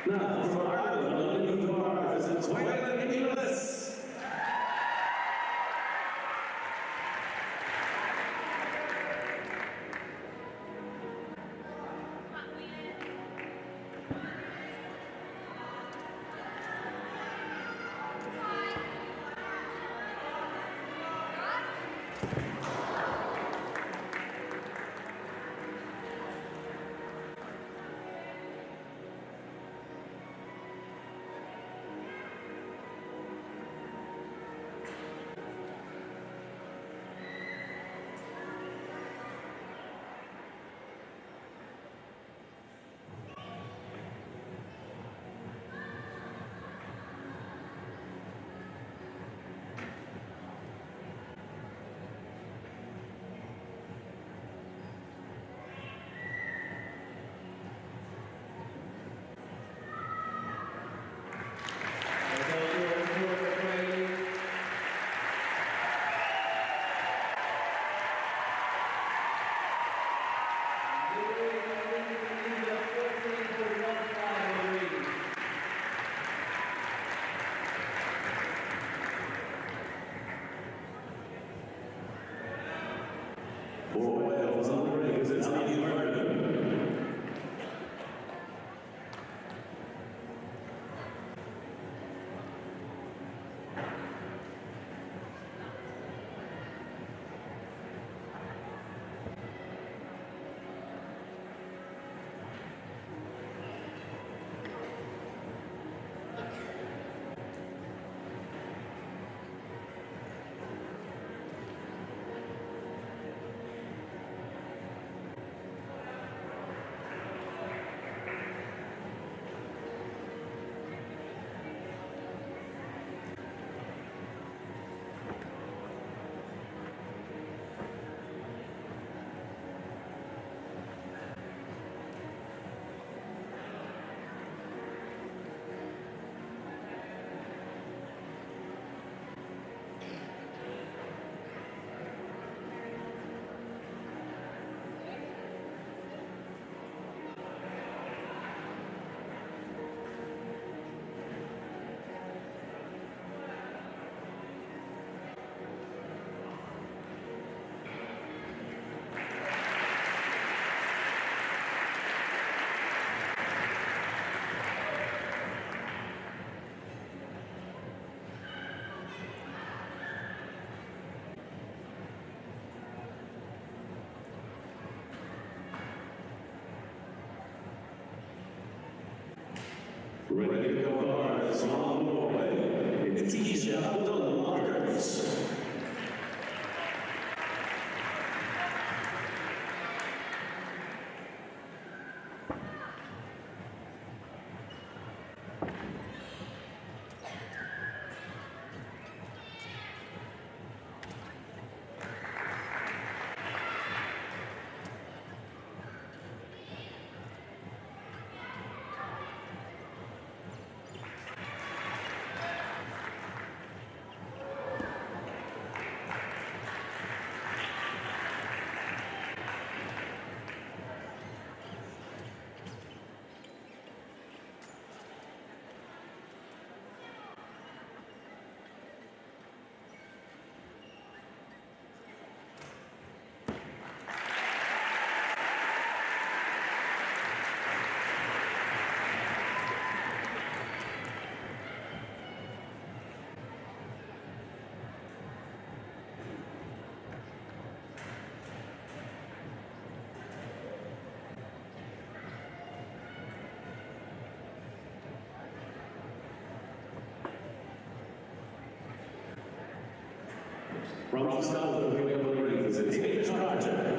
Now, for Ireland, on the bars, it's Waylon Inglis. From Scotland, coming up on the rings, it's H. Carter.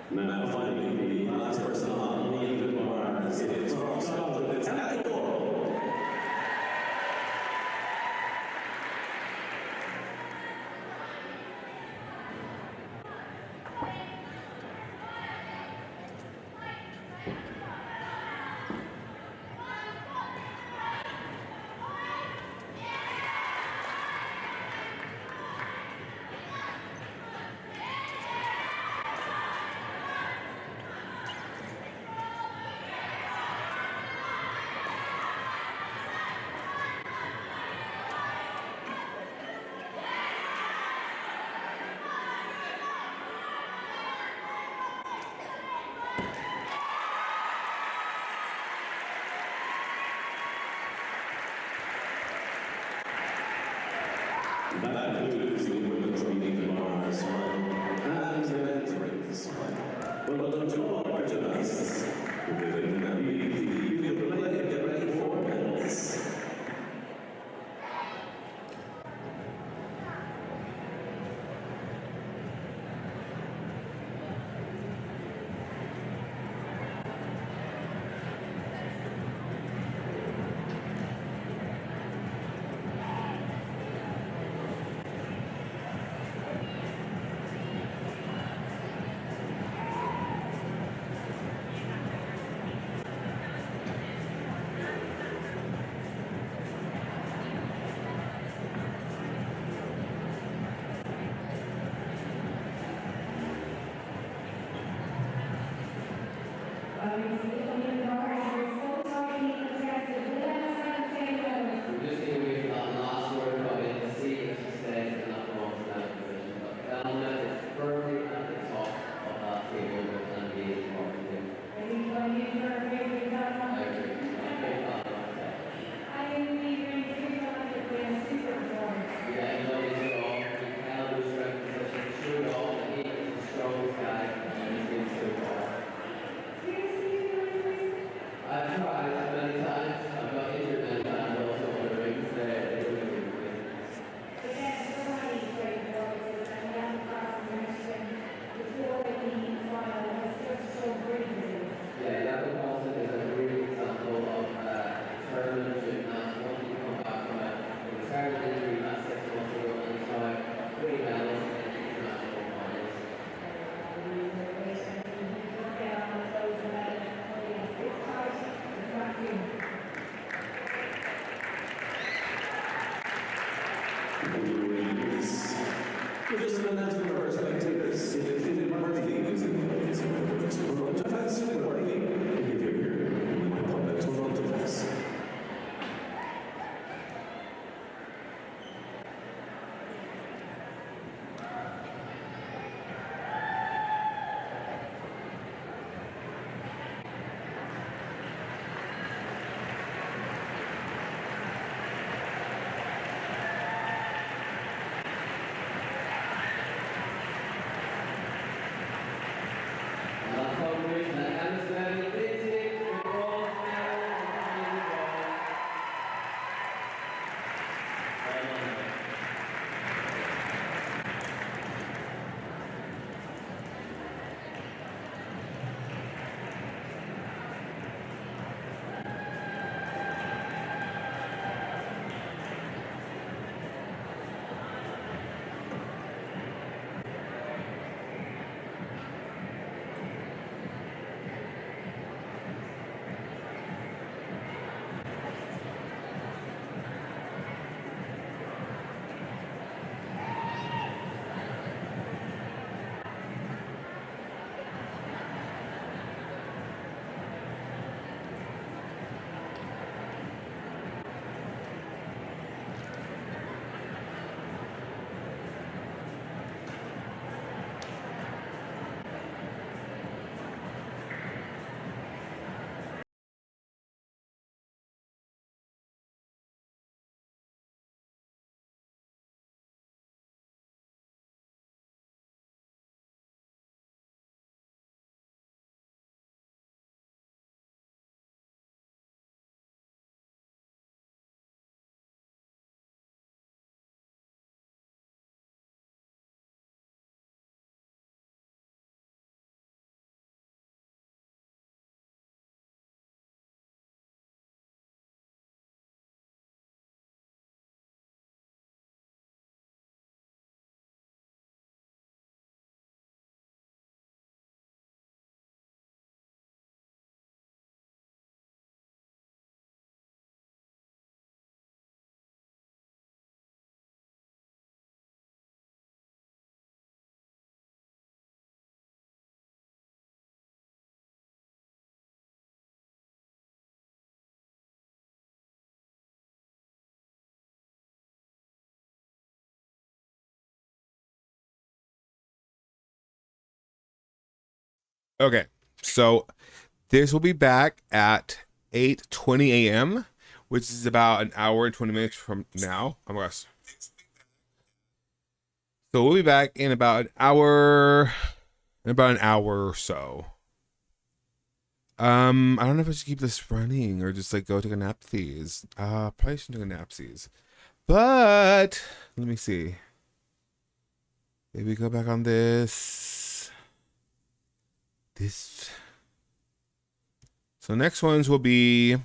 Now, finally, the last person on the even bars is from Scotland, it's Alec. That concludes the women's meeting bars and the men's rings. Well done to all our gymnasts. Within the you feel the play and get ready for men's. Strong guy, and he's been so far. Okay, so this will be back at 8:20 a.m., which is about an hour and 20 minutes from now. Oh my gosh. So we'll be back in about an hour or so. I don't know if I should keep this running or just like go take a nap these. Probably shouldn't take a nap these. But let me see. Maybe go back on this. So next ones will be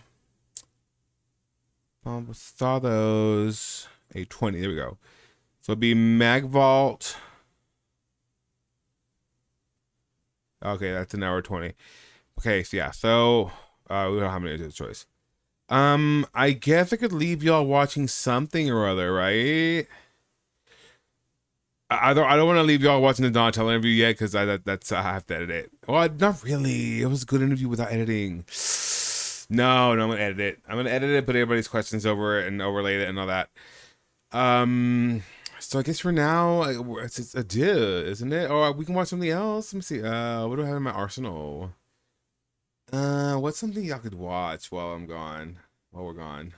saw those 8:20. There we go. So it'll be Mag Vault. Okay, that's an hour 20. Okay, so yeah, so we don't have any choice. I guess I could leave y'all watching something or other, right? I don't want to leave y'all watching the Donatello interview yet because that's I have to edit it. Well, not really. It was a good interview without editing. No, I'm gonna edit it. I'm gonna edit it, put everybody's questions over it, and overlay it and all that. So I guess for now it's a div, isn't it? Or we can watch something else. Let me see. What do I have in my arsenal? What's something y'all could watch while I'm gone? While we're gone.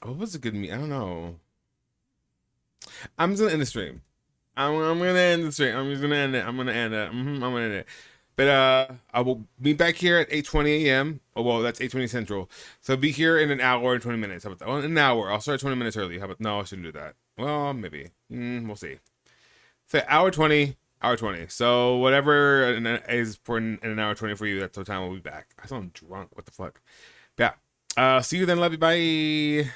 What was a good meet? I don't know. I'm just gonna end the stream. I'm gonna end the stream. I'm just gonna end it. I'm gonna end it. I'm gonna end it. But I will be back here at 8:20 a.m. Oh well, that's 8:20 Central. So be here in an hour and 20 minutes. How about that? Well, in an hour. I'll start 20 minutes early. How about no? I shouldn't do that. Well, maybe. We'll see. So hour 20, hour 20. So whatever is for in an hour 20 for you, that's the time we'll be back. I sound drunk. What the fuck? Yeah. See you then. Love you. Bye.